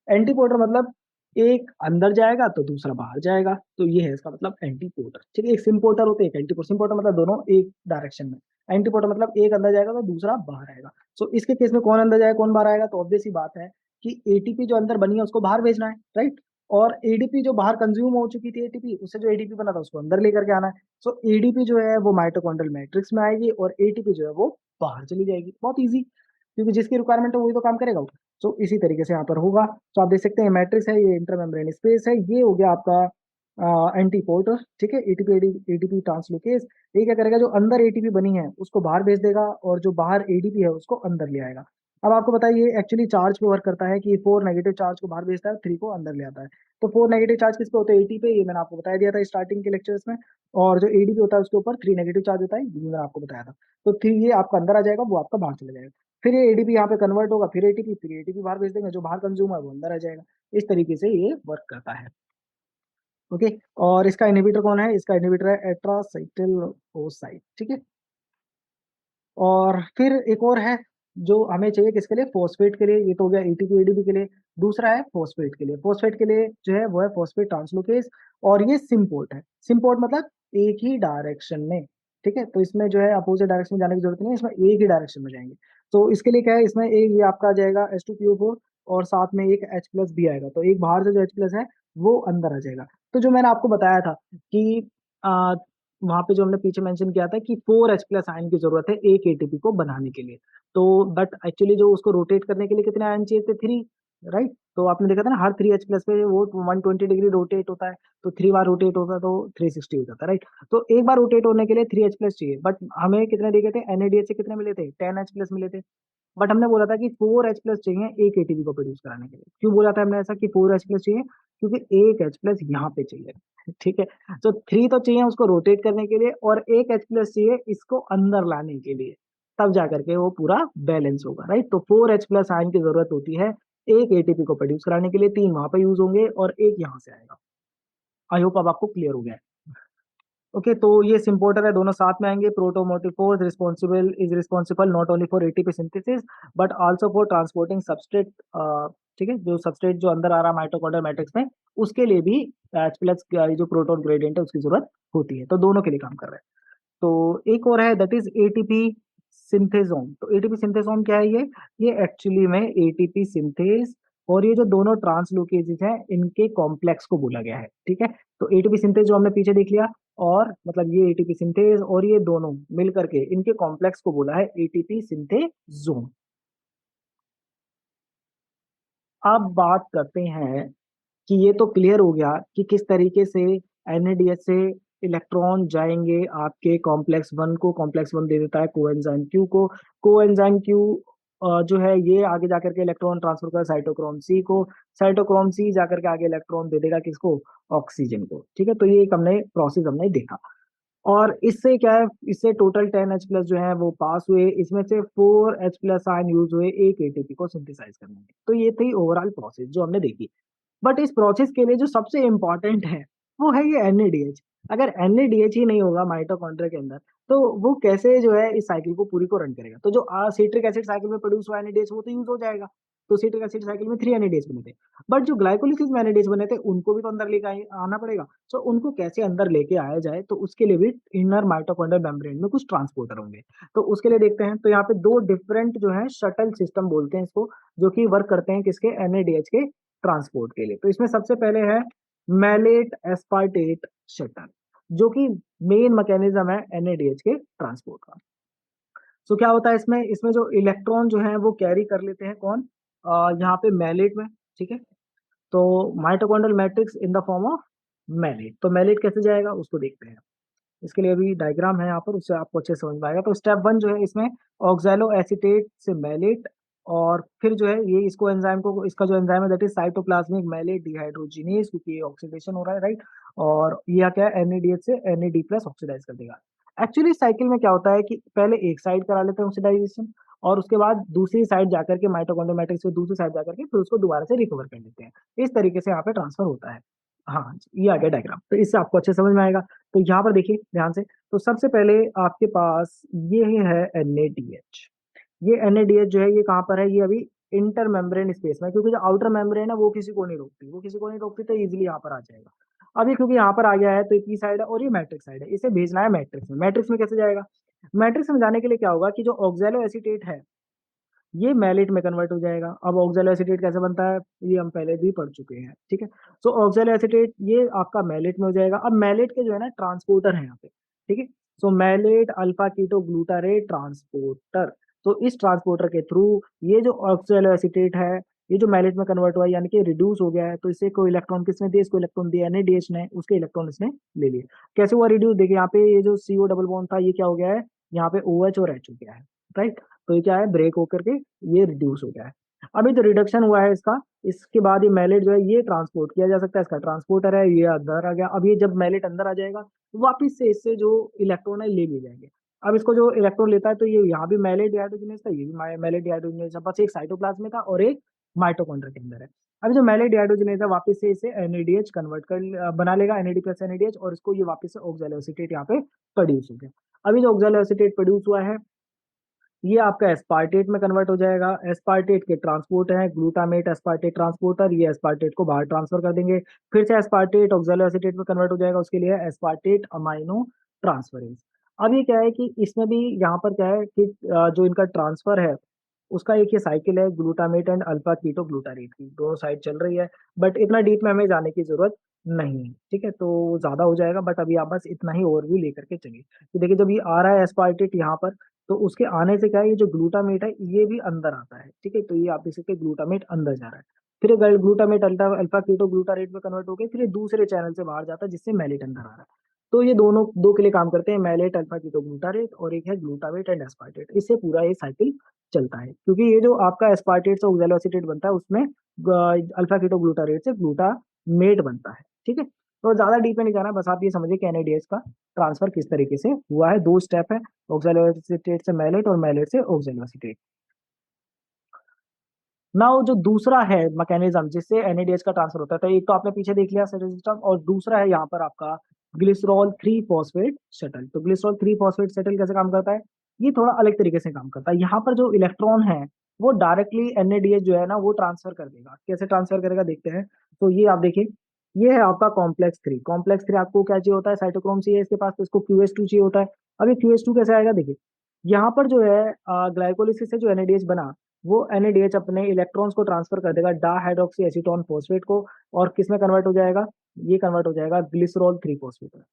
एंटीपोर्टर मतलब एक अंदर जाएगा तो दूसरा बाहर जाएगा, तो ये है इसका मतलब एंटीपोर्टर, ठीक है। एक सिम्पोर्टर होते हैं, एक एंटीपोर्टर। सिम्पोर्टर मतलब दोनों एक डायरेक्शन में, एंटीपोर्टर मतलब एक अंदर जाएगा तो दूसरा बाहर आएगा। सो इसके केस में कौन अंदर जाएगा कौन बाहर आएगा, तो ऑब्वियस ही बात है कि एटीपी जो अंदर बनी है उसको बाहर भेजना है, राइट। और एडीपी जो बाहर कंज्यूम हो चुकी थी एटीपी, उससे जो एडीपी बना था उसको अंदर लेकर के आना है। सो एडीपी जो है वो माइटोकॉन्ड्रियल मैट्रिक्स में आएगी, और एटीपी जो है वो बाहर चली जाएगी। बहुत इजी, क्योंकि जिसकी रिक्वायरमेंट है वही तो काम करेगा वो। सो इसी तरीके से यहाँ पर होगा। तो आप देख सकते हैं मैट्रिक्स है, ये इंटरमेम्ब्रेन स्पेस है, ये हो गया आपका एंटीपोर्टर, ठीक है। एटीपी एडीपी ट्रांसलोकेज, ये क्या करेगा, जो अंदर एटीपी बनी है उसको बाहर भेज देगा, और जो बाहर एडीपी है उसको अंदर ले आएगा। अब आपको बताइए एक्चुअली चार्ज पे वर्क करता है कि 4 नेगेटिव चार्ज को बाहर भेजता है, 3 को अंदर ले आता है। तो 4 नेगेटिव चार्ज किस पे होते हैं, एटी पे, ये मैंने आपको बता दिया था स्टार्टिंग के लेक्चर्स में। और जो एडीपी होता है उसके ऊपर 3 नेगेटिव चार्ज होता है, ये मैंने आपको बताया था। तो 3 ये आपका अंदर आ जाएगा, वो आपका बाहर चला जाएगा। फिर ये एडीपी यहाँ पे कन्वर्ट होगा, फिर एटीपी बाहर भेज देंगे, जो बाहर कंज्यूम है वो अंदर आ जाएगा। इस तरीके से ये वर्क करता है, ओके। और इसका इनहिबिटर कौन है, इसका इनहिबिटर है एट्रासाइटिल ओसाइट, ठीक है। और फिर एक और है जो हमें चाहिए किसके लिए, फोस्फेट के लिए। ये तो हो गया एटीपी एडीपी के लिए। दूसरा है फोस्फेट के लिए। फोस्फेट के लिए जो है वो है फोस्फेट ट्रांसलोकेज, और ये सिम्पोर्ट है। सिम्पोर्ट मतलब एक ही डायरेक्शन में, ठीक है। तो इसमें जो है अपोजिट डायरेक्शन में जाने की जरूरत नहीं है, इसमें एक ही डायरेक्शन में जाएंगे। तो इसके लिए क्या है, इसमें एक ये आपका आ जाएगा H2PO4, और साथ में एक H+ भी आएगा। तो एक बाहर से जो H+ है वो अंदर आ जाएगा। तो जो मैंने आपको बताया था कि वहां पे जो हमने पीछे मेंशन किया था कि 4H+ आयन की जरूरत है एक एटीपी को बनाने के लिए। तो बट एक्चुअली जो उसको रोटेट करने के लिए कितने आयन चाहिए थे, 3, राइट। तो आपने देखा था ना, हर 3H+ पे वो 120 डिग्री रोटेट होता है, तो 3 बार रोटेट होता है तो 360 हो जाता है, राइट। तो एक बार रोटेट होने के लिए 3H+ चाहिए, बट हमें कितने दिए गए थे, NADH से कितने मिले थे, 10H+ मिले थे। बट हमने बोला था कि 4H+ चाहिए एक एटीपी को प्रोड्यूस कराने के लिए। क्यों बोला था हमने ऐसा कि 4H+ चाहिए, क्योंकि एक H+ यहाँ पे चाहिए। ठीक है, तो 3 तो चाहिए उसको रोटेट करने के लिए, और एक H+ चाहिए इसको अंदर लाने के लिए, तब जाकर के वो पूरा बैलेंस होगा, राइट। तो 4H+ आयन की जरूरत होती है एक एटीपी को प्रोड्यूस कराने के लिए। 3 वहां पे यूज होंगे और एक यहाँ से आएगा। आई होप अब आपको क्लियर हो गया है। ओके, तो ये सिम्पोर्टर है, दोनों साथ में आएंगे। Protomotive force responsible is responsible not only for ATP synthesis but also for transporting substrate. ठीक है, जो सबस्ट्रेट जो अंदर आ रहा है माइटोकॉन्ड्रियल मैट्रिक्स में, उसके लिए भी H+ जो प्रोटोन ग्रेडियंट है उसकी जरूरत होती है। तो दोनों के लिए काम कर रहा है। तो एक और है, दैट इज एटीपी सिंथेसोम। तो एटीपी सिंथेसोम क्या है, ये एक्चुअली में एटीपी सिंथेस और ये जो दोनों ट्रांसलोकेजेस हैं इनके कॉम्प्लेक्स को बोला गया है। ठीक है, तो एटीपी सिंथेस जो हमने पीछे देख लिया, और मतलब ये एटीपी सिंथेस और ये दोनों मिलकर के इनके कॉम्प्लेक्स को बोला है एटीपी सिंथेसोम। अब बात करते हैं कि ये तो क्लियर हो गया कि किस तरीके से NADH से इलेक्ट्रॉन जाएंगे आपके कॉम्प्लेक्स 1 को। कॉम्प्लेक्स 1 दे देता है कोएंजाइम क्यू को। कोएंजाइम क्यू जो है ये आगे जाकर के इलेक्ट्रॉन ट्रांसफर कर साइटोक्रोम सी को। साइटोक्रोम सी जाकर के आगे इलेक्ट्रॉन दे देगा किसको, ऑक्सीजन को। ठीक है, तो ये एक हमने प्रोसेस हमने देखा। और इससे क्या है, इससे टोटल 10H+ जो है वो पास हुए, इसमें से 4H+ आयन यूज हुए एक एटीपी को सिंथेसाइज करने में। तो ये थी ओवरऑल प्रोसेस जो हमने देखी। बट इस प्रोसेस के लिए जो सबसे इंपॉर्टेंट है वो है ये NADH। अगर NADH ही नहीं होगा माइटोकॉन्ड्रिया के अंदर, तो वो कैसे जो है इस साइकिल को पूरी को रन करेगा। तो जो सिट्रिक एसिड साइकिल में प्रोड्यूस हुआ NADH वो तो यूज हो जाएगा। तो सिट्रिक एसिड साइकिल में 3 NADH बने थे, बट जो ग्लाइकोलिसिस में NADH बने थे उनको भी तो अंदर लेके आना पड़ेगा। तो उनको कैसे अंदर लेके आया जाए, तो उसके लिए भी इनर माइटोकॉन्ड्रियल मेम्ब्रेन में कुछ ट्रांसपोर्टर होंगे। तो उसके लिए देखते हैं, तो यहाँ पे दो डिफरेंट जो है शटल सिस्टम बोलते हैं इसको, जो कि वर्क करते हैं किसके, NADH के ट्रांसपोर्ट के लिए। तो इसमें सबसे पहले है मैलेट एस्पार्टेट शटल, जो कि मेन मैकेनिज्म है NADH के ट्रांसपोर्ट का। तो क्या होता है इसमें, इसमें जो इलेक्ट्रॉन जो है वो कैरी कर लेते हैं कौन, यहाँ पे मैलेट में। ठीक है, तो mitochondrial matrix in the form of malate. तो मैलेट कैसे जाएगा उसको देखते हैं। इसके लिए अभी डायग्राम है यहाँ पर, उससे आपको अच्छे से समझ में आएगा। तो स्टेप 1 जो है इसमें ऑक्सैलो एसीटेट से मैलेट, और फिर जो है ये इसको एंजाइम को, इसका जो एंजाइम है that is cytoplasmic malate dehydrogenase, क्योंकि ये ऑक्सीडेशन हो रहा है, राइट। और ये क्या है, NADH से NAD+ ऑक्सीडाइज कर देगा। एक्चुअली साइकिल में क्या होता है कि पहले एक साइड करा लेते हैं ऑक्सीडाइजेशन, और उसके बाद दूसरी साइड जाकर के माइटोकॉन्ड्रियल मैट्रिक्स से दूसरी साइड जाकर के फिर उसको दोबारा से रिकवर कर लेते हैं। इस तरीके से यहाँ पे ट्रांसफर होता है। हाँ, ये आ गया डायग्राम, तो इससे आपको अच्छे समझ में आएगा। तो यहाँ पर देखिए ध्यान से, तो सबसे पहले आपके पास ये है NADH। ये NADH जो है ये कहाँ पर है, ये अभी इंटर मेम्ब्रेन स्पेस में, क्योंकि जो आउटर मेम्ब्रेन है वो किसी को नहीं रोकती, वो किसी को नहीं रोकती, तो इजीली यहाँ पर आ जाएगा। अभी क्योंकि यहाँ पर आ गया है, तो ये पी साइड है और ये मैट्रिक्स साइड है, इसे भेजना है मैट्रिक्स में। मैट्रिक्स में कैसे जाएगा, मैट्रिक्स में जाने के लिए क्या होगा कि जो ऑक्सैलो एसीटेट है ये मैलेट में कन्वर्ट हो जाएगा। अब ऑक्सैलो एसीटेट कैसे बनता है, ये हम पहले भी पढ़ चुके हैं। ठीक है, तो ऑक्सैलो एसीटेट ये आपका मैलेट में हो जाएगा। अब मैलेट के जो है ना ट्रांसपोर्टर है यहाँ पे। ठीक है, so malate alpha ketoglutarate transporter. तो इस ट्रांसपोर्टर के थ्रू ये जो ऑक्सैलो एसीटेट है, ये जो मैलेट में कन्वर्ट हुआ है, यानी कि रिड्यूस हो गया है, तो इससे कोई इलेक्ट्रॉन किसने दिया, इसको इलेक्ट्रॉन दिया NADH ने, उसके इलेक्ट्रॉन इसने ले लिए। कैसे हुआ रिड्यूस, देखिए यहाँ पे ये जो CO डबल बॉन्ड था ये क्या हो गया है, यहाँ पे OH और H हो गया है, राइट। तो ये क्या है, ब्रेक होकर के ये रिड्यूस हो गया है। अभी तो रिडक्शन हुआ है इसका, इसके बाद ये मैलेट जो है ये ट्रांसपोर्ट किया जा सकता है, इसका ट्रांसपोर्टर है, ये अंदर आ गया। अब ये जब मैलेट अंदर आ जाएगा तो वापिस से इससे जो इलेक्ट्रॉन है ले लिए जाएंगे। अब इसको जो इलेक्ट्रॉन लेता है, तो ये यहाँ भी मैलेट डिहाइड्रोजनेज था, ये भी मैलेट डिहाइड्रोजनेज था, बस एक साइटोप्लाज्म में था और एक माइटोकॉन्ड्रिया के अंदर है। अभी जो मैलेट डिहाइड्रोजनेज है वापिस से इसे NADH कन्वर्ट कर बना लेगा, NAD+ NADH, और इसको ये वापिस से ऑक्सैलो एसीटेट यहाँ पे प्रोड्यूस हो गया। अभी जो ऑक्सैलो एसीटेट प्रोड्यूस हुआ है ये आपका एस्पार्टेट में कन्वर्ट हो जाएगा। एस्पार्टेट के ट्रांसपोर्ट है ग्लूटामेट एस्पार्टेट ट्रांसपोर्टर, ये एस्पार्टेट को बाहर ट्रांसफर कर देंगे। फिर से एस्पार्टेट ऑक्सैलो एसीटेट में कन्वर्ट हो जाएगा, उसके लिए एस्पार्टेट अमाइनो ट्रांसफरेज। अब ये क्या है कि इसमें भी यहाँ पर क्या है कि जो इनका ट्रांसफर है उसका एक ही साइकिल है, glutamate and alpha ketoglutarate की दोनों साइड चल रही है। बट इतना डीप में हमें जाने की जरूरत नहीं है, ठीक है, तो ज्यादा हो जाएगा। बट अभी आप बस इतना ही ओवरव्यू लेकर के चलिए कि देखिए जब ये आ रहा है एस्पार्टेट यहाँ पर, तो उसके आने से क्या है, ये जो ग्लूटामेट है ये भी अंदर आता है। ठीक है, तो ये आप देख सकते हैं ग्लूटामेट अंदर जा रहा है। फिर ये glutamate alpha alpha ketoglutarate में कन्वर्ट होकर फिर ये दूसरे चैनल से बाहर जाता है जिससे मैलेट अंदर आ रहा है। तो ये दोनों दो के लिए काम करते हैं, मैलेट अल्फा कीटो ग्लूटारेट, और एक है ग्लूटामेट एंड एस्पार्टेट। इससे पूरा ये साइकिल चलता है, क्योंकि ये जो आपका एस्पार्टेट से ऑक्सैलोएसिटेट बनता है उसमें अल्फा कीटो ग्लूटारेट से ग्लूटामेट बनता है। ठीक है, तो ज्यादा डीप में नहीं जाना, बस आप ये समझिए कि एनएडीएच का ट्रांसफर किस तरीके से हुआ है। दो स्टेप है, ऑक्सैलोएसिटेट से मैलेट और मैलेट से ऑक्सैलोएसिटेट। नाउ जो दूसरा है मैकेनिज्म जिससे एनएडीएच का ट्रांसफर होता है, तो एक तो आपने पीछे देख लिया सिस्टम, और दूसरा है यहाँ पर आपका ग्लिसरॉल 3 फॉस्फेट शटल। तो ग्लिसरॉल 3 फॉस्फेट शटल कैसे काम करता है, ये थोड़ा अलग तरीके से काम करता है। यहाँ पर जो इलेक्ट्रॉन है वो डायरेक्टली एनएडीएच जो है ना वो ट्रांसफर कर देगा। कैसे ट्रांसफर करेगा देखते हैं। तो ये आप देखिए, ये है आपका कॉम्प्लेक्स 3। कॉम्प्लेक्स 3 आपको क्या चाहिए होता है, साइटोक्रोम चाहिए इसके पास, तो इसको QS2 चाहिए होता है। अब ये QS2 कैसे आएगा देखिए, यहाँ पर जो है ग्लाइकोलिसिस से जो एनएडीएच बना, वो एनएडीएच अपने इलेक्ट्रॉन्स को ट्रांसफर कर देगा डाहाइड्रोक्सी एसीटोन फॉस्फेट को, और किस में कन्वर्ट हो जाएगा, ये कन्वर्ट हो जाएगा ग्लिसरॉल 3 फॉस्फेट में।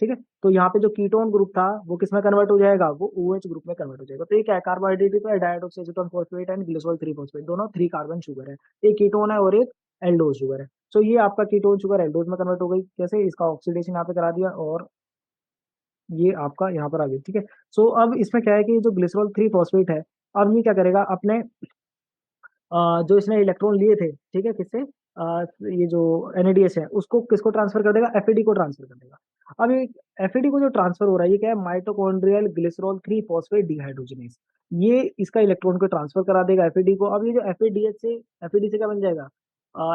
ठीक है, तो यहाँ पे जो कीटोन ग्रुप था वो किस में कन्वर्ट हो जाएगा, वो OH ग्रुप में कन्वर्ट हो जाएगा। तो ये क्या है, कार्बोहाइड्रेट है, dihydroxy acetone phosphate and glycerol 3 phosphate, दोनों 3 कार्बन शुगर है। एक कीटोन है और एक एल्डोज शुगर है। तो ये आपका कीटोन शुगर एल्डोज में कन्वर्ट हो गई, कैसे, इसका ऑक्सीडेशन यहाँ पे करा दिया, और ये आपका यहाँ पर आ गया। ठीक है, सो अब इसमें क्या है कि जो ग्लिसरॉल 3 फॉस्फेट है, अब ये क्या करेगा, अपने जो इसने इलेक्ट्रॉन लिए थे, ठीक है, किससे, ये जो एनएडीएच है उसको किसको ट्रांसफर कर देगा, एफएडी को ट्रांसफर कर देगा। अब ये एफएडी को जो ट्रांसफर हो रहा है ये क्या है, माइटोकॉन्ड्रियल ग्लिसरॉल 3 फॉस्फेट डिहाइड्रोजनेज। ये इसका इलेक्ट्रॉन को ट्रांसफर करा देगा एफएडी को। अब ये जो एफएडी से क्या बन जाएगा,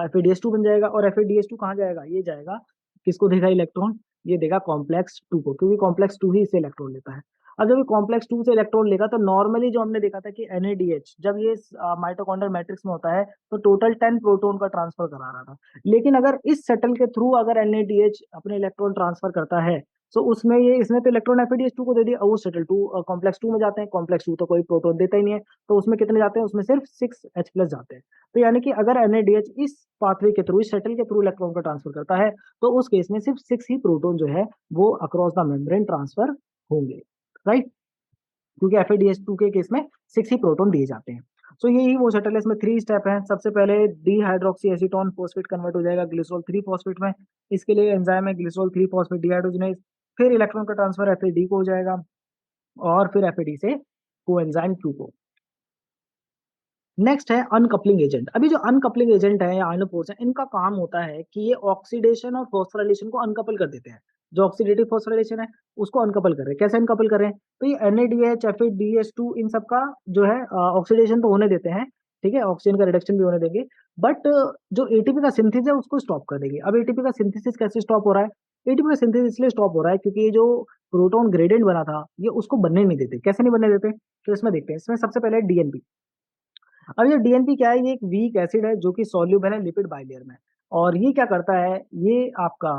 एफएडीएच 2 बन जाएगा, और एफएडीएच 2 कहाँ जाएगा, ये जाएगा, किसको देगा इलेक्ट्रॉन, ये देगा कॉम्प्लेक्स 2 को, क्योंकि कॉम्प्लेक्स 2 ही इससे इलेक्ट्रॉन लेता है। अब जब ये कॉम्प्लेक्स 2 से इलेक्ट्रॉन लेगा तो नॉर्मली जो हमने देखा था कि एनएडीएच जब ये माइटोकॉन्ड्रियल मैट्रिक्स में होता है तो टोटल 10 प्रोटॉन का ट्रांसफर करा रहा था। लेकिन अगर इस शटल के थ्रू अगर एनएडीएच अपने इलेक्ट्रॉन ट्रांसफर करता है, तो उसमें ये इसने तो इलेक्ट्रॉन एफएडीएच 2 को दे दिया, और वो शटल 2 कॉम्प्लेक्स 2 में जाते हैं। कॉम्प्लेक्स 2 तो कोई प्रोटॉन देता ही नहीं है, तो उसमें कितने जाते हैं, उसमें सिर्फ 6H+ जाते हैं। तो यानी कि अगर एनएडीएच इस पाथवे के थ्रू, इस शटल के थ्रू इलेक्ट्रॉन को ट्रांसफर करता है, तो उस केस में सिर्फ 6 ही प्रोटॉन जो है वो अक्रॉस द मेम्ब्रेन ट्रांसफर होंगे, राइट, क्योंकि एफएडीएच 2 के केस में 6 ही प्रोटॉन दिए जाते हैं। सो यही वो शटल है, इसमें 3 स्टेप है। सबसे पहले डिहाइड्रोक्सी एसीटोन फॉस्फेट कन्वर्ट हो जाएगा ग्लिसरॉल 3 फॉस्फेट में, इसके लिए एंजाइम है ग्लिसरॉल 3 फॉस्फेट डिहाइड्रोजनेज। फिर इलेक्ट्रॉन का ट्रांसफर एफएडी को हो जाएगा, और फिर एफएडी से कोएंजाइम Q को। नेक्स्ट है अनकपलिंग एजेंट। अभी जो अनकपलिंग एजेंट है या आयनोपोर्स है, इनका काम होता है कि ये ऑक्सीडेशन और फॉस्फोराइलेशन को अनकपल कर देते हैं। जो ऑक्सीडेटिव फॉस्फोराइलेशन है उसको अनकपल कर रहे हैं। कैसे अनकपल कर रहे हैं, तो ये NADH FADH2 इन सब का जो है ऑक्सीडेशन तो होने देते हैं, ठीक है, ऑक्सीजन का रिडक्शन भी होने देंगे, बट जो एटीपी का सिंथेसिस है उसको स्टॉप कर देंगे। अब एटीपी का सिंथेसिस कैसे स्टॉप हो रहा है, एटीपी का सिंथेसिस इसलिए स्टॉप हो रहा है क्योंकि ये जो प्रोटॉन ग्रेडियंट बना था ये उसको बनने नहीं देते। कैसे नहीं बनने देते, तो इसमें देखते हैं। इसमें सबसे पहले डीएनपी। अब ये डीएनपी क्या है, ये एक वीक एसिड है जो कि सॉल्यूबल है लिपिड बाइलेयर में। और ये क्या करता है, ये आपका,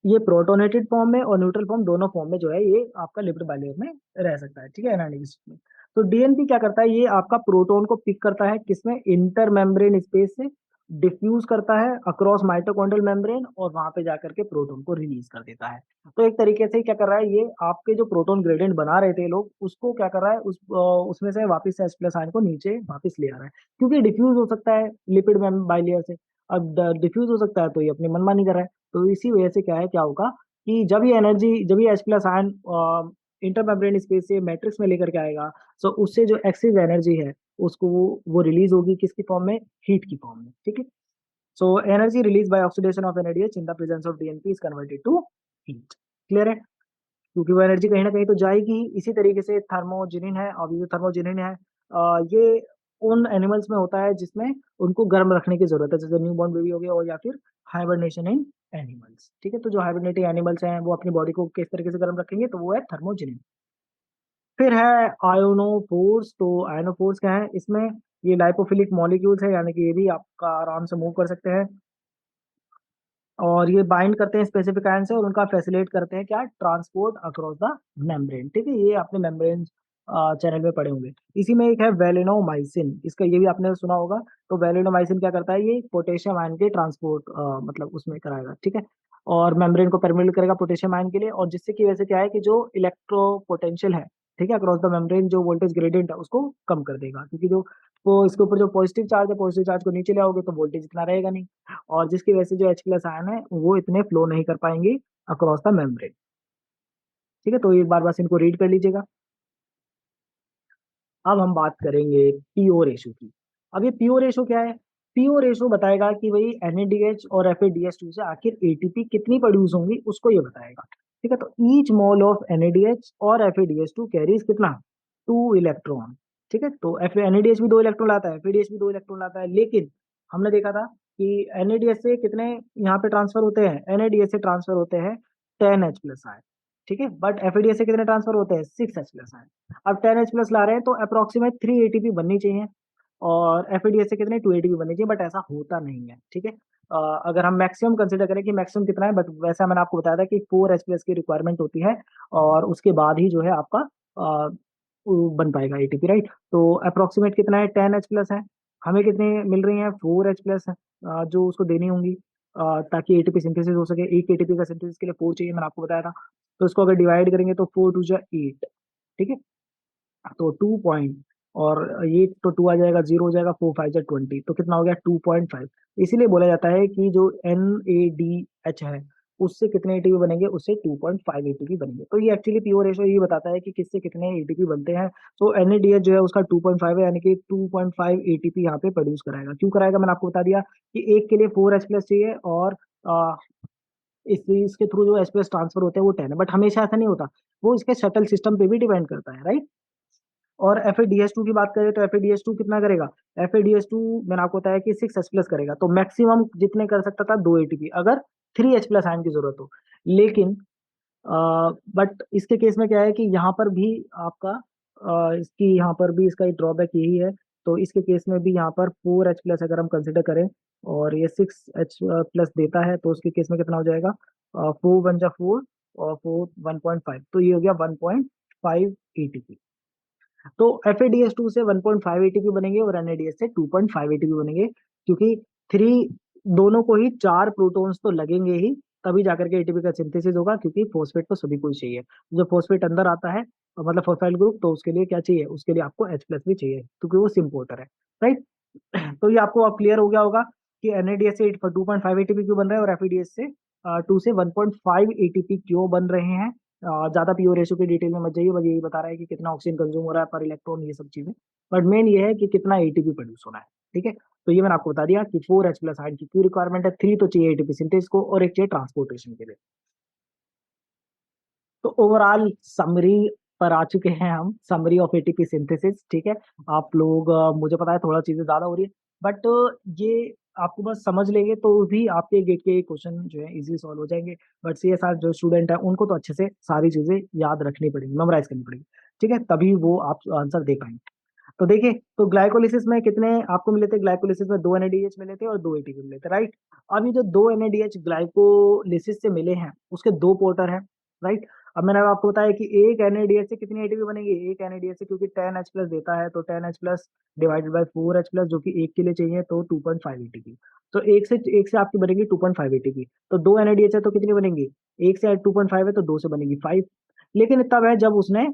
ये प्रोटोनेटेड फॉर्म में और न्यूट्रल फॉर्म दोनों फॉर्म में जो है ये आपका लिपिड बाइलेयर में रह सकता है, ठीक है, एनालिसिस में। तो डीएनपी क्या करता है, ये आपका प्रोटॉन को पिक करता है किसमें, इंटर मेम्ब्रेन स्पेस से, डिफ्यूज करता है अक्रॉस माइटोकॉन्ड्रियल मेम्ब्रेन, और वहां पे जाकर के प्रोटॉन को रिलीज कर देता है। तो एक तरीके से क्या कर रहा है, ये आपके जो प्रोटॉन ग्रेडियंट बना रहे थे लोग उसको क्या कर रहा है, उसमें से वापस से H+ आयन को नीचे वापस ले आ रहा है, क्योंकि डिफ्यूज हो सकता है लिपिड बाइलेयर से। अब डिफ्यूज हो सकता है तो ये अपनी मनमानी कर रहा है। तो इसी वजह से क्या है, क्या होगा कि जब ये H+ आयन इंटरमेम्ब्रेन स्पेस से मैट्रिक्स में लेकर के आएगा, तो उससे जो एक्सेस एनर्जी है उसको वो रिलीज होगी किसकी फॉर्म में, हीट की फॉर्म में, ठीक है। So energy release by oxidation of NADH in the presence of DNP is converted to heat. Clear है, क्योंकि वो एनर्जी कहीं ना कहीं तो जाएगी ही। इसी तरीके से थर्मोजेनिन है, अब ये जो थर्मोजेनिन है ये उन एनिमल्स में होता है जिसमें उनको गर्म रखने की जरूरत है, जैसे न्यू बॉर्न बेबी हो गया, और या फिर हाइबरनेशन इन एनिमल्स, ठीक है। तो जो हाइबरनेटिंग एनिमल्स हैं वो अपनी बॉडी को किस तरीके से गर्म रखेंगे, तो वो है थर्मोजेनिन। फिर है आयोनोफोर्स। तो आयोनोफोर्स क्या है, इसमें ये लाइपोफिलिक मॉलिक्यूल्स है, यानी कि ये भी आपका आराम से मूव कर सकते हैं, और ये बाइंड करते हैं स्पेसिफिक आयन से, और उनका फैसिलिटेट करते हैं क्या, ट्रांसपोर्ट अक्रॉस द मेम्ब्रेन, ठीक है। ये आपने मेम्ब्रेन चैनल में पढ़े होंगे। इसी में एक है वेलिनोमाइसिन, इसका ये भी आपने सुना होगा। तो वेलिनोमाइसिन क्या करता है, ये पोटेशियम आयन के ट्रांसपोर्ट मतलब उसमें कराएगा, ठीक है, और मेम्ब्रेन को परमिट करेगा पोटेशियम आयन के लिए, और जिससे की वजह से क्या है कि जो इलेक्ट्रो पोटेंशियल है, ठीक है, अक्रॉस द मेम्ब्रेन जो वोल्टेज ग्रेडियंट है उसको कम कर देगा, क्योंकि जो वो इसके ऊपर जो पॉजिटिव चार्ज है, पॉजिटिव चार्ज को नीचे ले आओगे तो वोल्टेज इतना रहेगा नहीं, और जिसकी वजह से जो H प्लस आयन है वो इतने फ्लो नहीं कर पाएंगे अक्रॉस द मेम्ब्रेन। ठीक है, तो एक बार बस इनको रीड कर लीजिएगा। अब हम बात करेंगे पीओ रेशो की। अब ये पीओ रेशो क्या है? पीओ रेशो बताएगा कि भाई NADH और FADH2 से आखिर एटीपी कितनी प्रोड्यूस होंगी, उसको ये बताएगा। ठीक है, तो ईच मोल ऑफ NADH और FADH2 कैरीज कितना, 2 इलेक्ट्रॉन। ठीक है, तो NADH भी 2 इलेक्ट्रॉन लाता है, FADH भी 2 इलेक्ट्रॉन लाता है, लेकिन हमने देखा था कि NADH से कितने यहाँ पे ट्रांसफर होते हैं, NADH से ट्रांसफर होते हैं 10H+ आयन। ठीक है, बट FADH से कितने ट्रांसफर होते हैं, 6H+ आयन। अब 10H+ ला रहे हैं तो अप्रोक्सीमेट 3 एटीपी बननी चाहिए, और FADH से कितने 2 एटीपी बननी चाहिए, बट ऐसा होता नहीं है। ठीक है, अगर हम मैक्सिमम कंसिडर करें कि मैक्सिमम कितना है, बट वैसा मैंने आपको बताया था कि 4H+ की रिक्वायरमेंट होती है, और उसके बाद ही जो है आपका वो बन पाएगा एटीपी, राइट। तो अप्रोक्सीमेट कितना है, 10H+ है। हमें कितने मिल रही है, 4H+ है, जो उसको देनी होंगी, ताकि एटीपी सिंथेसिस हो सके। एक एटीपी का सिंथेसिस के लिए 4 चाहिए, मैंने आपको बताया था। तो इसको अगर डिवाइड करेंगे तो 4 2 8। ठीक है, तो 2 और ये तो 2 आ जाएगा, 0 हो जाएगा, 4 5 20, तो कितना हो गया, 2.5। इसीलिए बोला जाता है कि जो NADH है उससे कितने एटीपी बनेंगे, उससे 2.5 एटीपी बनेंगे। तो ये एक्चुअली पीओ रेशो ये बताता है कि किससे कितने एटीपी बनते हैं। तो NADH जो है उसका 2.5 है, यानी कि 2.5 एटीपी यहाँ पे प्रोड्यूस कराएगा। क्यों कराएगा, मैंने आपको बता दिया कि एक के लिए 4H+ चाहिए, और इसके थ्रू जो H+ ट्रांसफर होते हैं वो 10 है, बट हमेशा ऐसा नहीं होता, वो इसके शटल सिस्टम पे भी डिपेंड करता है, राइट। और FADH2 की बात करें तो FADH2 कितना करेगा, FADH2 मैंने आपको बताया कि 6H+ करेगा, तो मैक्सिमम जितने कर सकता था 2 एटीपी, अगर 3H+ आयन की जरूरत हो। लेकिन बट इसके केस में क्या है कि यहाँ पर भी आपका इसकी यहाँ पर भी इसका एक ड्रॉबैक यही है। तो इसके केस में भी यहाँ पर 4H+ अगर हम कंसिडर करें, और ये 6H+ देता है, तो उसके केस में कितना हो जाएगा, 4 1 जा 4, और 4 1.5, तो ये हो गया 1.5 एटीपी। तो FADH2 से 1.5 एटीपी बनेंगे, और NADH से 2.5 एटीपी बनेंगे, क्योंकि थ्री दोनों को ही 4 प्रोटॉन्स तो लगेंगे ही, तभी जाकर के एटीपी का सिंथेसिस होगा, क्योंकि फॉस्फेट तो सभी को ही चाहिए। जो फॉस्फेट अंदर आता है, मतलब फॉस्फाइल ग्रुप, तो उसके लिए क्या चाहिए, उसके लिए आपको H+ भी चाहिए, क्योंकि वो सिम्पोर्टर है, राइट। तो ये आपको अब क्लियर हो गया होगा कि NADH से 2.5 एटीपी क्यों बन रहा है, और FADH से 2 से 1.5 एटीपी क्यों बन रहे हैं। ज्यादा पीओ रेशो की डिटेल में मत जाइए, बस यही बता रहा है कि कितना ऑक्सीजन कंज्यूम हो रहा है पर इलेक्ट्रॉन, ये सब चीजें। बट मेन ये है कि कितना एटीपी प्रोड्यूस होना है। ठीक है, तो ये मैंने आपको बता दिया कि 4H+ आयन की क्यों रिक्वायरमेंट है, 3 तो चाहिए एटीपी सिंथेसिस को, और एक चाहिए ट्रांसपोर्टेशन के लिए। तो ओवरऑल समरी पर आ चुके हैं हम, समरी ऑफ एटीपी सिंथेसिस। ठीक है, आप लोग मुझे पता है थोड़ा चीजें ज्यादा हो रही है, बट ये आपको बस समझ लेंगे तो भी आपके गेट के क्वेश्चन जो है इजीली सॉल्व हो जाएंगे। बट CSR जो स्टूडेंट है उनको तो अच्छे से सारी चीजें याद रखनी पड़ेगी, मेमोराइज करनी पड़ेगी। ठीक है, तभी वो आप आंसर दे पाएंगे। तो देखिए, तो ग्लाइकोलिसिस में कितने आपको मिले थे, ग्लाइकोलिसिस में 2 NADH मिले थे और 2 एटीपी मिले थे, राइट। अब ये जो 2 NADH ग्लाइकोलिसिस से मिले हैं उसके 2 पोर्टर हैं, राइट। अब मैंने आपको बताया कि एक NADH से कितनी एटीपी बनेगी, एक NADH से, क्योंकि 10H+ देता है, तो 10H+ डिवाइडेड बाय 4H+, जो कि एक के लिए चाहिए, तो 2.5 एटीपी। तो एक से आपकी बनेगी 2.5 एटीपी। तो 2 NADH है तो कितनी बनेगी, एक से 2.5 है तो 2 से बनेगी 5। लेकिन तब है जब उसने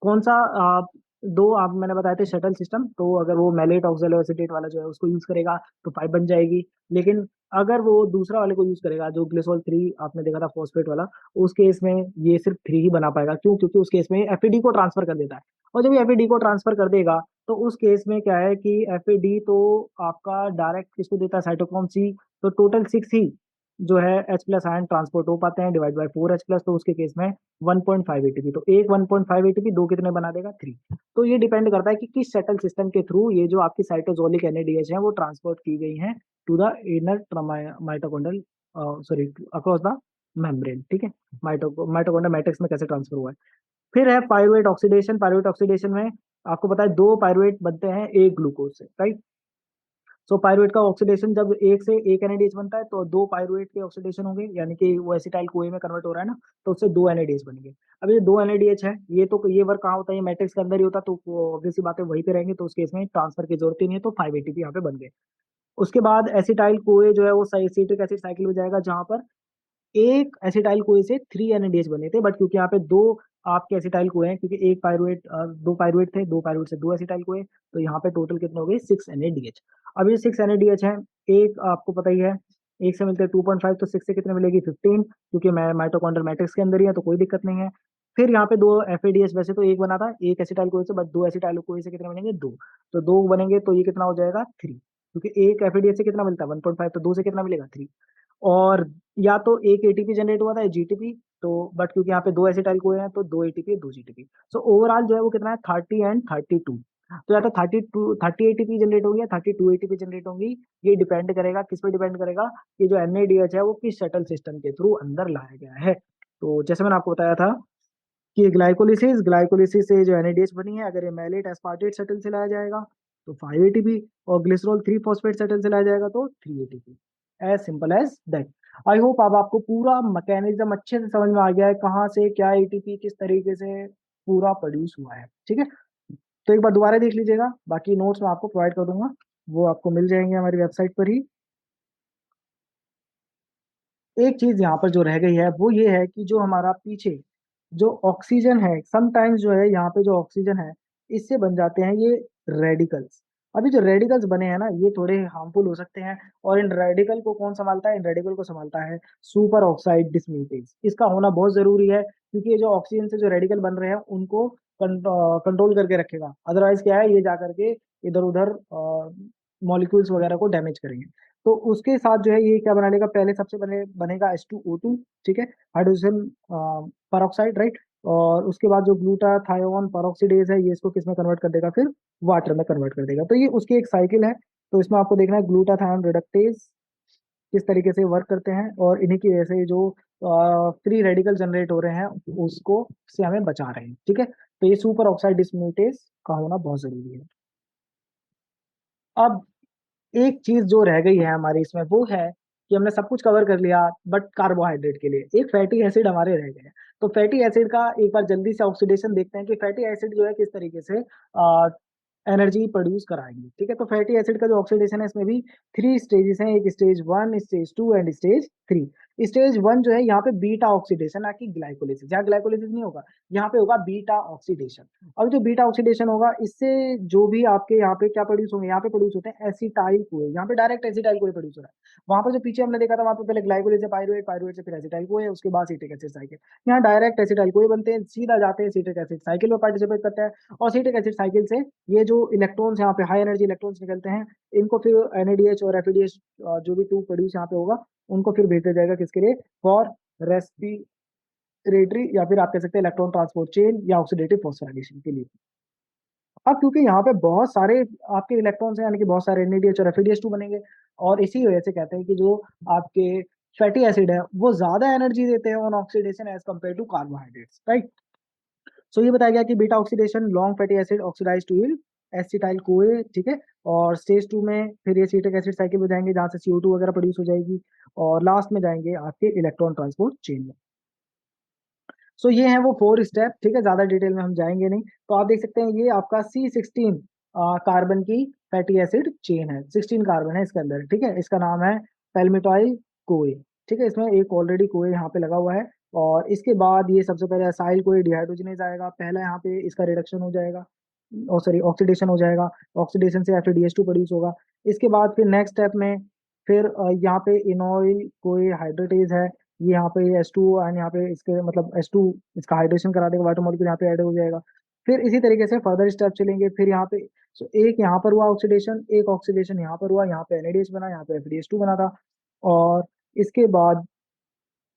कौन सा दो आप मैंने बताए थे शटल सिस्टम, तो अगर वो मैलेट ऑक्सैलोएसिटेट वाला जो है उसको यूज करेगा तो 5 बन जाएगी। लेकिन अगर वो दूसरा वाले को यूज करेगा जो ग्लिसरॉल 3 आपने देखा था फॉस्फेट वाला, उस केस में ये सिर्फ 3 ही बना पाएगा। क्यों, क्योंकि उस केस में FAD को ट्रांसफर कर देता है, और जब ये FAD को ट्रांसफर कर देगा तो उस केस में क्या है कि FAD तो आपका डायरेक्ट किसको देता है, साइटोक्रोम C। तो टोटल 6 ही जो है H+ आयन ट्रांसपोर्ट हो पाते हैं, डिवाइड बाय 4H+, तो उसके केस में 1.5 एटीपी। तो एक 1.5 एटीपी, दो कितने बना देगा, 3। तो ये डिपेंड करता है कि किस शटल सिस्टम के थ्रू ये जो आपकी साइटोजोलिक NADH है वो ट्रांसपोर्ट की गई है to the inner mitochondrial, sorry, across the membrane. ठीक है, माइटोकॉन्ड्रिया मैट्रिक्स में कैसे ट्रांसफर हुआ है। फिर है पायरुवेट ऑक्सीडेशन। पायरुवेट ऑक्सीडेशन में आपको पता है 2 पायरुवेट बनते हैं एक ग्लूकोज से, राइट। सो पायरुवेट का ऑक्सीडेशन जब एक से एक NADH बनता है तो 2 पायरुवेट के ऑक्सीडेशन होंगे, यानी कि वो एसिटाइल CoA में कन्वर्ट हो रहा है ना, तो उससे 2 NADH बनेंगे। अब ये 2 NADH है, ये तो ये वर्क कहाँ होता है, ये मैट्रिक्स के अंदर ही होता है, तो ऑब्वियसली बात है वहीं पे रहेंगे, तो उस केस में ट्रांसफर की जरूरत ही नहीं है, तो 5 एटीपी यहाँ पे बन गए। उसके बाद एसिटाइल CoA जो है वो सिट्रिक एसिड साइकिल में जाएगा, जहां पर एक एसिटाइल CoA से 3 NADH बने थे, बट क्योंकि यहाँ पे 2 आपके एसिटाइल को हैं, क्योंकि एक पायरुवेट, दो पायरुवेट थे, दो पायरुवेट से दो एसिटाइल को है, तो यहाँ पे टोटल कितने हो गए 6 NADH। अब ये 6 NADH है, एक आपको पता ही है, एक से मिलते हैं 2.5, तो 6 से कितने मिलेगी 15, क्योंकि मैं माइटोकॉन्ड्रियल मैट्रिक्स के अंदर ही है तो कोई दिक्कत नहीं है। फिर यहाँ पे दो FADH, वैसे तो एक बना था एक एसिटाइल को से, बट दो एसिटाइल को से कितने बनेंगे दो, तो दो बनेंगे, तो ये कितना हो जाएगा 3, क्योंकि एक FADH से कितना मिलता है 1.5, तो दो से कितना मिलेगा 3। और या तो एक ATP जनरेट हुआ था GTP, तो बट क्योंकि यहाँ पे दो एसिटाइल को हैं तो दो ATP दो GTP, सो ओवरऑल जो है वो कितना है 30 एंड 32। तो या तो 30 ATP जनरेट होगी या 32 ATP जनरेट होंगी, ये डिपेंड करेगा, किस पे डिपेंड करेगा कि जो NADH है वो किस शटल सिस्टम के थ्रू अंदर लाया गया है। तो जैसे मैंने आपको बताया था कि ग्लाइकोलिसिस ग्लाइकोलिसिस से जो NADH बनी है, अगर ये मैलेट एस्पार्टेट शटल से लाया जाएगा तो 5 ATP, और ग्लिसरॉल 3 फॉस्फेट शटल से लाया जाएगा तो 3 ATP। As simple as that. I hope अब आपको पूरा मैकेनिज्म अच्छे से समझ में आ गया है, कहाँ से क्या ATP किस तरीके से पूरा प्रोड्यूस हुआ है, ठीक है। तो एक बार दोबारा देख लीजिएगा, बाकी नोट्स मैं आपको प्रोवाइड कर दूंगा, वो आपको मिल जाएंगे हमारी वेबसाइट पर ही। एक चीज यहाँ पर जो रह गई है वो ये है कि जो हमारा पीछे जो ऑक्सीजन है, समटाइम्स जो है यहाँ पे जो ऑक्सीजन है, इससे बन जाते हैं ये रेडिकल्स। अभी जो रेडिकल्स बने हैं ना, ये थोड़े हार्मफुल हो सकते हैं, और इन रेडिकल को कौन संभालता है, इन रेडिकल को संभालता है सुपर ऑक्साइड डिस्म्यूटेज। इसका होना बहुत जरूरी है, क्योंकि ये जो ऑक्सीजन से जो रेडिकल बन रहे हैं उनको कंट्रोल करके रखेगा, अदरवाइज क्या है, ये जा करके इधर उधर मॉलिक्यूल्स वगैरह को डैमेज करेंगे। तो उसके साथ जो है ये क्या बना लेगा, पहले सबसे बनेगा H2O2, ठीक है, हाइड्रोजन परऑक्साइड, राइट। और उसके बाद जो ग्लूटाथायोन परऑक्सीडेज है, ये इसको किस में कन्वर्ट कर देगा, फिर वाटर में कन्वर्ट कर देगा। तो ये उसकी एक साइकिल है। तो इसमें आपको देखना है ग्लूटाथायोन रिडक्टेज किस तरीके से वर्क करते हैं, और इन्हीं की वजह से जो फ्री रेडिकल जनरेट हो रहे हैं उसको से हमें बचा रहे हैं, ठीक है। तो ये सुपर ऑक्साइड डिस्म्यूटेज का होना बहुत जरूरी है। अब एक चीज जो रह गई है हमारे इसमें वो है कि हमने सब कुछ कवर कर लिया, बट कार्बोहाइड्रेट के लिए एक फैटी एसिड हमारे रह गए हैं। तो फैटी एसिड का एक बार जल्दी से ऑक्सीडेशन देखते हैं कि फैटी एसिड जो है किस तरीके से एनर्जी प्रोड्यूस कराएंगे, ठीक है। तो फैटी एसिड का जो ऑक्सीडेशन है, इसमें भी 3 स्टेजेस हैं, एक stage 1, stage 2 and stage 3। Stage 1 जो है यहाँ पे बीटा ऑक्सीडेशन, ना कि ग्लाइकोलिसिस, यहाँ ग्लाइकोलिसिस नहीं होगा, यहाँ पे होगा बीटा ऑक्सीडेशन। अब जो बीटा ऑक्सीडेशन होगा, इससे जो भी आपके यहाँ पे क्या प्रोड्यूस होंगे, यहाँ पे प्रोड्यूस होते हैं एसिटाइल कोए, यहाँ पे डायरेक्ट एसिटाइल कोए प्रोड्यूस हो रहा है। वहां पर जो पीछे हमने देखा था, वहां पे पहले ग्लाइकोलिस से पायरुवेट, पायरुवेट से फिर एसिटाइल कोए, उसके बाद सिट्रिक एसिड साइकिल। यहाँ डायरेक्ट एसिटाइल कोए बनते हैं, सीधा जाते हैं सिट्रिक एसिड साइकिल में पार्टिसिपेट करते हैं, और सिट्रिक एसिड साइकिल से ये जो इलेक्ट्रॉन्स यहाँ पे हाई एनर्जी इलेक्ट्रॉन्स निकलते हैं, इनको फिर NADH और FADH जो भी टू प्रोड्यूस यहाँ पे होगा, उनको फिर भेजा जाएगा किसके लिए, फॉर रेस्पिरेटरी, या फिर आप कह सकते हैं इलेक्ट्रॉन ट्रांसपोर्ट चेन या ऑक्सीडेटिव फॉस्फोराइलेशन के लिए। अब क्योंकि यहाँ पे बहुत सारे आपके इलेक्ट्रॉन्स हैं, यानी कि बहुत सारे NADH और FADH2 बनेंगे, और इसी वजह से कहते हैं कि जो आपके फैटी एसिड है वो ज्यादा एनर्जी देते हैं on oxidation as compare to carbohydrates, right. So ये बताया गया कि beta oxidation long fatty acid oxidise to acetyl CoA, ठीक है। और स्टेज 2 में फिर ये सिट्रिक एसिड साइकिल में जाएंगे, जहाँ से CO2 वगैरह प्रोड्यूस हो जाएगी, और लास्ट में जाएंगे आपके इलेक्ट्रॉन ट्रांसपोर्ट चेन में। सो ये है वो 4 स्टेप, ठीक है, ज्यादा डिटेल में हम जाएंगे नहीं। तो आप देख सकते हैं ये आपका C16 कार्बन की फैटी एसिड चेन है, 16 कार्बन है इसके अंदर, ठीक है। इसका नाम है पैल्मिटॉइल कोए, ठीक है। इसमें एक ऑलरेडी कोए यहाँ पे लगा हुआ है, और इसके बाद ये सबसे पहले असाइल कोए डिहाइड्रोजनेज आएगा, पहला यहाँ पे इसका रिडक्शन हो जाएगा, ओ सॉरी ऑक्सीडेशन हो जाएगा, ऑक्सीडेशन से FADH2 प्रोड्यूस होगा। इसके बाद फिर नेक्स्ट स्टेप में फिर यहाँ पे इनोइल कोई हाइड्रेटेज है, ये यहाँ पे H2 एंड यहाँ पे इसके मतलब H2 इसका हाइड्रेशन करा देगा, वाटर मॉलिक्यूल यहाँ पे ऐड हो जाएगा। फिर इसी तरीके से फर्दर स्टेप चलेंगे, फिर यहाँ पे एक यहाँ पर हुआ ऑक्सीडेशन, एक ऑक्सीडेशन यहाँ पर हुआ, यहाँ पे NADH बना, यहाँ पे FADH2 बना था, और इसके बाद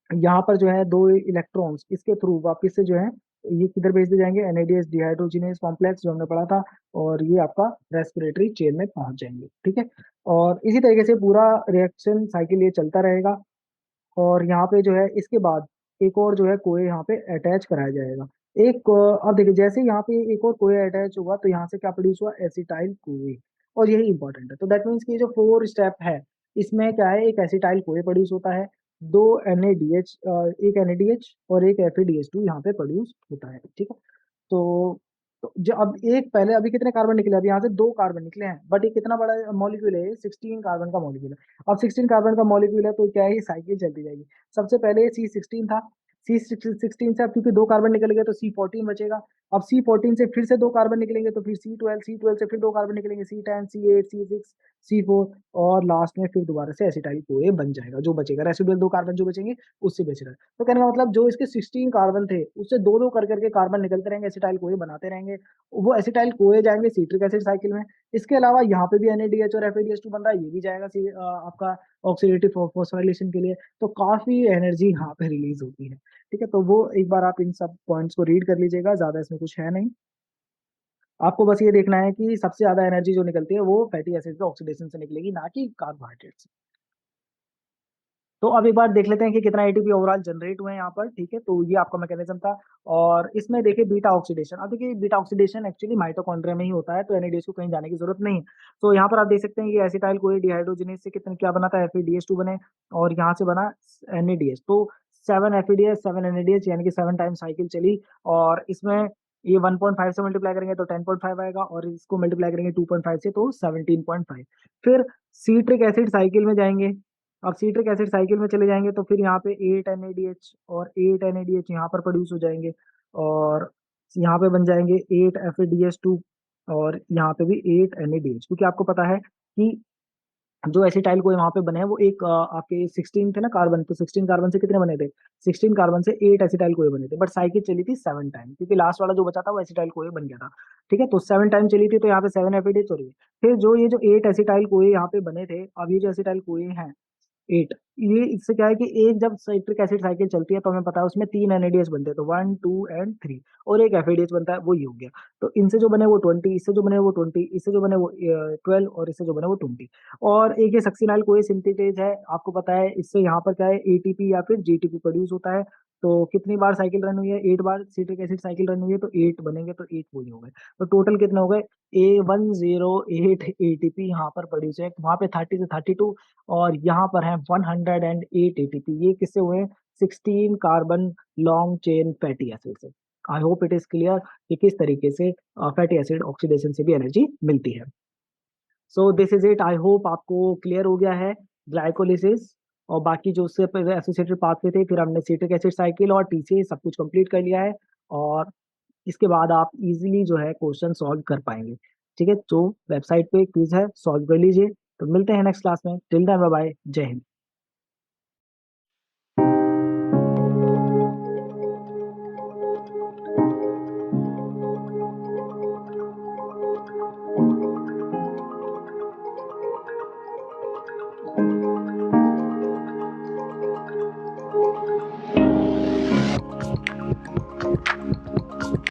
यहाँ पर जो है दो इलेक्ट्रॉन्स इसके थ्रू वापस से जो है ये किधर भेज दिए जाएंगे, NADH डिहाइड्रोजिनेज कॉम्प्लेक्स जो हमने पढ़ा था, और ये आपका रेस्पिरेटरी चेन में पहुंच जाएंगे, ठीक है। और इसी तरीके से पूरा रिएक्शन साइकिल ये चलता रहेगा। और यहाँ पे जो है इसके बाद एक और जो है कोए यहाँ पे अटैच कराया जाएगा। अब देखिए जैसे यहाँ पे एक और कोए अटैच हुआ, तो यहाँ से क्या प्रोड्यूस हुआ, एसिटाइल कोए, और यही इंपॉर्टेंट है। तो दैट मीन्स कि ये जो 4 स्टेप है, इसमें क्या है, एक एसिटाइल कोए प्रोड्यूस होता है, दो NADH, एक NADH और एक FADH2 यहाँ पे प्रोड्यूस होता है, ठीक है। तो जो अब एक पहले अभी कितने कार्बन निकले, अभी यहाँ से 2 कार्बन निकले हैं, बट ये कितना बड़ा मॉलिक्यूल है, 16 कार्बन का मॉलिक्यूल है। अब 16 कार्बन का मॉलिक्यूल है, तो क्या है, साइकिल चलती जाएगी। सबसे पहले C16 था, C16 से अब क्योंकि 2 कार्बन निकल गए तो C14 बचेगा। अब C14 से फिर से 2 कार्बन निकलेंगे तो फिर C12 से फिर 2 कार्बन निकलेंगे, C10, C8, C6, C4, और लास्ट में फिर दोबारा से एसिटाइल कोए बन जाएगा। जो बचेगा रेसिडुअल 2 कार्बन जो बचेंगे उससे बचेगा। तो कहने का मतलब जो इसके 16 कार्बन थे उससे दो दो कर करके कार्बन निकलते रहेंगे, एसिटाइल कोए बनाते रहेंगे। वो एसिटाइल कोए जाएंगे सिट्रिक एसिड साइकिल में। इसके अलावा यहाँ पे भी NADH और FADH2 बन रहा है, ये भी जाएगा आपका ऑक्सीडेटिव फॉस्फोराइलेशन के लिए। तो काफी एनर्जी यहाँ पे रिलीज होती है। ठीक है, तो वो एक बार आप इन सब पॉइंट्स को रीड कर लीजिएगा, ज्यादा इसमें कुछ है नहीं। आपको बस ये देखना है कि सबसे ज्यादा एनर्जी जो निकलती है वो फैटी एसिड के ऑक्सीडेशन से निकलेगी, ना कि कार्बोहाइड्रेट से। तो अब एक बार देख लेते हैं कि कितना एटीपी ओवरऑल जनरेट हुए हैं यहाँ पर। ठीक है, तो ये आपका मैकेनिज्म था। और इसमें देखिए बीटा ऑक्सीडेशन, अब देखिए बीटा ऑक्सीडेशन एक्चुअली माइटोकॉन्ड्रिया में ही होता है, तो NADH को कहीं जाने की जरूरत नहीं है। तो यहाँ पर आप देख सकते हैं कि एसिटाइल कोई डिहाइड्रोजनेज से कितने क्या बना था, FADH2 बने, और यहाँ से बना NADH। तो 7 FADH 7 NADH, यानी कि 7 टाइम साइकिल चली। और इसमें ये 1.5 से मल्टीप्लाई करेंगे तो 10.5 आएगा, और इसको मल्टीप्लाई करेंगे 2.5 से तो 17.5। फिर सीट्रिक एसिड साइकिल में जाएंगे। अब सीट्रिक एसिड साइकिल में चले जाएंगे तो फिर यहाँ पे 8 NADH और 8 NADH यहाँ पर प्रोड्यूस हो जाएंगे, और यहाँ पे बन जाएंगे 8 FADH2, और यहाँ पे भी 8 NADH, क्योंकि आपको पता है कि जो एसिटाइल को वहां पे बने हैं वो एक आपके 16 थे ना कार्बन, तो 16 कार्बन से कितने बने थे, 16 कार्बन से 8 एसिटाइल कोए बने थे, बट साइकिल चली थी 7 टाइम, क्योंकि लास्ट वाला जो बचा था वो एसिटाइल कोए बन गया था। ठीक है, तो 7 टाइम चली थी, तो यहाँ पे 7 FADH हो रही है। फिर जो ये जो 8 एसिटाइल कोए यहाँ पे बने थे, अब ये जो एसिटाइल कोए हैं 8, ये इससे क्या है कि एक जब साइट्रिक एसिड साइकिल चलती है तो हमें पता है उसमें 3 NADH बनते हैं, तो 1 2 एंड 3, और एक FADH बनता है, वो ये हो गया। तो इनसे जो बने वो 20, इससे जो बने वो 20, इससे जो बने वो 12, और इससे जो बने वो 20। और एक ये सक्सिनाइल कोई सिंथेटेज है, आपको पता है इससे यहाँ पर क्या है ATP या फिर GTP प्रोड्यूस होता है। तो कितनी बार साइकिल रन हुई है, 8 बार सिट्रिक एसिड साइकिल रन हुई है, तो 8 बनेंगे, तो 8 वही हो गए। तो टोटल कितने हो गए, A108 ATP यहाँ पर प्रोड्यूस है, वहां पे 30 से 32, और यहाँ पर है 108 ATP। ये किससे हुए, 16 carbon long chain fatty acid से। I hope it is clear कि किस तरीके से फैटी एसिड ऑक्सीडेशन से भी एनर्जी मिलती है। So this is it, I hope आपको क्लियर हो गया है ग्लाइकोलिसिस और बाकी जो उससे एसोसिएटेड पाथवे थे। फिर हमने सिट्रिक एसिड साइकिल और TCA सब कुछ कंप्लीट कर लिया है, और इसके बाद आप इजीली जो है क्वेश्चन सॉल्व कर पाएंगे। ठीक है, तो वेबसाइट पे क्विज है, सॉल्व कर लीजिए। तो मिलते हैं नेक्स्ट क्लास में, टिल देन बाय बाय, जय हिंद।